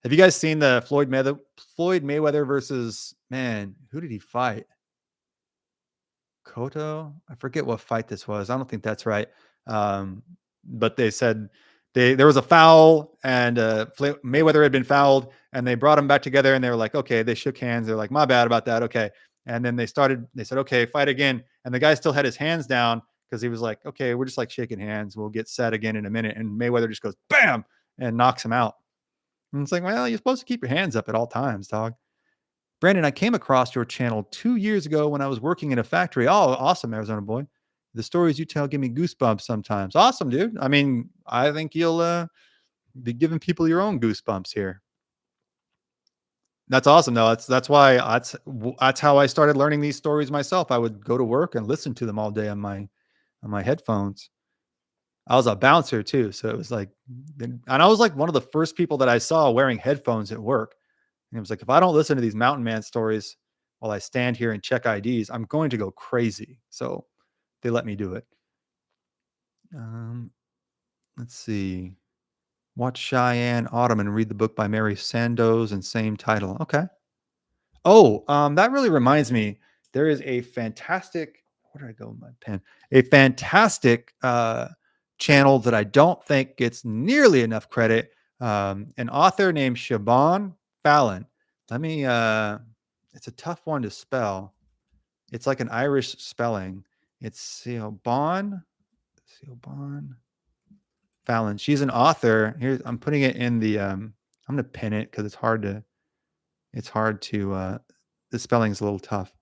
Speaker 1: Have you guys seen the Floyd Mayweather versus, man, who did he fight? Cotto? I forget what fight this was. I don't think that's right. But they said there was a foul and Mayweather had been fouled and they brought him back together and they were like, okay, they shook hands. They're like, my bad about that. Okay. And then they said, okay, fight again. And the guy still had his hands down because he was like, okay, we're just like shaking hands. We'll get set again in a minute. And Mayweather just goes, bam, and knocks him out. And it's like, well, you're supposed to keep your hands up at all times, dog. Brandon, I came across your channel 2 years ago when I was working in a factory. Oh, awesome, Arizona boy. The stories you tell give me goosebumps sometimes. Awesome, dude. I mean, I think you'll be giving people your own goosebumps here. That's awesome, though. That's how I started learning these stories myself. I would go to work and listen to them all day on my headphones. I was a bouncer too, so it was like, and I was like one of the first people that I saw wearing headphones at work. And it was like, if I don't listen to these mountain man stories while I stand here and check IDs, I'm going to go crazy. So they let me do it. Um, let's see. Watch Cheyenne Autumn and read the book by Mary Sandoz and same title. Okay. Oh, that really reminds me. There is a fantastic. Where did I go with my pen? A fantastic channel that I don't think gets nearly enough credit. An author named Siobhan Fallon. Let me. It's a tough one to spell. It's like an Irish spelling. It's Siobhan Fallon. She's an author. Here, I'm putting it in the. I'm gonna pin it because it's hard to. It's hard to. The spelling's a little tough.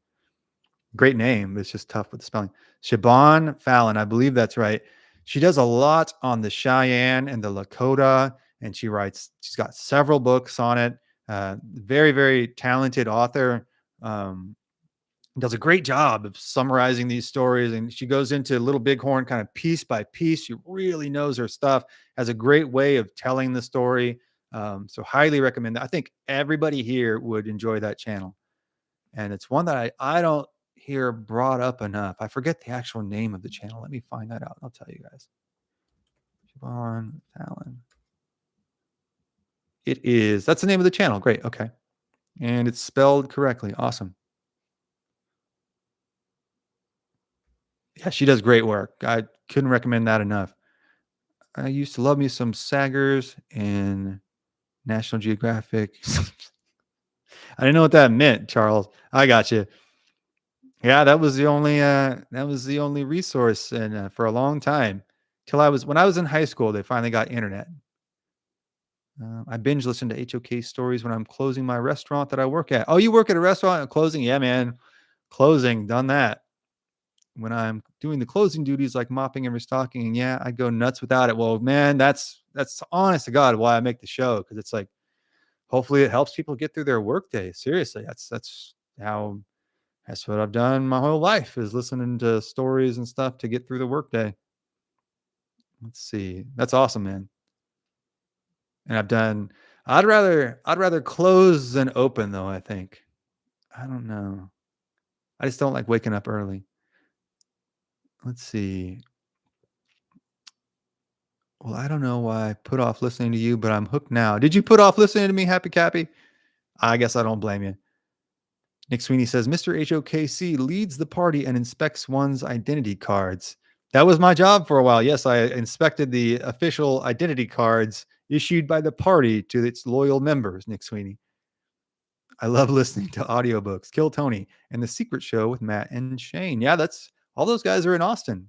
Speaker 1: Great name, but it's just tough with the spelling. Siobhan Fallon, I believe that's right. She does a lot on the Cheyenne and the Lakota, and she's got several books on it. Very, very talented author. Um, does a great job of summarizing these stories, and she goes into Little Bighorn kind of piece by piece. She really knows her stuff, has a great way of telling the story. So highly recommend that. I think everybody here would enjoy that channel. And it's one that I don't hear brought up enough. I forget the actual name of the channel. Let me find that out. I'll tell you guys. Siobhan Fallon. That's the name of the channel. Great. Okay. And it's spelled correctly. Awesome. Yeah, she does great work. I couldn't recommend that enough. I used to love me some Saggers and National Geographic. I didn't know what that meant, Charles. I got you. Yeah, that was the only resource, and for a long time, till when I was in high school, they finally got internet. I binge listen to HOK stories when I'm closing my restaurant that I work at. Oh, you work at a restaurant and closing? Yeah, man, closing, done that. When I'm doing the closing duties like mopping and restocking, and yeah, I go nuts without it. Well, man, that's honest to God why I make the show, because it's like hopefully it helps people get through their workday. Seriously, how that's what I've done my whole life, is listening to stories and stuff to get through the workday. Let's see. That's awesome, man. And I'd rather close than open though, I think. I don't know. I just don't like waking up early. Let's see. Well, I don't know why I put off listening to you, but I'm hooked now. Did you put off listening to me, Happy Cappy? I guess I don't blame you. Nick Sweeney says Mr. HOKC leads the party and inspects one's identity cards. That was my job for a while. Yes, I inspected the official identity cards issued by the party to its loyal members, Nick Sweeney. I love listening to audiobooks, Kill Tony, and The Secret Show with Matt and Shane. Yeah, that's all those guys are in Austin.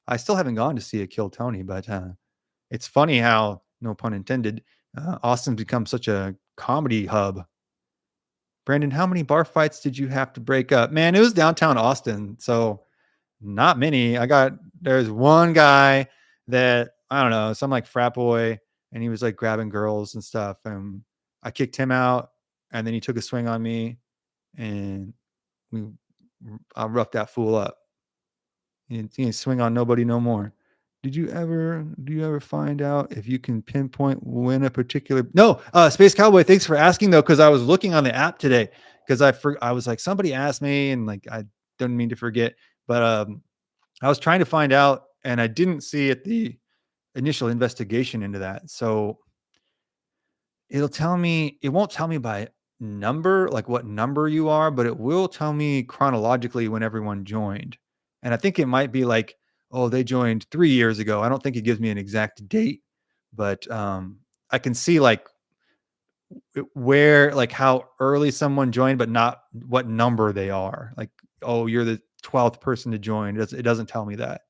Speaker 1: I still haven't gone to see a Kill Tony, but it's funny how, no pun intended, Austin's become such a comedy hub. Brandon, how many bar fights did you have to break up? Man, it was downtown Austin, so not many. There's one guy that, I don't know, some like frat boy, and he was like grabbing girls and stuff. And I kicked him out, and then he took a swing on me, and I roughed that fool up. He didn't swing on nobody no more. Do you ever find out if you can pinpoint when a particular no Space Cowboy, thanks for asking though, because I was looking on the app today, because I was like, somebody asked me, and like I don't mean to forget, but I was trying to find out, and I didn't see it the initial investigation into that. So it won't tell me by number, like what number you are, but it will tell me chronologically when everyone joined. And I think it might be like, oh, they joined 3 years ago. I don't think it gives me an exact date, but I can see like where, like how early someone joined, but not what number they are. Like, oh, you're the 12th person to join. It doesn't tell me that.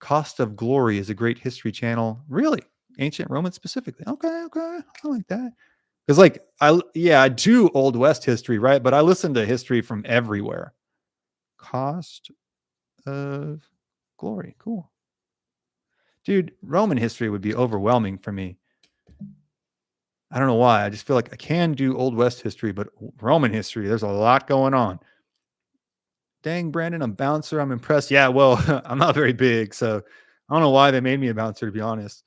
Speaker 1: Cost of Glory is a great history channel. Really? Ancient Roman specifically. Okay, okay. I like that. Because like I do Old West history, right? But I listen to history from everywhere. Cost of Glory. Cool. Dude, Roman history would be overwhelming for me. I don't know why. I just feel like I can do Old West history, but Roman history, there's a lot going on. Dang, Brandon, I'm bouncer. I'm impressed. Yeah, well, I'm not very big, so I don't know why they made me a bouncer, to be honest.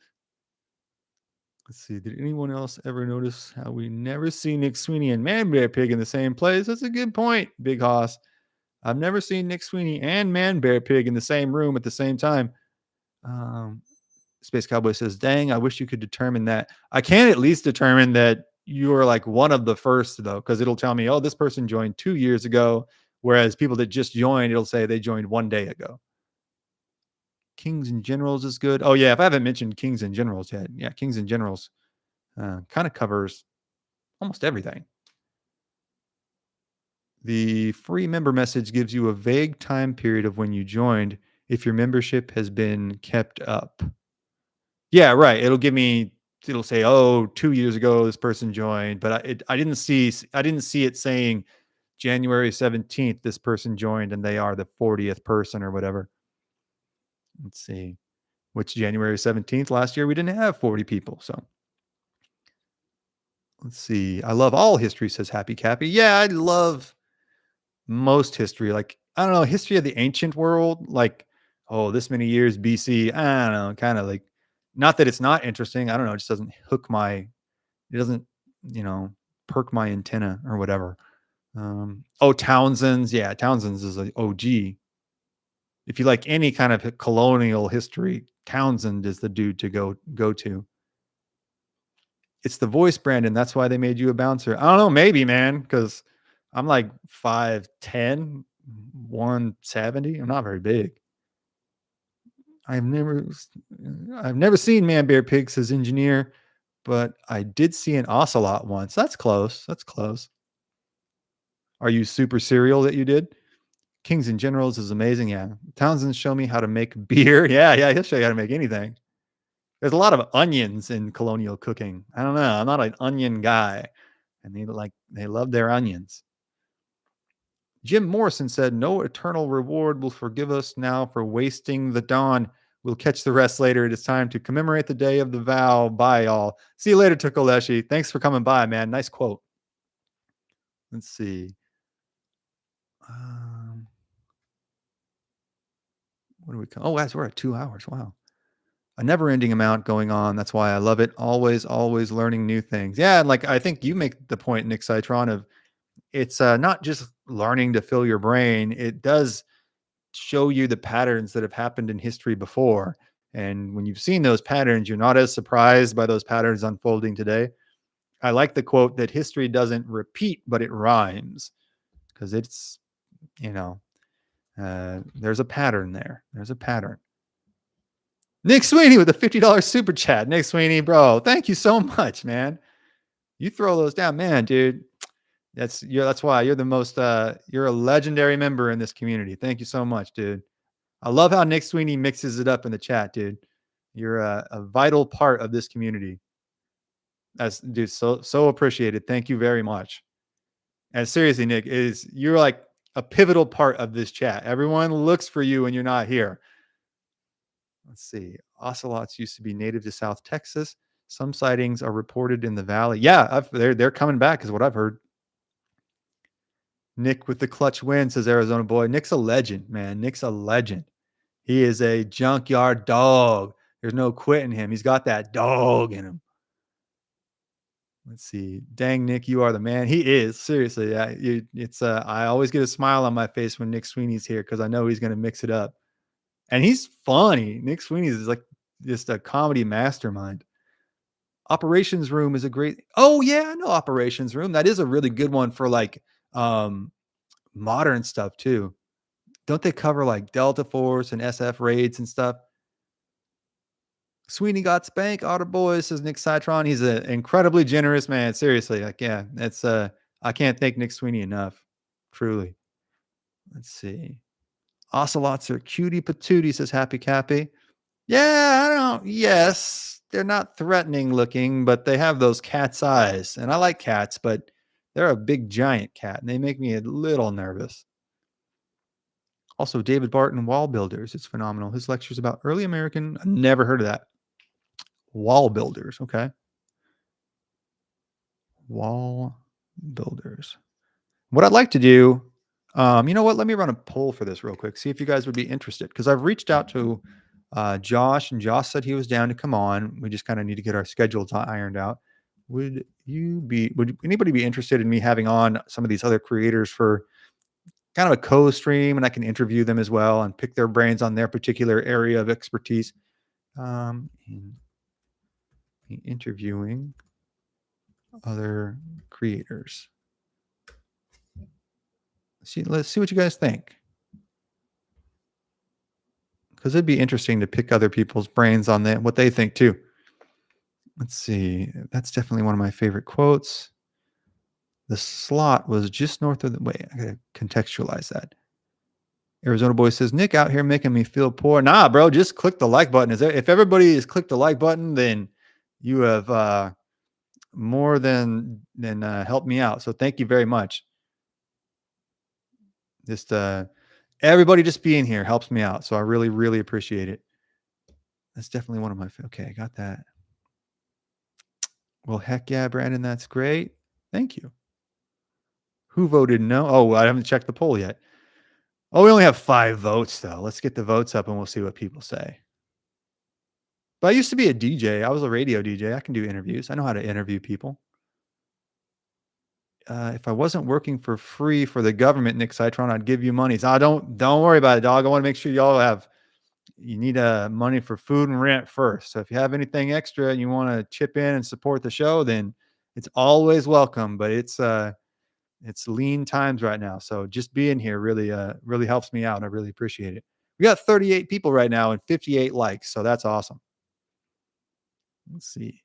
Speaker 1: Let's see. Did anyone else ever notice how we never see Nick Sweeney and Man Bear Pig in the same place? That's a good point, Big Hoss. I've never seen Nick Sweeney and Man Bear Pig in the same room at the same time. Um, Space Cowboy says, "Dang, I wish you could determine that." I can at least determine that you are like one of the first, though, because it'll tell me, oh, this person joined 2 years ago. Whereas people that just joined, it'll say they joined one day ago. Kings and Generals is good. Oh, yeah. If I haven't mentioned Kings and Generals yet, yeah, Kings and Generals kind of covers almost everything. The free member message gives you a vague time period of when you joined if your membership has been kept up. Yeah, right. It'll say, "Oh, 2 years ago this person joined," but I didn't see it saying January 17th this person joined and they are the 40th person or whatever. Let's see. Which January 17th last year we didn't have 40 people, so let's see. I love all history, says Happy Cappy. Yeah, I love most history. Like, I don't know, history of the ancient world, like, oh, this many years BC. I don't know, kind of like, not that it's not interesting. I don't know, it just doesn't it doesn't, you know, perk my antenna or whatever. Oh, Townsend's. Yeah, Townsend's is an OG. If you like any kind of colonial history, Townsend is the dude to go to. It's the voice, Brandon. That's why they made you a bouncer. I don't know, maybe, man, because I'm like 5'10", 170. I'm not very big. I've never seen Man Bear Pig, says Engineer, but I did see an ocelot once. That's close. That's close. Are you super serial that you did? Kings and Generals is amazing. Yeah. Townsend show me how to make beer. Yeah, yeah, he'll show you how to make anything. There's a lot of onions in colonial cooking. I don't know. I'm not an onion guy. And they love their onions. Jim Morrison said, "No eternal reward will forgive us now for wasting the dawn. We'll catch the rest later. It is time to commemorate the day of the vow. Bye, all. See you later, Tukoleshi. Thanks for coming by, man. Nice quote." Let's see. What do we call? Oh, guys, we're at 2 hours. Wow. A never-ending amount going on. That's why I love it. Always, always learning new things. Yeah, and like I think you make the point, Nick Citron, of it's not just learning to fill your brain. It does show you the patterns that have happened in history before. And when you've seen those patterns, you're not as surprised by those patterns unfolding today. I like the quote that history doesn't repeat, but it rhymes, because it's, you know, there's a pattern there. There's a pattern. Nick Sweeney with a $50 super chat. Nick Sweeney, bro, thank you so much, man. You throw those down, man, dude. That's why you're the most you're a legendary member in this community. Thank you so much, dude. I love how Nick Sweeney mixes it up in the chat, dude. You're a vital part of this community. That's, dude, so appreciated. Thank you very much. And seriously, Nick, you're like a pivotal part of this chat. Everyone looks for you when you're not here. Let's see. Ocelots used to be native to South Texas. Some sightings are reported in the valley. Yeah, they're coming back, is what I've heard. Nick with the clutch win, says Arizona boy. Nick's a legend, man. Nick's a legend. He is a junkyard dog. There's no quitting him. He's got that dog in him. Let's see. Dang, Nick, you are the man. He is, seriously. I always get a smile on my face when Nick Sweeney's here because I know he's going to mix it up. And he's funny. Nick Sweeney is like just a comedy mastermind. Operations Room is a great. Oh yeah, I know Operations Room. That is a really good one for like modern stuff too. Don't they cover like Delta Force and SF raids and stuff? Sweeney got spank. Otter boys, says Nick Citron. He's an incredibly generous man. Seriously, like yeah, that's I can't thank Nick Sweeney enough. Truly. Let's see. Ocelots are cutie patootie, says Happy Cappy. Yeah, I don't. Yes, they're not threatening looking, but they have those cat's eyes, and I like cats, but they're a big giant cat, and they make me a little nervous. Also, David Barton, Wall Builders. It's phenomenal. His lectures about early American. I never heard of that. Wall Builders. Okay. Wall Builders. What I'd like to do, you know what? Let me run a poll for this real quick. See if you guys would be interested, because I've reached out to Josh, and Josh said he was down to come on. We just kind of need to get our schedules ironed out. Would anybody be interested in me having on some of these other creators for kind of a co-stream, and I can interview them as well and pick their brains on their particular area of expertise? In interviewing other creators. Let's see what you guys think. Because it'd be interesting to pick other people's brains on that, what they think too. Let's see. That's definitely one of my favorite quotes. The slot was just north of the. Wait, I gotta contextualize that. Arizona Boy says, Nick out here making me feel poor. Nah, bro, just click the like button. If everybody has clicked the like button, then you have more than helped me out. So thank you very much. Just everybody just being here helps me out. So I really, really appreciate it. That's definitely one of my. Okay, I got that. Well, heck yeah, Brandon, that's great. Thank you. Who voted no? Oh, I haven't checked the poll yet. Oh, we only have 5 votes, though. Let's get the votes up and we'll see what people say. But I used to be a DJ. I was a radio DJ. I can do interviews. I know how to interview people. If I wasn't working for free for the government, Nick Citron, I'd give you money. So don't worry about it, dog. I want to make sure y'all have. You need money for food and rent first. So if you have anything extra and you want to chip in and support the show, then it's always welcome. But it's lean times right now. So just being here really helps me out. I really appreciate it. We got 38 people right now and 58 likes. So that's awesome. Let's see.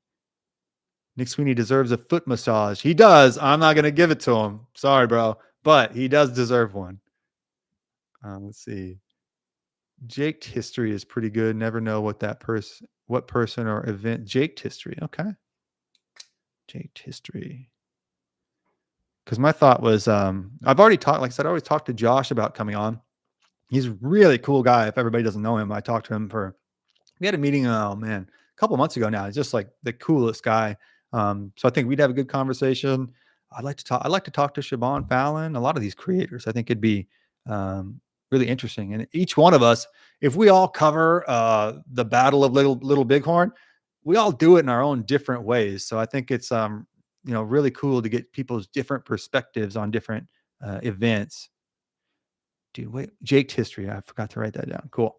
Speaker 1: Nick Sweeney deserves a foot massage. He does. I'm not going to give it to him. Sorry, bro. But he does deserve one. Let's see. Jaked history is pretty good. Never know what person or event. Jaked history. Okay. Jaked history. Because my thought was, I've already talked, like I said, I always talked to Josh about coming on. He's a really cool guy. If everybody doesn't know him, I talked to him we had a meeting, oh man, a couple months ago now. He's just like the coolest guy. So I think we'd have a good conversation. I'd like to talk to Siobhan Fallon, a lot of these creators. I think it'd be really interesting. And each one of us, if we all cover the Battle of Little Bighorn, we all do it in our own different ways. So I think it's really cool to get people's different perspectives on different events. Dude, wait, Jaked history. I forgot to write that down. Cool.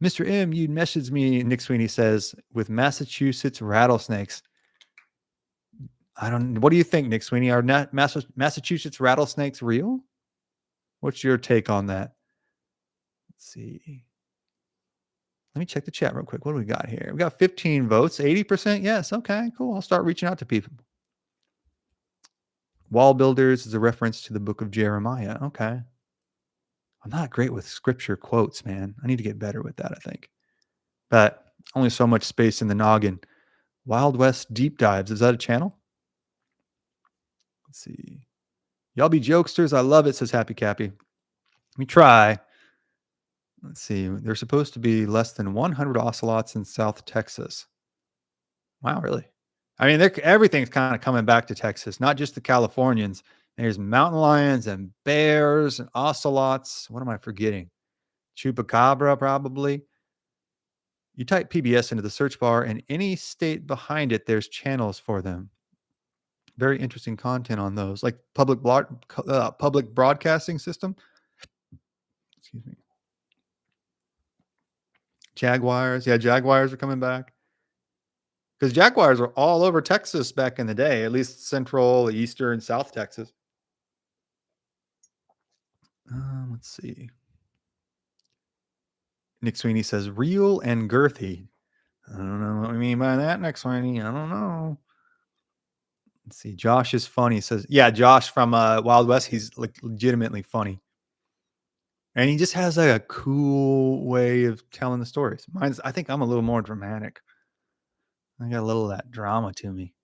Speaker 1: Mr. M, you messaged me, Nick Sweeney says, with Massachusetts rattlesnakes. What do you think, Nick Sweeney? Are Massachusetts rattlesnakes real? What's your take on that? Let's see. Let me check the chat real quick. What do we got here? We got 15 votes, 80% yes. Okay, cool. I'll start reaching out to people. Wall builders is a reference to the book of Jeremiah. Okay. I'm not great with scripture quotes, man. I need to get better with that, I think. But only so much space in the noggin. Wild West Deep Dives. Is that a channel? Let's see. Y'all be jokesters. I love it, says Happy Cappy. Let me try. Let's see. There's supposed to be less than 100 ocelots in South Texas. Wow, really? I mean, everything's kind of coming back to Texas, not just the Californians. There's mountain lions and bears and ocelots. What am I forgetting? Chupacabra, probably. You type PBS into the search bar, and any state behind it, there's channels for them. Very interesting content on those, like public broadcasting system. Excuse me. Jaguars. Yeah, Jaguars are coming back. Because Jaguars were all over Texas back in the day, at least central, eastern, south Texas. Let's see. Nick Sweeney says, real and girthy. I don't know what we mean by that, Nick Sweeney. I don't know. Let's see. Josh is funny. He says, yeah, Josh from Wild West. He's like legitimately funny. And he just has like a cool way of telling the stories. I think I'm a little more dramatic. I got a little of that drama to me.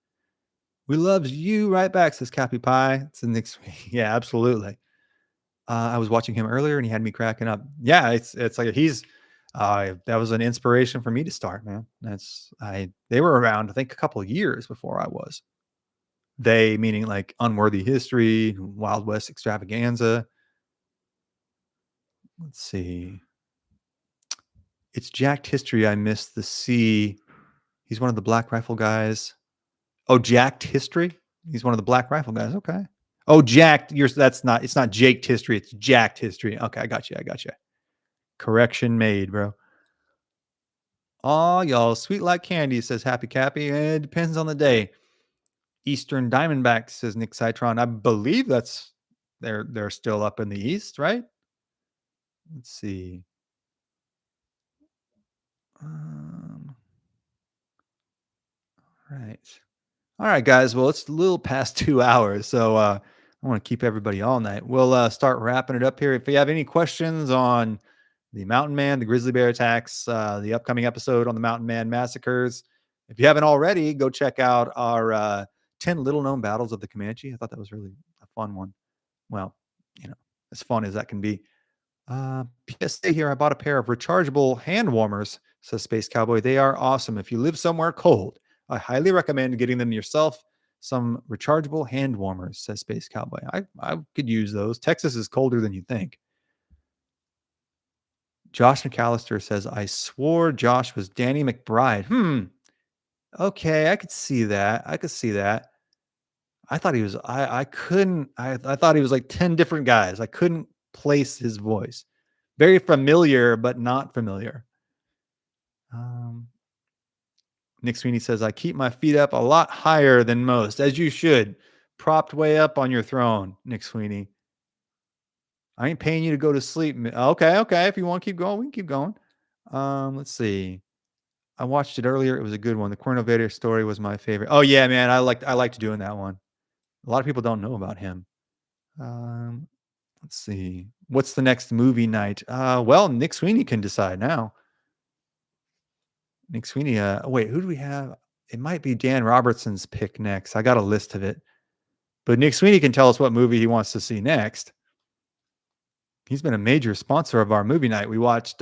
Speaker 1: We loves you right back, says Cappy Pie. It's the next week. Yeah, absolutely. I was watching him earlier and he had me cracking up. Yeah, it's like that was an inspiration for me to start, man. They were around, I think, a couple of years before I was. They meaning like Unworthy History, Wild West Extravaganza. Let's see. It's Jacked History. I missed the C. He's one of the Black Rifle guys. Oh, Jacked History? He's one of the Black Rifle guys. Okay. Oh, Jacked. That's not. It's not Jaked History. It's Jacked History. Okay, I got you. I got you. Correction made, bro. Oh, y'all, sweet like candy, says Happy Cappy. It depends on the day. Eastern Diamondback, says Nick Citron. I believe that's they're still up in the East, right? Let's see. Right. All right, guys. Well, it's a little past 2 hours, so I want to keep everybody all night. We'll start wrapping it up here. If you have any questions on the Mountain Man, the Grizzly Bear attacks, the upcoming episode on the Mountain Man massacres, if you haven't already, go check out our 10 little known battles of the Comanche. I thought that was really a fun one. Well, as fun as that can be. PSA here, I bought a pair of rechargeable hand warmers, says Space Cowboy. They are awesome. If you live somewhere cold, I highly recommend getting them yourself. Some rechargeable hand warmers, says Space Cowboy. I could use those. Texas is colder than you think. Josh McAllister says, I swore Josh was Danny McBride. Okay, I could see that. I could see that. I thought he was, I couldn't, I thought he was like 10 different guys. I couldn't place his voice. Very familiar, but not familiar. Nick Sweeney says, I keep my feet up a lot higher than most, as you should. Propped way up on your throne, Nick Sweeney. I ain't paying you to go to sleep. Okay. If you want to keep going, we can keep going. Let's see. I watched it earlier. It was a good one. The Cornel Vader story was my favorite. Oh yeah, man. I liked doing that one. A lot of people don't know about him. Let's see. What's the next movie night? Well, Nick Sweeney can decide now. Nick Sweeney. Wait, who do we have? It might be Dan Robertson's pick next. I got a list of it. But Nick Sweeney can tell us what movie he wants to see next. He's been a major sponsor of our movie night. We watched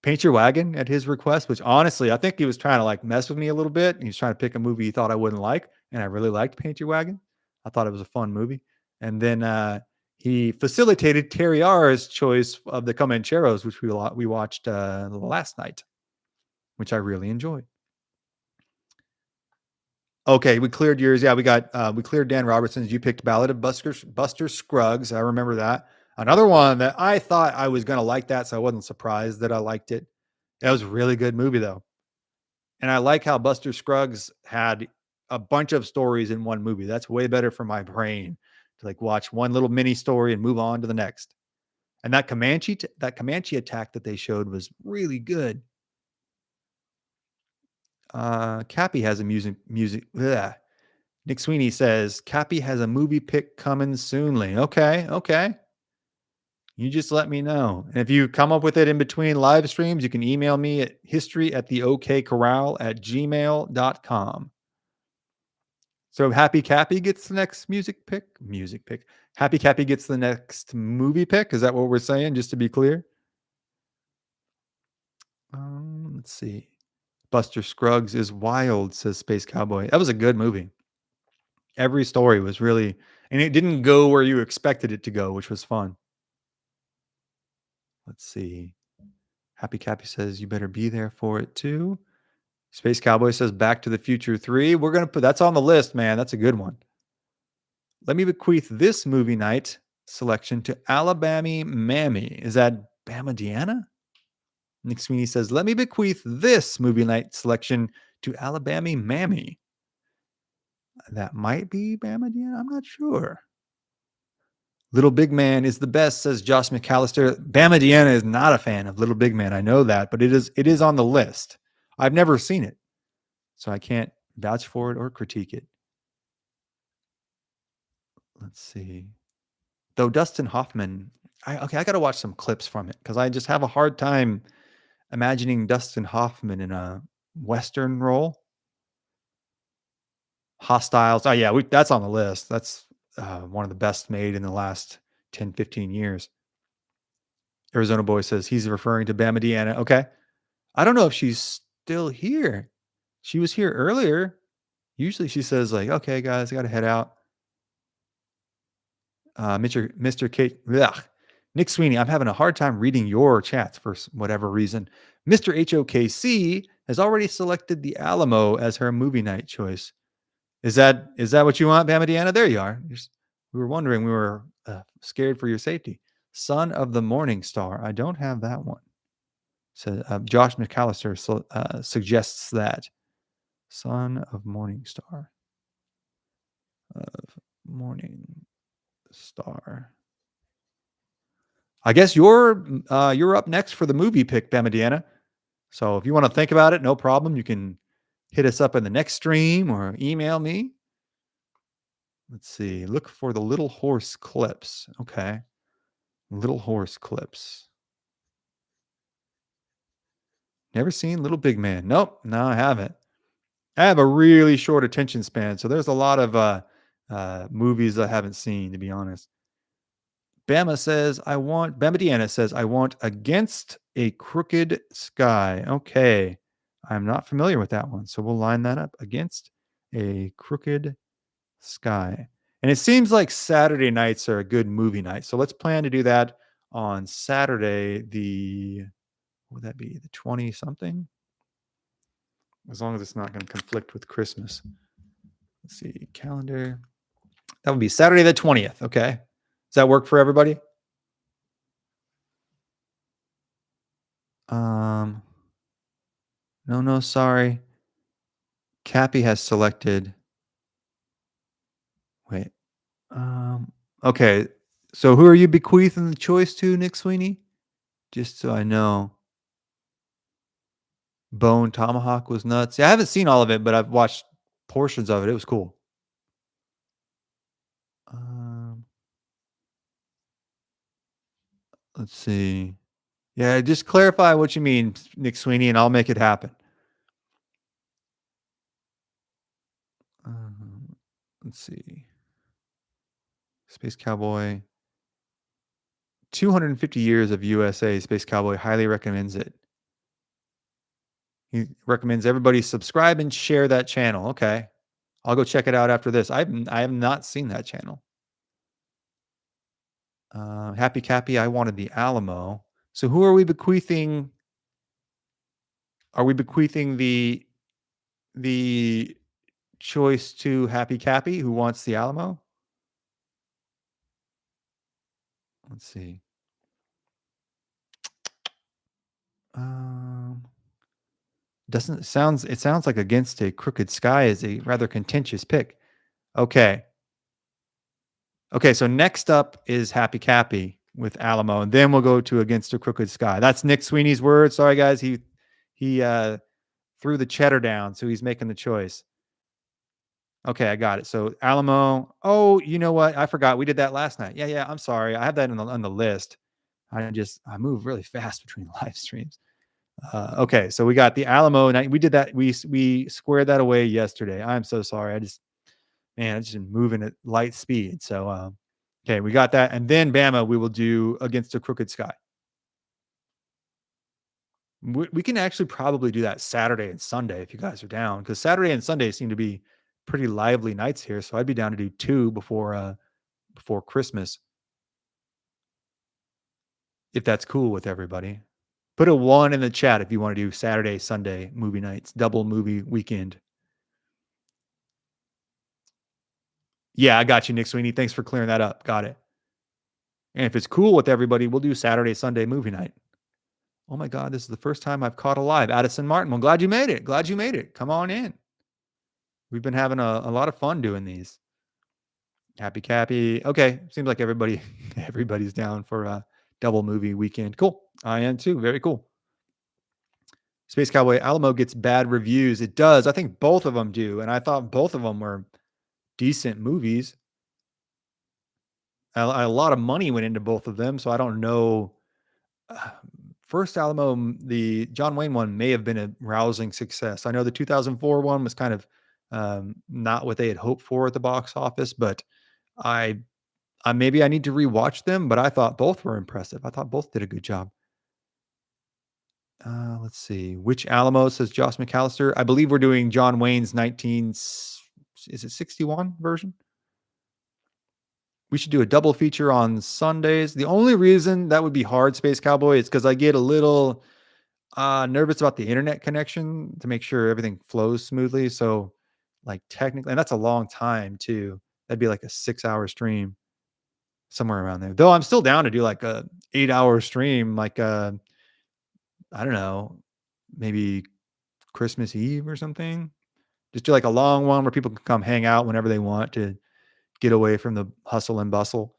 Speaker 1: Paint Your Wagon at his request, which honestly, I think he was trying to like mess with me a little bit. He was trying to pick a movie he thought I wouldn't like. And I really liked Paint Your Wagon. I thought it was a fun movie. And then he facilitated Terry R's choice of the Comancheros, which we watched last night, which I really enjoyed. Okay, we cleared yours. Yeah, we cleared Dan Robertson's. You picked Ballad of Buster Scruggs. I remember that. Another one that I thought I was gonna like that, so I wasn't surprised that I liked it. That was a really good movie though. And I like how Buster Scruggs had a bunch of stories in one movie. That's way better for my brain to like watch one little mini story and move on to the next. And that Comanche attack that they showed was really good. Cappy has a music. Bleh. Nick Sweeney says Cappy has a movie pick coming soonly. Okay. You just let me know. And if you come up with it in between live streams, you can email me at history@theokcorral@gmail.com. So Happy Cappy gets the next music pick. Happy Cappy gets the next movie pick. Is that what we're saying? Just to be clear. Let's see. Buster Scruggs is wild, says Space Cowboy. That was a good movie. Every story was really, and it didn't go where you expected it to go, which was fun. Let's see. Happy Cappy says you better be there for it too. Space Cowboy says Back to the Future 3. We're going to put that's on the list, man. That's a good one. Let me bequeath this movie night selection to Alabama Mammy. Is that Bama Deanna? Nick Sweeney says, let me bequeath this movie night selection to Alabama Mammy. That might be Bama Deanna. I'm not sure. Little Big Man is the best, says Josh McAllister. Bama Deanna is not a fan of Little Big Man. I know that, but it is on the list. I've never seen it, so I can't vouch for it or critique it. Let's see. Though Dustin Hoffman, I got to watch some clips from it because I just have a hard time imagining Dustin Hoffman in a Western role. Hostiles. Oh, yeah, that's on the list. That's one of the best made in the last 10, 15 years. Arizona Boy says he's referring to Bama Deanna. Okay. I don't know if she's still here. She was here earlier. Usually she says like, okay, guys, I got to head out. Mr. Kate, Nick Sweeney, I'm having a hard time reading your chats for whatever reason. Mr. HOKC has already selected the Alamo as her movie night choice. Is that what you want, Bamadiana? There you are. We were wondering. We were scared for your safety. Son of the Morning Star. I don't have that one. So Josh McAllister suggests that. Son of Morning Star. Of Morning Star. I guess you're up next for the movie pick, Bamadiana. So if you want to think about it, no problem. You can hit us up in the next stream or email me. Let's see. Look for the Little Horse clips. Okay. Little Horse clips. Never seen Little Big Man. Nope. No, I haven't. I have a really short attention span. So there's a lot of movies I haven't seen, to be honest. Bama Deanna says, I want Against a Crooked Sky. Okay. I'm not familiar with that one. So we'll line that up. Against a Crooked Sky. And it seems like Saturday nights are a good movie night. So let's plan to do that on Saturday, what would that be? The 20 something? As long as it's not going to conflict with Christmas. Let's see, calendar. That would be Saturday the 20th. Okay. Does that work for everybody? No, sorry. Cappy has selected. Wait. Okay. So who are you bequeathing the choice to, Nick Sweeney? Just so I know. Bone Tomahawk was nuts. Yeah, I haven't seen all of it, but I've watched portions of it. It was cool. Let's see. Yeah, just clarify what you mean, Nick Sweeney, and I'll make it happen. Let's see. Space Cowboy. 250 years of USA. Space Cowboy highly recommends it. He recommends everybody subscribe and share that channel. Okay. I'll go check it out after this. I have not seen that channel. Happy Cappy, I wanted the Alamo. So who are we bequeathing? Are we bequeathing the choice to Happy Cappy, who wants the Alamo? Let's see. It sounds like Against a Crooked Sky is a rather contentious pick. Okay. So next up is Happy Cappy with Alamo, and then we'll go to Against a Crooked Sky. That's Nick Sweeney's word. Sorry, guys. He threw the cheddar down, so he's making the choice. Okay, I got it. So Alamo. Oh, you know what? I forgot. We did that last night. Yeah. I'm sorry. I have that on the list. I move really fast between live streams. Okay, so we got the Alamo, and we did that. We squared that away yesterday. I'm so sorry. It's just moving at light speed. So, okay, we got that, and then Bama, we will do Against a Crooked Sky. We can actually probably do that Saturday and Sunday if you guys are down, because Saturday and Sunday seem to be pretty lively nights here. So I'd be down to do 2 before Christmas, if that's cool with everybody. Put a 1 in the chat if you want to do Saturday, Sunday movie nights, double movie weekend. Yeah, I got you, Nick Sweeney. Thanks for clearing that up. Got it. And if it's cool with everybody, we'll do Saturday, Sunday movie night. Oh my God, this is the first time I've caught a live. Addison Martin, well, glad you made it. Come on in. We've been having a lot of fun doing these. Happy Cappy. Okay, seems like everybody's down for a double movie weekend. Cool. I am too. Very cool. Space Cowboy Alamo gets bad reviews. It does. I think both of them do. And I thought both of them were decent movies. A lot of money went into both of them. So I don't know. First Alamo, the John Wayne one may have been a rousing success. I know the 2004 one was kind of not what they had hoped for at the box office, but I maybe I need to rewatch them, but I thought both were impressive. I thought both did a good job. Let's see. Which Alamo, says Josh McAllister? I believe we're doing John Wayne's 61 version? We should do a double feature on Sundays. The only reason that would be hard, Space Cowboy, is because I get a little nervous about the internet connection to make sure everything flows smoothly. So, like technically, and that's a long time too. That'd be like a 6-hour stream somewhere around there. Though I'm still down to do like a 8-hour stream, like I don't know, maybe Christmas Eve or something. Just do like a long one where people can come hang out whenever they want to get away from the hustle and bustle.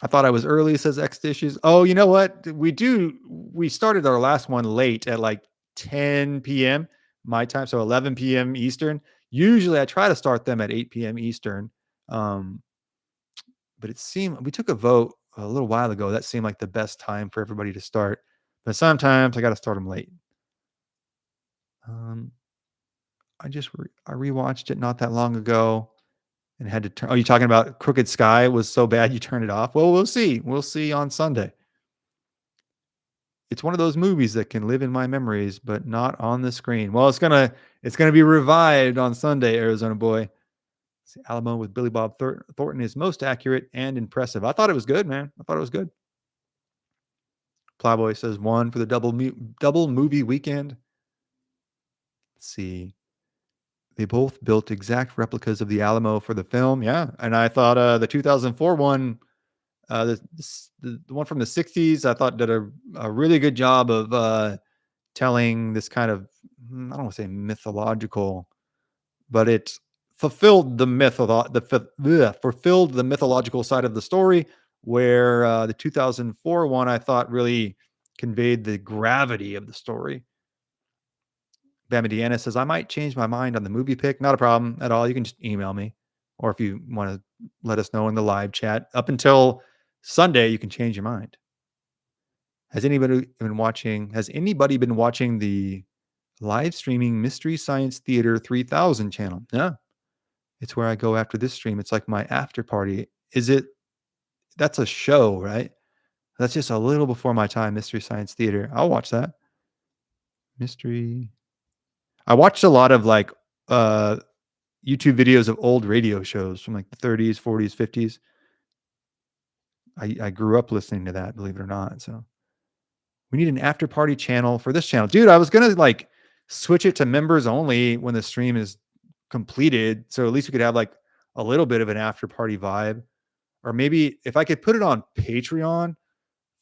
Speaker 1: I thought I was early, says X Dishes. Oh, you know what? We started our last one late at like 10 p.m. my time, so 11 p.m. Eastern. Usually I try to start them at 8 p.m. Eastern. Um, but it seemed we took a vote a little while ago. That seemed like the best time for everybody to start. But sometimes I got to start them late. Um, I rewatched it not that long ago and had to turn. Oh, you talking about Crooked Sky was so bad you turned it off? Well, we'll see. We'll see on Sunday. It's one of those movies that can live in my memories, but not on the screen. Well, it's gonna be revived on Sunday, Arizona boy. See, Alamo with Billy Bob Thornton is most accurate and impressive. I thought it was good, man. I thought it was good. Plowboy says one for the double movie weekend. Let's see. They both built exact replicas of the Alamo for the film. Yeah, and I thought the 2004 one, the one from the 60s, I thought did a really good job of telling this kind of I don't want to say mythological, but it fulfilled the fulfilled the mythological side of the story. Where the 2004 one I thought really conveyed the gravity of the story. Bama Deanna says I might change my mind on the movie pick. Not a problem at all. You can just email me, or if you want to let us know in the live chat. Up until Sunday, you can change your mind. Has anybody been watching the live streaming Mystery Science Theater 3000 channel? Yeah. It's where I go after this stream. It's like my after party. That's a show, right? That's just a little before my time, Mystery Science Theater. I'll watch that. Mystery. I watched a lot of like uh YouTube videos of old radio shows from like the 30s, 40s, 50s. I grew up listening to that, believe it or not. So we need an after party channel for this channel. Dude, I was gonna like switch it to members only when the stream is completed. So at least we could have like a little bit of an after party vibe. Or maybe if I could put it on Patreon,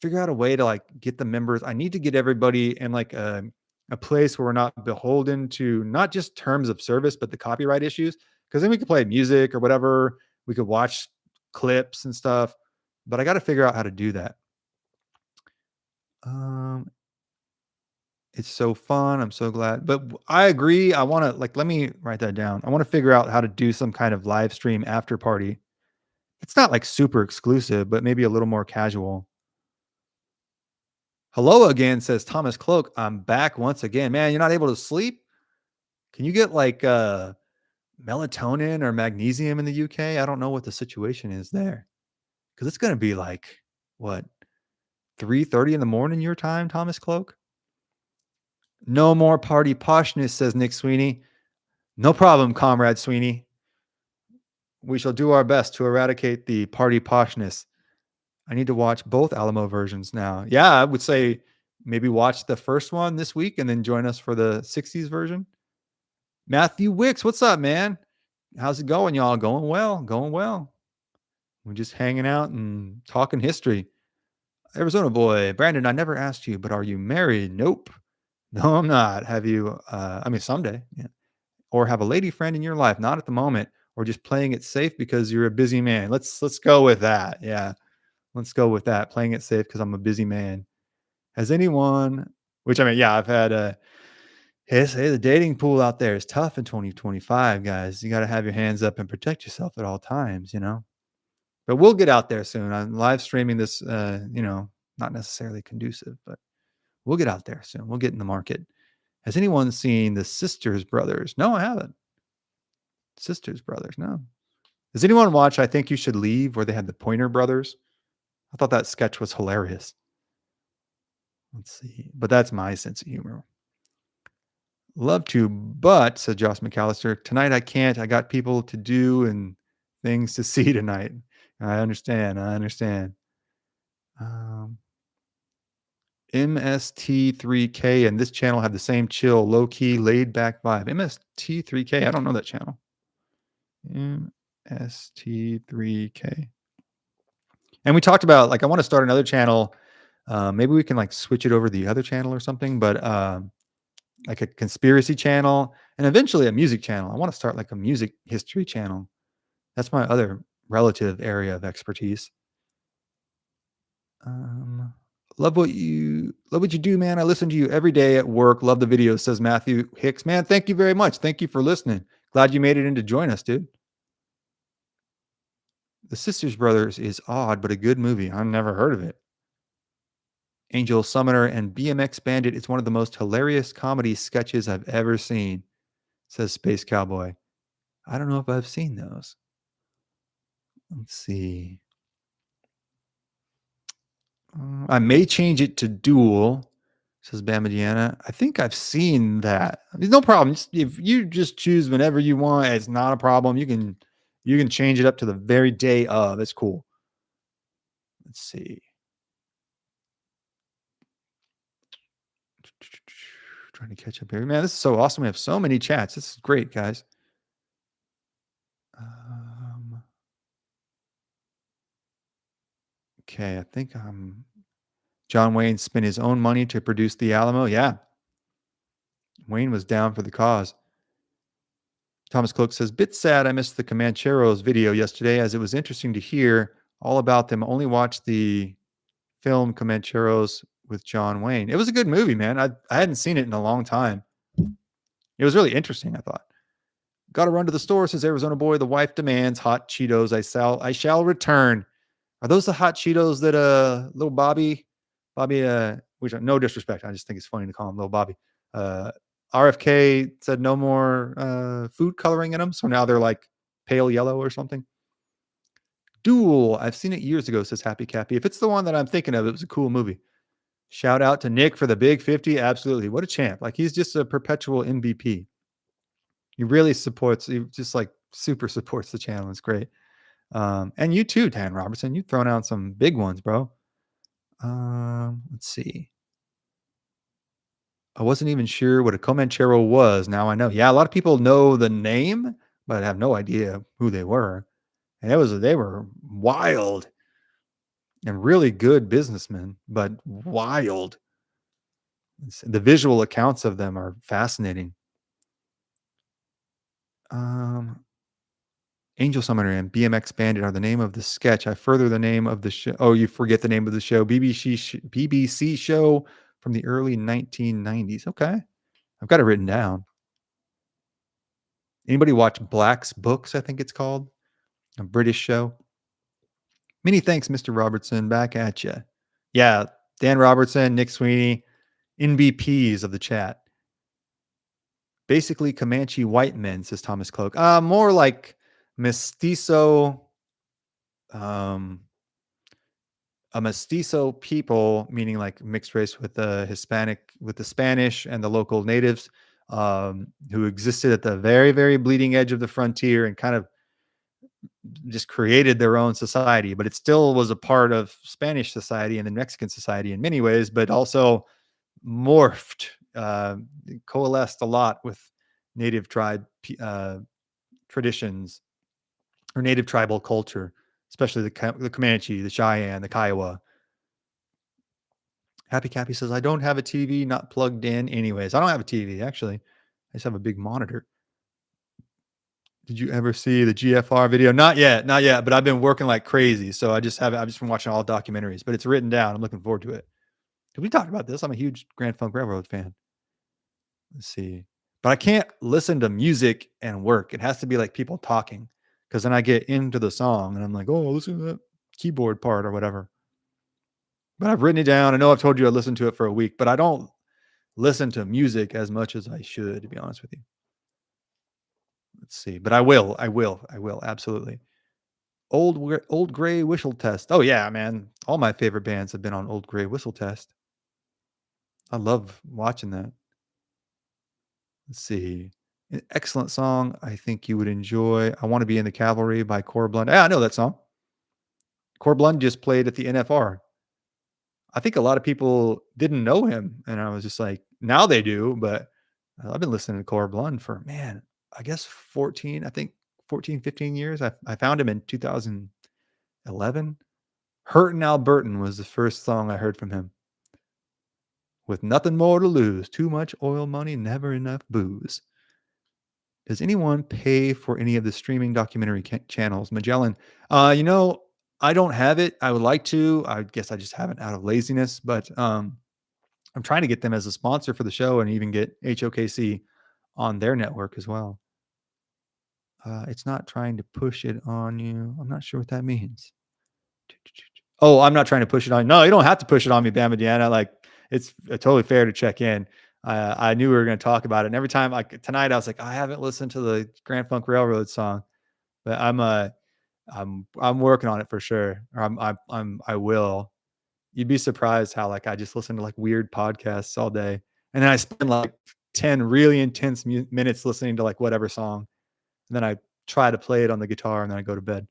Speaker 1: figure out a way to like get the members. I need to get everybody in like a place where we're not beholden to not just terms of service, but the copyright issues. Because then we could play music or whatever. We could watch clips and stuff. But I got to figure out how to do that. Um, it's so fun. I'm so glad. But I agree. I want to like let me write that down. I want to figure out how to do some kind of live stream after party. It's not like super exclusive, but maybe a little more casual. Hello again, says Thomas Cloak. I'm back once again. Man, you're not able to sleep? Can you get like melatonin or magnesium in the UK? I don't know what the situation is there. Because it's gonna be like what 3:30 in the morning your time, Thomas Cloak? No more party poshness, says Nick Sweeney. No problem, comrade Sweeney. We shall do our best to eradicate the party poshness. I need to watch both Alamo versions now. Yeah, I would say maybe watch the first one this week and then join us for the 60s version. Matthew Wicks, what's up, man? How's it going, y'all? Going well, going well. We're just hanging out and talking history. Arizona boy, Brandon, I never asked you, but are you married? Nope. No, I'm not. Have you, I mean, someday, yeah. Or have a lady friend in your life? Not at the moment. Or just playing it safe because you're a busy man. Let's go with that. Yeah. Let's go with that. Playing it safe because I'm a busy man. Has anyone, which I mean, yeah, I've had hey, the dating pool out there is tough in 2025, guys. You got to have your hands up and protect yourself at all times, you know. But we'll get out there soon. I'm live streaming this, not necessarily conducive, but we'll get out there soon. We'll get in the market. Has anyone seen the Sisters Brothers? No, I haven't. Sisters Brothers, no. Does anyone watch I Think You Should Leave, where they had the Pointer Brothers? I thought that sketch was hilarious. Let's see. But that's my sense of humor. Love to, but, said Josh McAllister, tonight I can't. I got people to do and things to see tonight. I understand. I understand. Um, MST3K and this channel have the same chill, low key, laid back vibe. MST3K, I don't know that channel. MST3K. And we talked about like I want to start another channel. Maybe we can like switch it over to the other channel or something, but like a conspiracy channel and eventually a music channel. I want to start like a music history channel. That's my other relative area of expertise. Um, love what you do, man. I listen to you every day at work. Love the videos, says Matthew Hicks. Man, thank you very much. Thank you for listening. Glad you made it in to join us, dude. The Sisters Brothers is odd, but a good movie. I've never heard of it. Angel Summoner and BMX Bandit. It's one of the most hilarious comedy sketches I've ever seen, says Space Cowboy. I don't know if I've seen those. Let's see. I may change it to dual, says Bamadiana. I think I've seen that. There's no problem. If you just choose whenever you want, it's not a problem. You can change it up to the very day of. It's cool. Let's see. Trying to catch up here. Man, this is so awesome. We have so many chats. This is great, guys. Okay, I think John Wayne spent his own money to produce the Alamo. Yeah. Wayne was down for the cause. Thomas Cloak says, bit sad I missed the Comancheros video yesterday as it was interesting to hear all about them. Only watched the film Comancheros with John Wayne. It was a good movie, man. I hadn't seen it in a long time. It was really interesting, I thought. Got to run to the store, says Arizona Boy. The wife demands hot Cheetos. I shall return. Are those the hot Cheetos that little Bobby, which no disrespect, I just think it's funny to call him little Bobby. RFK said no more food coloring in them, so now they're like pale yellow or something. Duel, I've seen it years ago, says Happy Cappy. If it's the one that I'm thinking of, it was a cool movie. Shout out to Nick for the big 50. Absolutely. What a champ. Like he's just a perpetual MVP. He really supports, he just like super supports the channel. It's great. And you too, Dan Robertson. You've thrown out some big ones, bro. Let's see. I wasn't even sure what a Comanchero was. Now I know. Yeah, a lot of people know the name, but have no idea who they were. And they were wild and really good businessmen, but wild. The visual accounts of them are fascinating. Angel Summoner and BMX Bandit are the name of the sketch. I further the name of the show. Oh, you forget the name of the show. BBC show from the early 1990s. Okay. I've got it written down. Anybody watch Black's Books, I think it's called? A British show. Many thanks, Mr. Robertson. Back at you. Yeah, Dan Robertson, Nick Sweeney, NBPs of the chat. Basically Comanche white men, says Thomas Cloak. More like mestizo, a mestizo people, meaning like mixed race with the Hispanic, with the Spanish and the local natives, who existed at the very, very bleeding edge of the frontier and kind of just created their own society. But it still was a part of Spanish society and then Mexican society in many ways, but also morphed, coalesced a lot with native tribe traditions or native tribal culture, especially the Comanche, the Cheyenne, the Kiowa. Happy Cappy says, I don't have a TV, not plugged in anyways. I don't have a TV, actually. I just have a big monitor. Did you ever see the GFR video? Not yet, but I've been working like crazy. So I've just been watching all documentaries, but it's written down. I'm looking forward to it. Did we talk about this? I'm a huge Grand Funk Railroad fan. Let's see. But I can't listen to music and work. It has to be like people talking because then I get into the song and I'm like, oh, listen to that keyboard part or whatever. But I've written it down. I know I've told you I listened to it for a week, but I don't listen to music as much as I should, to be honest with you. Let's see. But I will. Absolutely. Old Gray Whistle Test. Oh, yeah, man. All my favorite bands have been on Old Gray Whistle Test. I love watching that. Let's see. An excellent song I think you would enjoy. I Want to Be in the Cavalry by Core Blunt. Yeah, I know that song. Corb Lund just played at the NFR. I think a lot of people didn't know him, and I was just like, now they do, but I've been listening to Corb Lund for, man, I guess 14, I think 14, 15 years. I found him in 2011. Hurtin' Albertan was the first song I heard from him. With nothing more to lose, too much oil money, never enough booze. Does anyone pay for any of the streaming documentary channels? Magellan, you know, I don't have it. I would like to. I guess I just haven't out of laziness, but I'm trying to get them as a sponsor for the show and even get HOKC on their network as well. It's not trying to push it on you. I'm not sure what that means. Oh, I'm not trying to push it on. No, you don't have to push it on me, Bama Deanna. Like, it's totally fair to check in. I knew we were going to talk about it, and every time, like tonight, I was like, I haven't listened to the Grand Funk Railroad song, but I'm working on it for sure. Or I will. You'd be surprised how like I just listen to like weird podcasts all day, and then I spend like 10 really intense minutes listening to like whatever song, and then I try to play it on the guitar, and then I go to bed.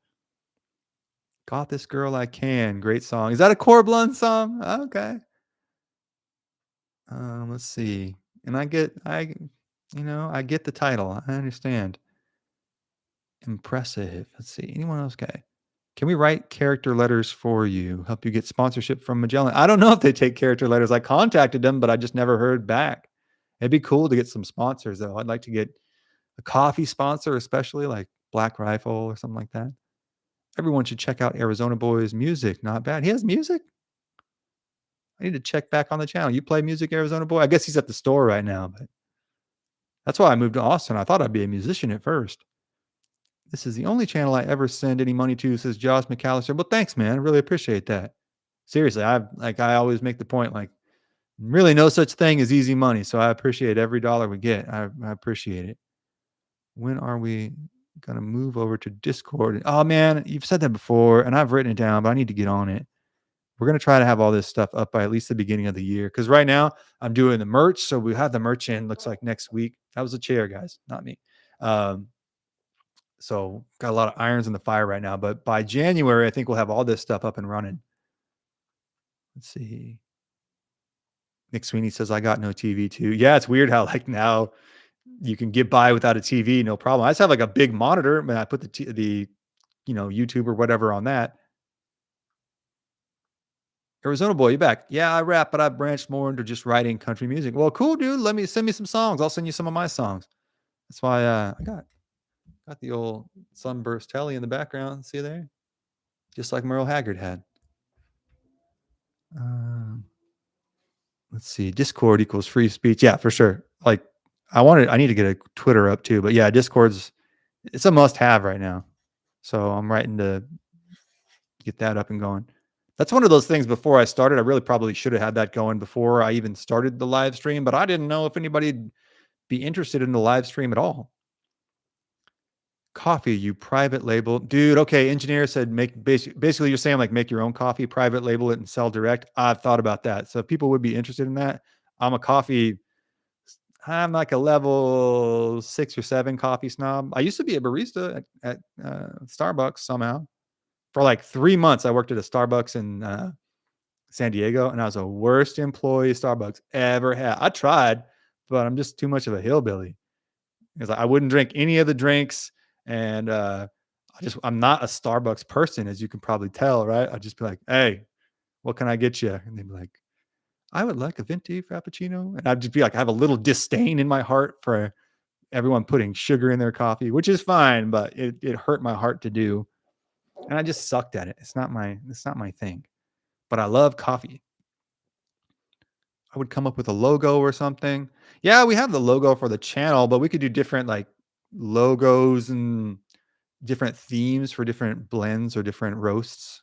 Speaker 1: Got This Girl I Can, great song. Is that a Corb Lund song? Okay. Let's see. And I get the title. I understand. Impressive. Let's see. Anyone else? Okay. Can we write character letters for you? Help you get sponsorship from Magellan? I don't know if they take character letters. I contacted them, but I just never heard back. It'd be cool to get some sponsors, though. I'd like to get a coffee sponsor, especially like Black Rifle or something like that. Everyone should check out Arizona Boy's music. Not bad. He has music. I need to check back on the channel. You play music, Arizona Boy? I guess he's at the store right now, but that's why I moved to Austin. I thought I'd be a musician at first. This is the only channel I ever send any money to, says Josh McAllister. Well, thanks, man. I really appreciate that. Seriously, I always make the point, like, really no such thing as easy money. So I appreciate every dollar we get. I appreciate it. When are we gonna move over to Discord? Oh man, you've said that before, and I've written it down, but I need to get on it. We're gonna try to have all this stuff up by at least the beginning of the year. Because right now I'm doing the merch, so we have the merch in. Looks like next week. That was a chair, guys, not me. So got a lot of irons in the fire right now. But by January, I think we'll have all this stuff up and running. Let's see. Nick Sweeney says, I got no TV too. Yeah, it's weird how like now you can get by without a TV, no problem. I just have like a big monitor, and I put the YouTube or whatever on that. Arizona Boy, you back? Yeah, I rap, but I branched more into just writing country music. Well, cool, dude. Send me some songs. I'll send you some of my songs. That's why I got the old Sunburst Telly in the background. See there? Just like Merle Haggard had. Let's see. Discord equals free speech. Yeah, for sure. Like I need to get a Twitter up too, but yeah, it's a must have right now. So I'm writing to get that up and going. That's one of those things before I started. I really probably should have had that going before I even started the live stream, but I didn't know if anybody'd be interested in the live stream at all. Coffee, you private label. Dude, okay, engineer said basically you're saying like make your own coffee, private label it and sell direct. I've thought about that. So if people would be interested in that, I'm like a level 6 or 7 coffee snob. I used to be a barista at Starbucks somehow. For like 3 months, I worked at a Starbucks in San Diego, and I was the worst employee Starbucks ever had. I tried, but I'm just too much of a hillbilly. Because I wouldn't drink any of the drinks, and I'm not a Starbucks person, as you can probably tell, right? I'd just be like, "Hey, what can I get you?" And they'd be like, "I would like a venti frappuccino," and I'd just be like, I have a little disdain in my heart for everyone putting sugar in their coffee, which is fine, but it hurt my heart to do, and I just sucked at it. It's not my thing, but I love coffee. I would come up with a logo or something. Yeah, we have the logo for the channel, but we could do different like logos and different themes for different blends or different roasts.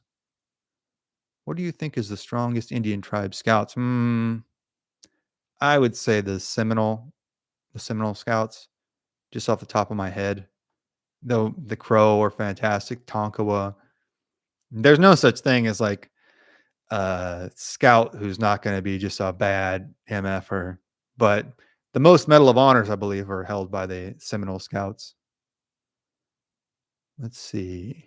Speaker 1: What do you think is the strongest Indian tribe scouts? I would say the Seminole Scouts, just off the top of my head. Though the Crow are fantastic, Tonkawa. There's no such thing as like a scout who's not going to be just a bad MFer. But the most Medal of Honors, I believe, are held by the Seminole Scouts. Let's see.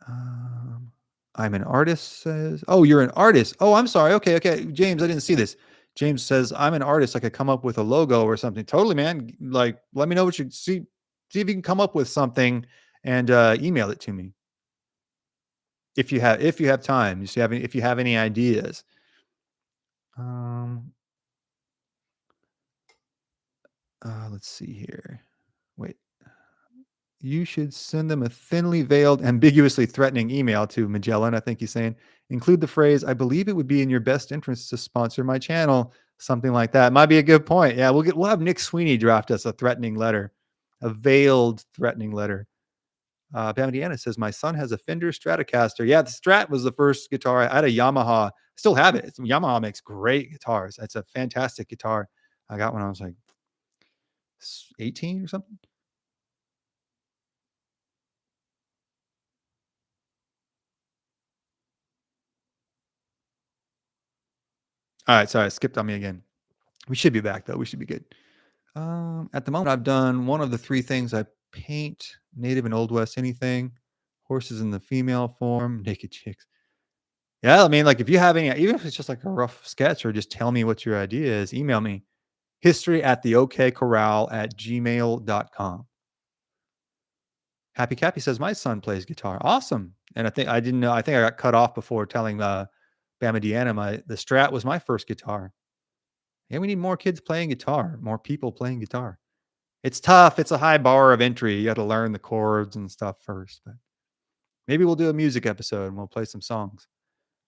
Speaker 1: Um, I'm an artist says, "Oh, you're an artist. Oh, I'm sorry. Okay, okay. James, I didn't see this." James says, "I'm an artist. I could come up with a logo or something." Totally, man. Like, let me know what you see. See if you can come up with something and email it to me if you have time. If you have any ideas. Um, let's see here. Wait. You should send them a thinly veiled, ambiguously threatening email to Magellan. I think he's saying, include the phrase, I believe it would be in your best interest to sponsor my channel. Something like that. Might be a good point. Yeah, we'll have Nick Sweeney draft us a threatening letter, a veiled threatening letter. Bamidiana says, my son has a Fender Stratocaster. Yeah, the Strat was the first guitar. I had a Yamaha. Still have it. Yamaha makes great guitars. It's a fantastic guitar. I got when I was like 18 or something. All right, sorry, I skipped on me again. We should be back though. We should be good. At the moment, I've done one of the three things. I paint native and old west anything, horses in the female form, naked chicks. Yeah, I mean, like if you have any, even if it's just like a rough sketch or just tell me what your idea is, email me history at the okcorral at gmail.com. Happy Cappy says, my son plays guitar. Awesome. And I think I didn't know, I think I got cut off before telling Bama Deanna the Strat was my first guitar. Yeah, we need more kids playing guitar, more people playing guitar. It's tough. It's a high bar of entry. You got to learn the chords and stuff first. But maybe we'll do a music episode and we'll play some songs.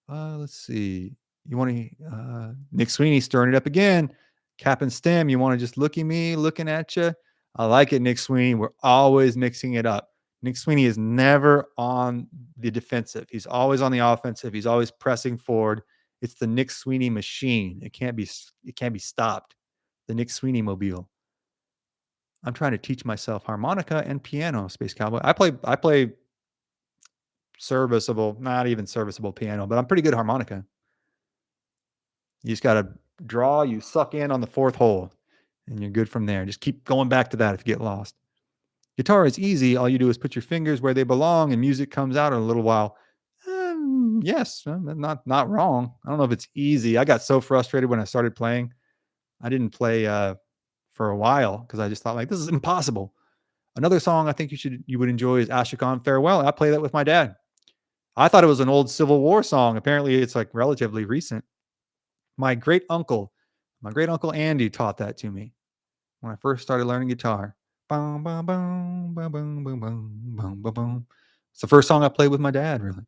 Speaker 1: Let's see. You want to Nick Sweeney stirring it up again. Cap and stem. You want to just look at me, looking at you. I like it, Nick Sweeney. We're always mixing it up. Nick Sweeney is never on the defensive. He's always on the offensive. He's always pressing forward. It's the Nick Sweeney machine. It can't be stopped. The Nick Sweeney mobile. I'm trying to teach myself harmonica and piano, Space Cowboy. I play serviceable, not even serviceable piano, but I'm pretty good at harmonica. You just got to draw, you suck in on the fourth hole, and you're good from there. Just keep going back to that if you get lost. Guitar is easy. All you do is put your fingers where they belong, and music comes out in a little while. Yes, not wrong. I don't know if it's easy. I got so frustrated when I started playing. I didn't play for a while because I just thought like this is impossible. Another song I think you would enjoy is Ashikon Farewell. I play that with my dad. I thought it was an old Civil War song. Apparently, it's like relatively recent. My great uncle, my great uncle Andy taught that to me when I first started learning guitar. Boom, boom, boom, boom, boom, boom, boom, boom, boom, boom. It's the first song I played with my dad, really.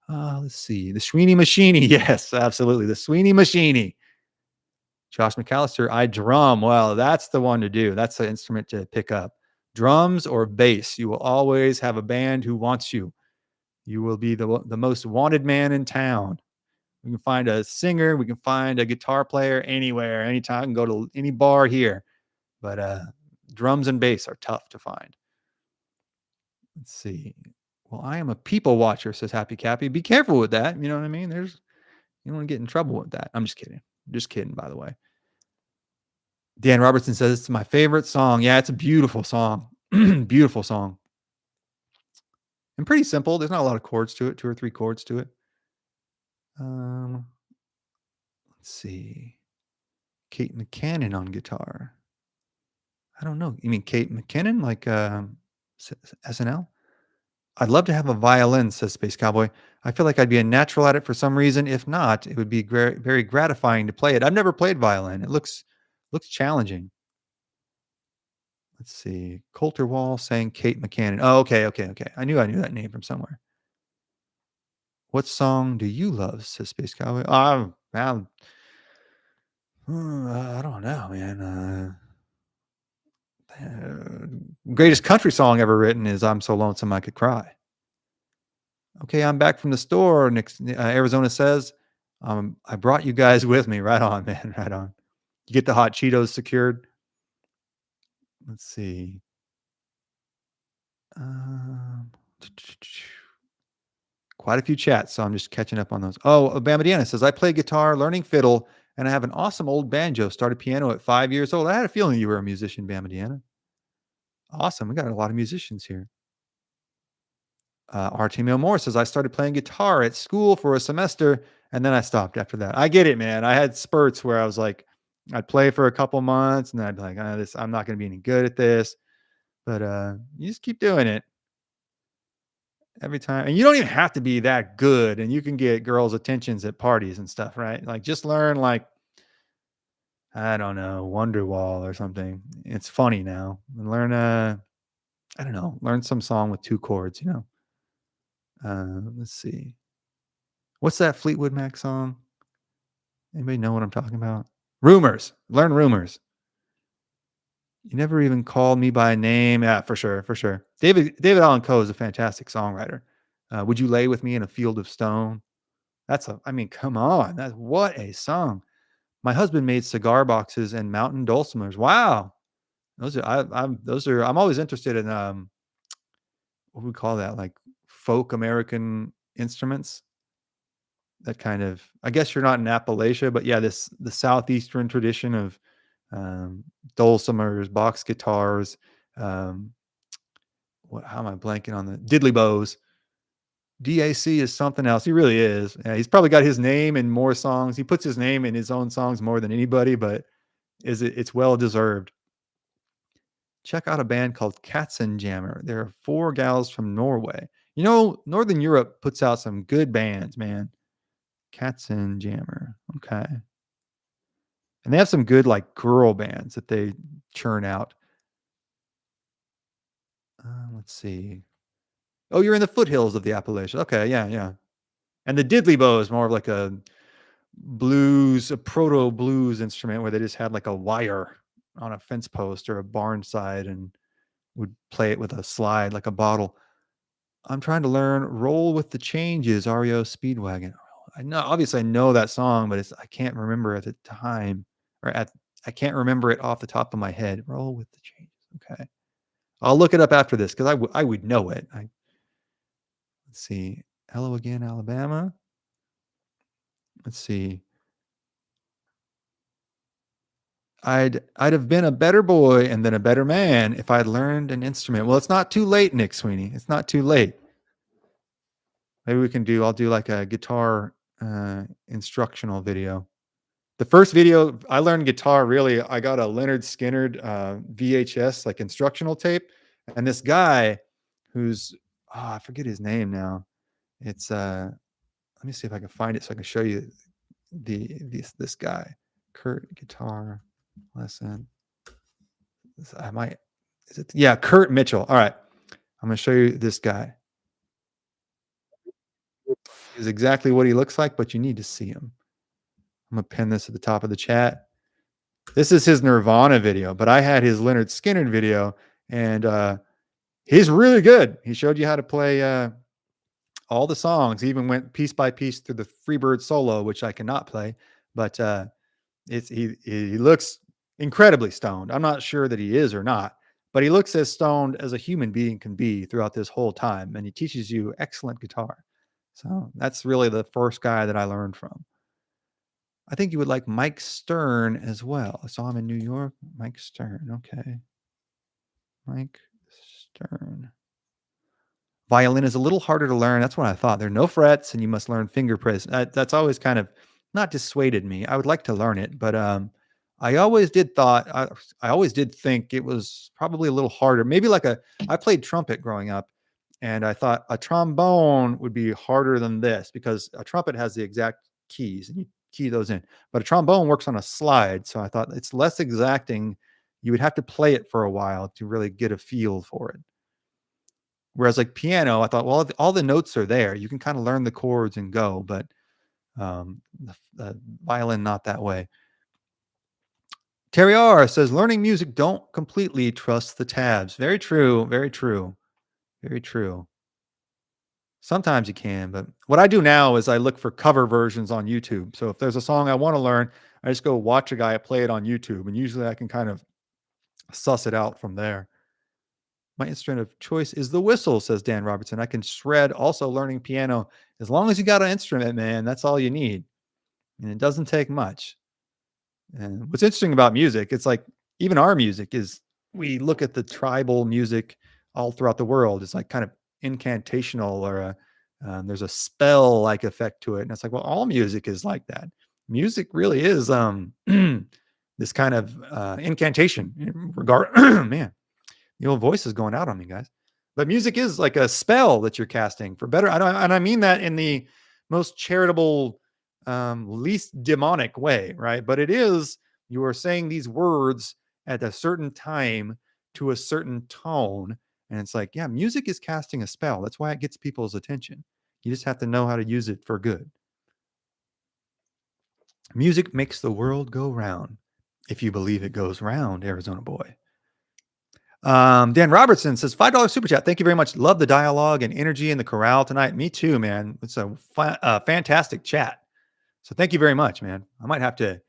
Speaker 1: Let's see. The Sweeney Machine. Yes, absolutely. The Sweeney Machine. Josh McAllister, I drum. Well, that's the one to do. That's the instrument to pick up. Drums or bass. You will always have a band who wants you. You will be the most wanted man in town. We can find a singer. We can find a guitar player anywhere, anytime. I can go to any bar here. But drums and bass are tough to find. Let's see. Well, I am a people watcher, says Happy Cappy. Be careful with that. You know what I mean? You don't want to get in trouble with that. I'm just kidding. Just kidding, by the way. Dan Robertson says it's my favorite song. Yeah, it's a beautiful song. Beautiful song. And pretty simple. There's not a lot of chords to it, 2 or 3 chords to it. Let's see. Kate McCannon on guitar. I don't know. You mean Kate McKinnon, like SNL? I'd love to have a violin, says Space Cowboy. I feel like I'd be a natural at it for some reason. If not, it would be very gratifying to play it. I've never played violin. It looks challenging. Let's see. Coulter Wall saying Kate McCannon. Oh, okay. I knew that name from somewhere. What song do you love, says Space Cowboy? Man, I don't know, man. Greatest country song ever written is "I'm So Lonesome I Could Cry." Okay, I'm back from the store. Arizona says, I brought you guys with me. Right on, man. Right on. You get the hot Cheetos secured. Let's see. Um, Quite a few chats, so I'm just catching up on those. Oh, Bamadiana says, I play guitar, learning fiddle, and I have an awesome old banjo. Started piano at 5 years old. I had a feeling you were a musician, Bamadiana. Awesome. We got a lot of musicians here. Artemio Moore says, I started playing guitar at school for a semester and then I stopped after that. I get it, man. I had spurts where I was like, I'd play for a couple months and then I'd be like, I'm not going to be any good at this. But you just keep doing it every time. And you don't even have to be that good. And you can get girls' attentions at parties and stuff, right? Like just learn, like, I don't know, Wonderwall or something. It's funny now. And learn, I don't know, learn some song with two chords, you know? Let's see. What's that Fleetwood Mac song? Anybody know what I'm talking about? Rumors. Learn rumors. You never even called me by name. Yeah, for sure, for sure. David Allan Coe is a fantastic songwriter. Would you lay with me in a field of stone? I mean, come on. That's what a song. My husband made cigar boxes and mountain dulcimers. Wow. I'm always interested in what do we call that? Like folk American instruments. That kind of, I guess you're not in Appalachia, but yeah, the southeastern tradition of um, dulcimers, box guitars. Um, how am I blanking on the diddley bows? DAC is something else. He really is. Yeah, he's probably got his name in more songs. He puts his name in his own songs more than anybody, but it's well deserved. Check out a band called Katzenjammer. There are four gals from Norway. You know, Northern Europe puts out some good bands, man. Katzenjammer. Okay. And they have some good like girl bands that they churn out. Let's see. Oh, you're in the foothills of the Appalachians. Okay, yeah, yeah. And the diddley bow is more of like a blues, a proto blues instrument where they just had like a wire on a fence post or a barn side and would play it with a slide like a bottle. I'm trying to learn "Roll with the Changes," REO Speedwagon. I know, obviously, I know that song, but I can't remember at the time, or I can't remember it off the top of my head. "Roll with the Changes." Okay, I'll look it up after this because I would know it. Let's see, "Hello Again, Alabama." Let's see. I'd have been a better boy and then a better man if I'd learned an instrument. Well, it's not too late, Nick Sweeney. It's not too late. Maybe I'll do like a guitar instructional video. The first video I learned guitar, really, I got a Leonard Skinner VHS, like instructional tape. And this guy who's, I forget his name now. It's, let me see if I can find it so I can show you this guy. Kurt guitar lesson. I might, is it? Yeah, Kurt Mitchell. All right. I'm going to show you this guy. Is exactly what he looks like, but you need to see him. I'm going to pin this at the top of the chat. This is his Nirvana video, but I had his Leonard Skinner video, and he's really good. He showed you how to play all the songs. He even went piece by piece through the Freebird solo, which I cannot play, but he looks incredibly stoned. I'm not sure that he is or not, but he looks as stoned as a human being can be throughout this whole time, and he teaches you excellent guitar. So that's really the first guy that I learned from. I think you would like Mike Stern as well. I saw him in New York. Mike Stern. Okay. Mike Stern. Violin is a little harder to learn. That's what I thought. There are no frets, and you must learn finger press. That's always kind of not dissuaded me. I would like to learn it, but I always I always did think it was probably a little harder. Maybe I played trumpet growing up, and I thought a trombone would be harder than this because a trumpet has the exact keys and you key those in, but a trombone works on a slide. So I thought it's less exacting. You would have to play it for a while to really get a feel for it. Whereas like piano, I thought, well, all the notes are there. You can kind of learn the chords and go, but the violin, not that way. Terry R says, learning music, don't completely trust the tabs. Very true. Very true. Very true. Sometimes you can, but what I do now is I look for cover versions on YouTube. So if there's a song I want to learn, I just go watch a guy play it on YouTube, and usually I can kind of suss it out from there. My instrument of choice is the whistle, says Dan Robertson. I can shred also learning piano. As long as you got an instrument, man, that's all you need. And it doesn't take much. And what's interesting about music, it's like even our music is, we look at the tribal music all throughout the world. It's like kind of incantational or there's a spell like effect to it. And it's like, well, all music is like that. Music really is this kind of incantation in regard. Man, the old voice is going out on me, guys. But music is like a spell that you're casting for better. And I mean that in the most charitable, least demonic way, right? But it is, you are saying these words at a certain time to a certain tone. And it's like, yeah, music is casting a spell. That's why it gets people's attention. You just have to know how to use it for good. Music makes the world go round. If you believe it goes round, Arizona boy. Dan Robertson says $5 super chat. Thank you very much. Love the dialogue and energy in the corral tonight. Me too, man. It's a fantastic chat. So thank you very much, man. I might have to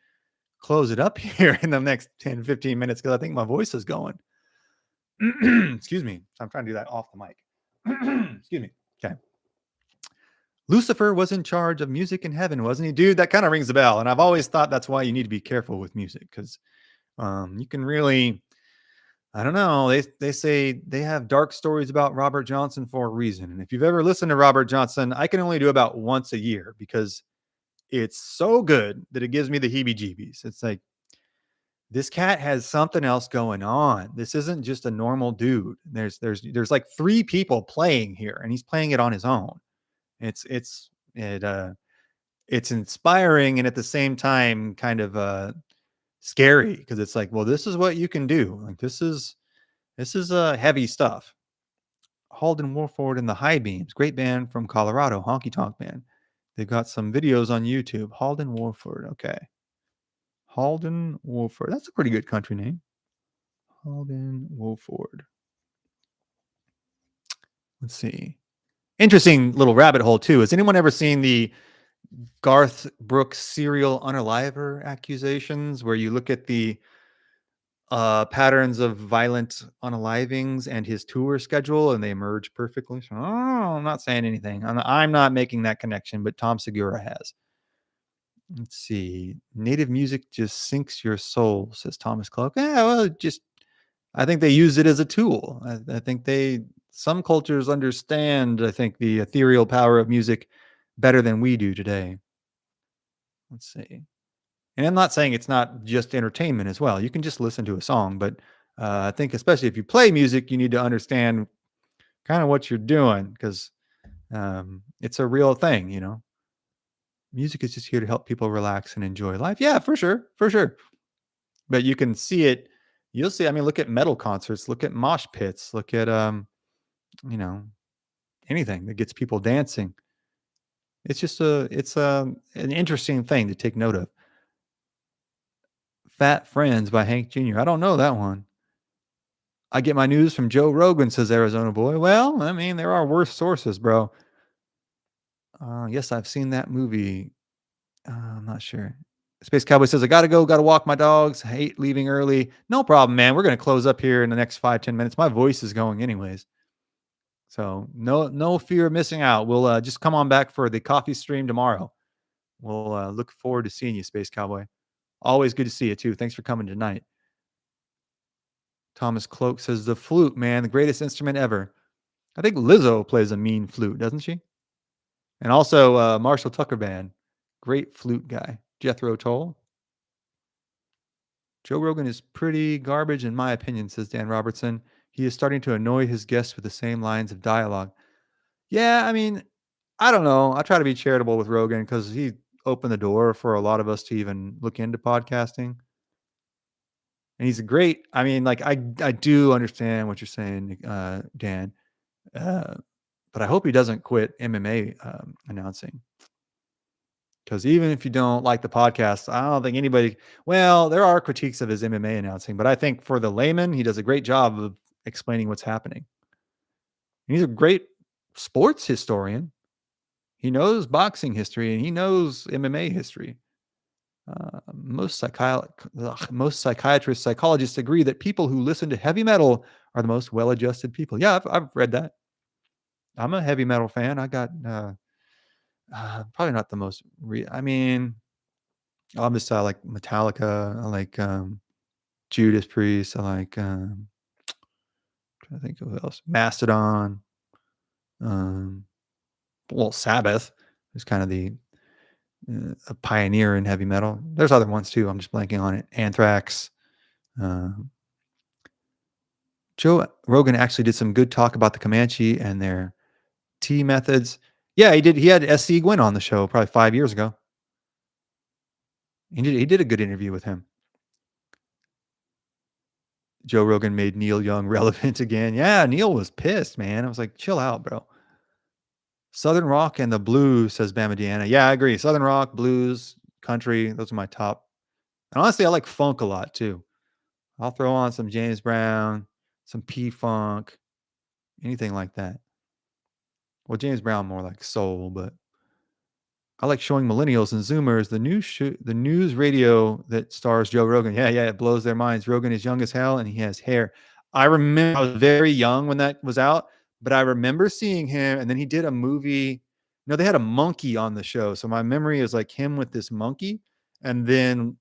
Speaker 1: close it up here in the next 10, 15 minutes because I think my voice is going. Excuse me. I'm trying to do that off the mic. Excuse me. Okay. Lucifer was in charge of music in heaven, wasn't he? Dude, that kind of rings a bell. And I've always thought that's why you need to be careful with music because you can really, I don't know. They say they have dark stories about Robert Johnson for a reason. And if you've ever listened to Robert Johnson, I can only do about once a year because it's so good that it gives me the heebie-jeebies. It's like, this cat has something else going on. This isn't just a normal dude. There's like three people playing here, and he's playing it on his own. It's inspiring and at the same time kind of scary because it's like, well, this is what you can do. Like this is heavy stuff. Halden Wolford and the High Beams, great band from Colorado, honky tonk band. They've got some videos on YouTube. Halden Wolford, okay. Halden Wolford, that's a pretty good country name. Halden Wolford. Let's see. Interesting little rabbit hole too. Has anyone ever seen the Garth Brooks serial unaliver accusations where you look at the patterns of violent unalivings and his tour schedule and they merge perfectly? So, I'm not saying anything. I'm not making that connection, but Tom Segura has. Let's see. Native music just sinks your soul, says Thomas Cloak. Yeah, well, I think they use it as a tool. I think some cultures understand, I think, the ethereal power of music better than we do today. Let's see. And I'm not saying it's not just entertainment as well. You can just listen to a song, but I think especially if you play music, you need to understand kind of what you're doing because it's a real thing, you know. Music is just here to help people relax and enjoy life. Yeah, for sure, for sure. But you can see it. You'll see. I mean, look at metal concerts. Look at mosh pits. Look at you know, anything that gets people dancing. It's just an interesting thing to take note of. Fat Friends by Hank Jr. I don't know that one. I get my news from Joe Rogan, says Arizona boy. Well, I mean, there are worse sources, bro. Yes, I've seen that movie. I'm not sure. Space Cowboy says, I gotta go, gotta walk my dogs. I hate leaving early. No problem, man. We're gonna close up here in the next 5-10 minutes. My voice is going anyways. So no fear of missing out. We'll just come on back for the coffee stream tomorrow. We'll look forward to seeing you, Space Cowboy. Always good to see you too. Thanks for coming tonight. Thomas Cloak says, the flute, man, the greatest instrument ever. I think Lizzo plays a mean flute, doesn't she? And also Marshall Tucker Band. Great flute guy. Jethro Tull. Joe Rogan is pretty garbage in my opinion, says Dan Robertson. He is starting to annoy his guests with the same lines of dialogue. Yeah, I mean, I don't know. I try to be charitable with Rogan because he opened the door for a lot of us to even look into podcasting. And he's a great, I mean, like I do understand what you're saying, Dan. But I hope he doesn't quit MMA announcing. Because even if you don't like the podcast, I don't think anybody, well, there are critiques of his MMA announcing, but I think for the layman, he does a great job of explaining what's happening. And he's a great sports historian. He knows boxing history and he knows MMA history. Most psychiatrists, psychologists agree that people who listen to heavy metal are the most well-adjusted people. Yeah, I've read that. I'm a heavy metal fan. I got probably not the most. I mean, obviously, I like Metallica. I like Judas Priest. I like. I think of who else? Mastodon. Um, well, Sabbath is kind of a pioneer in heavy metal. There's other ones too. I'm just blanking on it. Anthrax. Uh, Joe Rogan actually did some good talk about the Comanche and their tea methods. Yeah, he did. He had SC Gwynn on the show probably 5 years ago. He did a good interview with him. Joe Rogan made Neil Young relevant again. Yeah, Neil was pissed, man. I was like, chill out, bro. Southern rock and the blues, says Bama Deanna. Yeah, I agree. Southern rock, blues, country, those are my top. And honestly, I like funk a lot too. I'll throw on some James Brown, some P Funk, anything like that. Well, James Brown more like soul, but I like showing millennials and Zoomers the news radio that stars Joe Rogan. Yeah, yeah, it blows their minds. Rogan is young as hell and he has hair. I remember I was very young when that was out, but I remember seeing him. And then he did a movie. No, they had a monkey on the show, so my memory is like him with this monkey. And then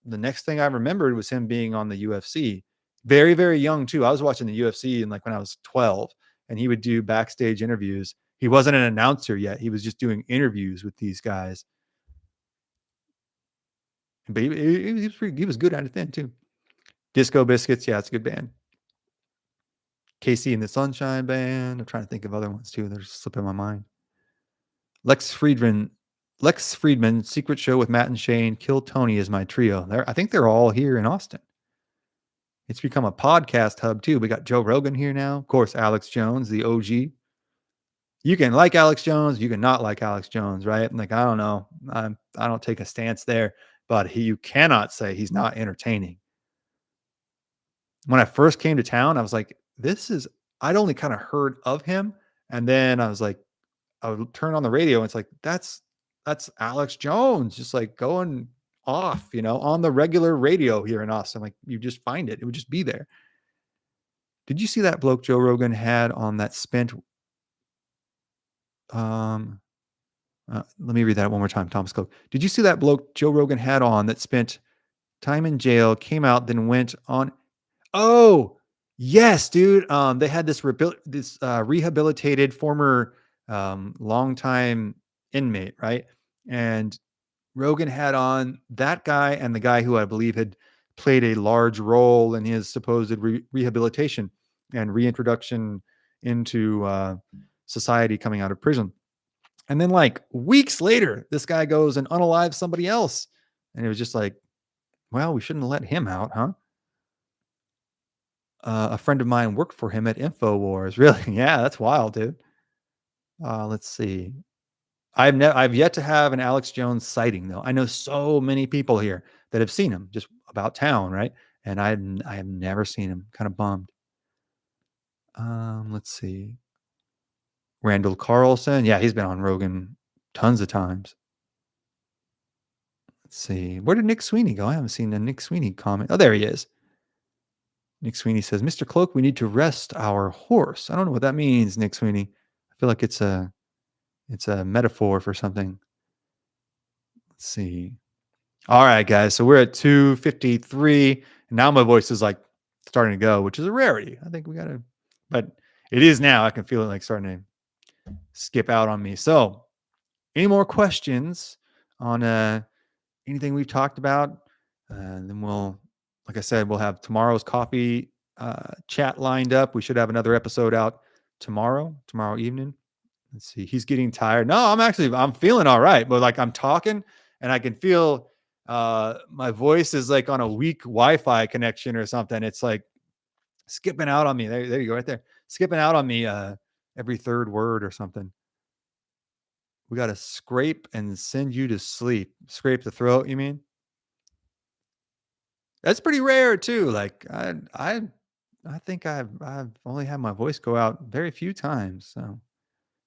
Speaker 1: the next thing I remembered was him being on the UFC. Very, very young too. I was watching the UFC and like when I was 12, and he would do backstage interviews. He wasn't an announcer yet. He was just doing interviews with these guys. But he was good at it then too. Disco Biscuits, yeah, it's a good band. Casey and the Sunshine Band. I'm trying to think of other ones too. They're just slipping my mind. Lex Friedman, Secret Show with Matt and Shane, Kill Tony is my trio. I think they're all here in Austin. It's become a podcast hub too. We got Joe Rogan here now. Of course, Alex Jones, the OG. You can like Alex Jones, you can not like Alex Jones, right? Like, I don't know. I don't take a stance there, but you cannot say he's not entertaining. When I first came to town, I was like, I'd only kind of heard of him. And then I was like, I would turn on the radio and it's like, that's Alex Jones just like going off, on the regular radio here in Austin. Like, you just find it. It would just be there. Did you see that bloke Joe Rogan had on that spent um let me read that one more time, Thomas Coke. Did you see that bloke Joe Rogan had on that spent time in jail, came out, then went on? Oh, yes, dude. They had this rehabilitated former longtime inmate, right? And Rogan had on that guy and the guy who I believe had played a large role in his supposed rehabilitation and reintroduction into society coming out of prison. And then like weeks later, this guy goes and unalives somebody else. And it was just like, well, we shouldn't let him out, huh? A friend of mine worked for him at InfoWars. Really? Yeah, that's wild, dude. Let's see. I've yet to have an Alex Jones sighting though. I know so many people here that have seen him just about town, right? And I have never seen him. Kind of bummed. Let's see. Randall Carlson. Yeah, he's been on Rogan tons of times. Let's see. Where did Nick Sweeney go? I haven't seen a Nick Sweeney comment. Oh, there he is. Nick Sweeney says, Mr. Cloak, we need to rest our horse. I don't know what that means, Nick Sweeney. I feel like it's a metaphor for something. Let's see. All right, guys. So we're at 2:53. And now my voice is like starting to go, which is a rarity. I think we got to, but it is now. I can feel it like starting to skip out on me. So, any more questions on anything we've talked about? Then like I said, we'll have tomorrow's coffee chat lined up. We should have another episode out tomorrow evening. Let's see. He's getting tired. No, I'm feeling all right, but like I'm talking and I can feel my voice is like on a weak Wi-Fi connection or something. It's like skipping out on me. There you go, right there. Skipping out on me every third word or something. We got to scrape and send you to sleep. Scrape the throat, you mean? That's pretty rare too. Like I think I've only had my voice go out very few times. So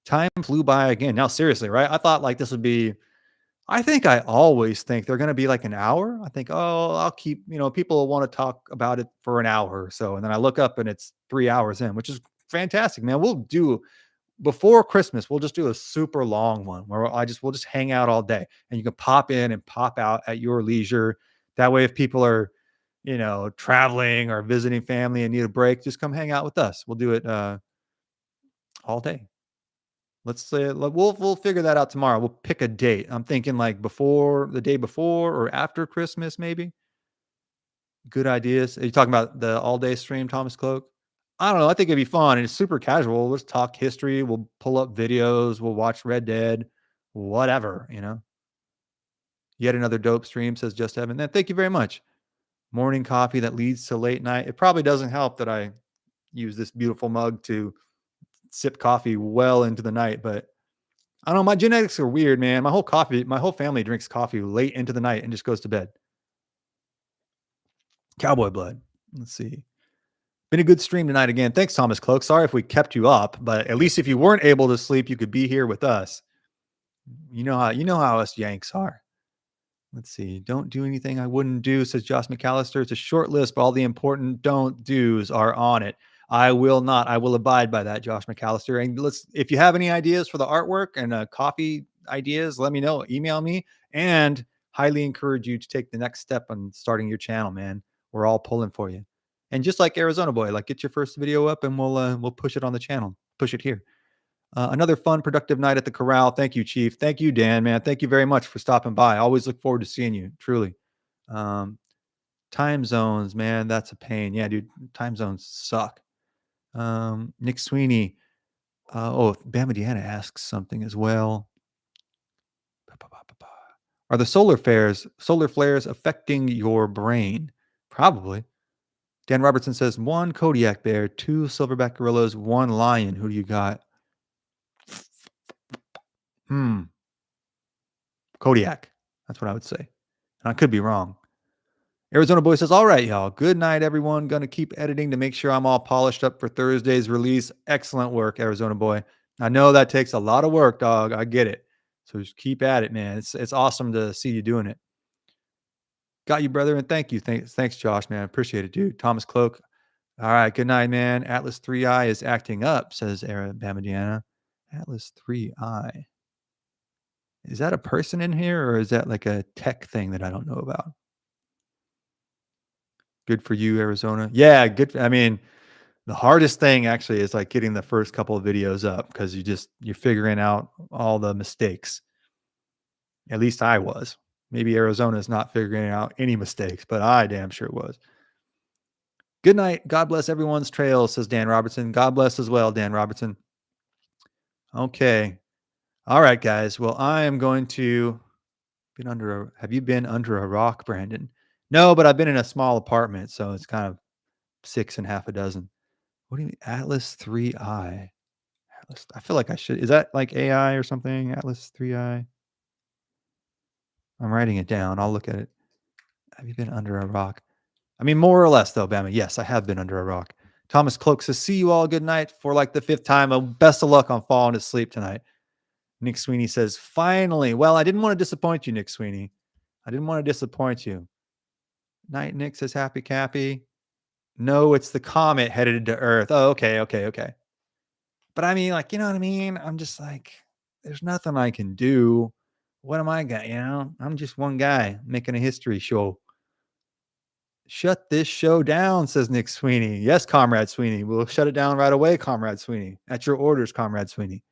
Speaker 1: time flew by again. Now seriously, right? I thought like this would be. I think I always think they're going to be like an hour. I think, oh, I'll keep. People will want to talk about it for an hour or so, and then I look up and it's 3 hours in, which is fantastic, man. We'll do before Christmas. We'll just do a super long one where we'll just hang out all day, and you can pop in and pop out at your leisure. That way, if people are traveling or visiting family and need a break, just come hang out with us. We'll do it all day. Let's say we'll figure that out tomorrow. We'll pick a date. I'm thinking like before the day before or after Christmas, maybe. Good ideas. Are you talking about the all day stream, Thomas Cloak? I don't know. I think it'd be fun. It's super casual. Let's talk history. We'll pull up videos. We'll watch Red Dead, whatever, you know. Yet another dope stream, says Just Evan. Then thank you very much. Morning coffee that leads to late night. It probably doesn't help that I use this beautiful mug to sip coffee well into the night, but I don't know. My genetics are weird, man. My whole family drinks coffee late into the night and just goes to bed. Cowboy blood. Let's see. Been a good stream tonight again. Thanks, Thomas Cloak. Sorry if we kept you up, but at least if you weren't able to sleep, you could be here with us. You know how us Yanks are. Let's see. Don't do anything I wouldn't do, says Josh McAllister. It's a short list, but all the important don't do's are on it. I will not. I will abide by that, Josh McAllister. And if you have any ideas for the artwork and coffee ideas, let me know. Email me, and highly encourage you to take the next step on starting your channel, man. We're all pulling for you. And just like Arizona Boy, like get your first video up and we'll push it on the channel. Push it here. Another fun, productive night at the corral. Thank you, Chief. Thank you, Dan, man. Thank you very much for stopping by. I always look forward to seeing you, truly. Um, time zones, man, that's a pain. Yeah, dude, time zones suck. Nick Sweeney. Bama Deanna asks something as well. Are the solar flares affecting your brain? Probably. Dan Robertson says 1 Kodiak bear, 2 silverback gorillas, 1 lion. Who do you got? Kodiak. That's what I would say. And I could be wrong. Arizona Boy says, all right, y'all. Good night, everyone. Going to keep editing to make sure I'm all polished up for Thursday's release. Excellent work, Arizona Boy. I know that takes a lot of work, dog. I get it. So just keep at it, man. It's awesome to see you doing it. Got you, brother. And thank you. Thanks, Josh, man. Appreciate it, dude. Thomas Cloak. All right. Good night, man. Atlas 3i is acting up, says Bamadiana. Atlas 3i. Is that a person in here or is that like a tech thing that I don't know about? Good for you, Arizona. Yeah, good. I mean, the hardest thing actually is like getting the first couple of videos up because you're figuring out all the mistakes. At least I was. Maybe Arizona is not figuring out any mistakes, but I damn sure was. Good night. God bless everyone's trails, says Dan Robertson. God bless as well, Dan Robertson. Okay. All right, guys. Well, I am going to have you been under a rock, Brandon? No, but I've been in a small apartment, so it's kind of 6 and half a dozen. What do you mean? Atlas 3i. Atlas. I feel like I should. Is that like AI or something? Atlas 3i. I'm writing it down. I'll look at it. Have you been under a rock? I mean, more or less, though, Bama. Yes, I have been under a rock. Thomas Cloak says, see you all. Good night for like the 5th time. Best of luck on falling asleep tonight. Nick Sweeney says, finally. Well, I didn't want to disappoint you, Nick Sweeney. I didn't want to disappoint you. Night Nick says, happy Cappy. No, it's the comet headed to Earth. Oh, okay. But I mean, like, you know what I mean? I'm just like, there's nothing I can do. What am I got? I'm just one guy making a history show. Shut this show down, says Nick Sweeney. Yes, Comrade Sweeney. We'll shut it down right away, Comrade Sweeney. At your orders, Comrade Sweeney.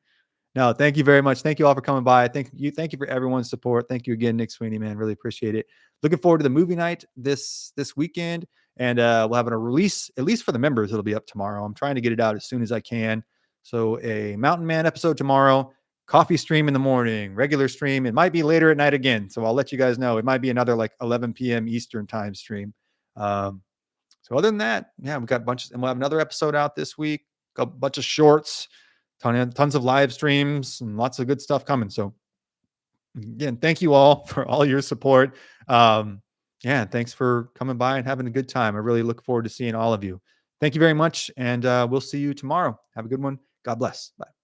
Speaker 1: No, thank you very much. Thank you all for coming by. Thank you for everyone's support. Thank you again, Nick Sweeney, man. Really appreciate it. Looking forward to the movie night this weekend. And we'll have a release, at least for the members, it'll be up tomorrow. I'm trying to get it out as soon as I can. So a Mountain Man episode tomorrow, coffee stream in the morning, regular stream. It might be later at night again. So I'll let you guys know. It might be another like 11 p.m. Eastern time stream. So other than that, yeah, we've got bunches, and we'll have another episode out this week, a bunch of shorts, tons of live streams, and lots of good stuff coming. So again, thank you all for all your support. Yeah, thanks for coming by and having a good time. I really look forward to seeing all of you. Thank you very much, and we'll see you tomorrow. Have a good one. God bless. Bye.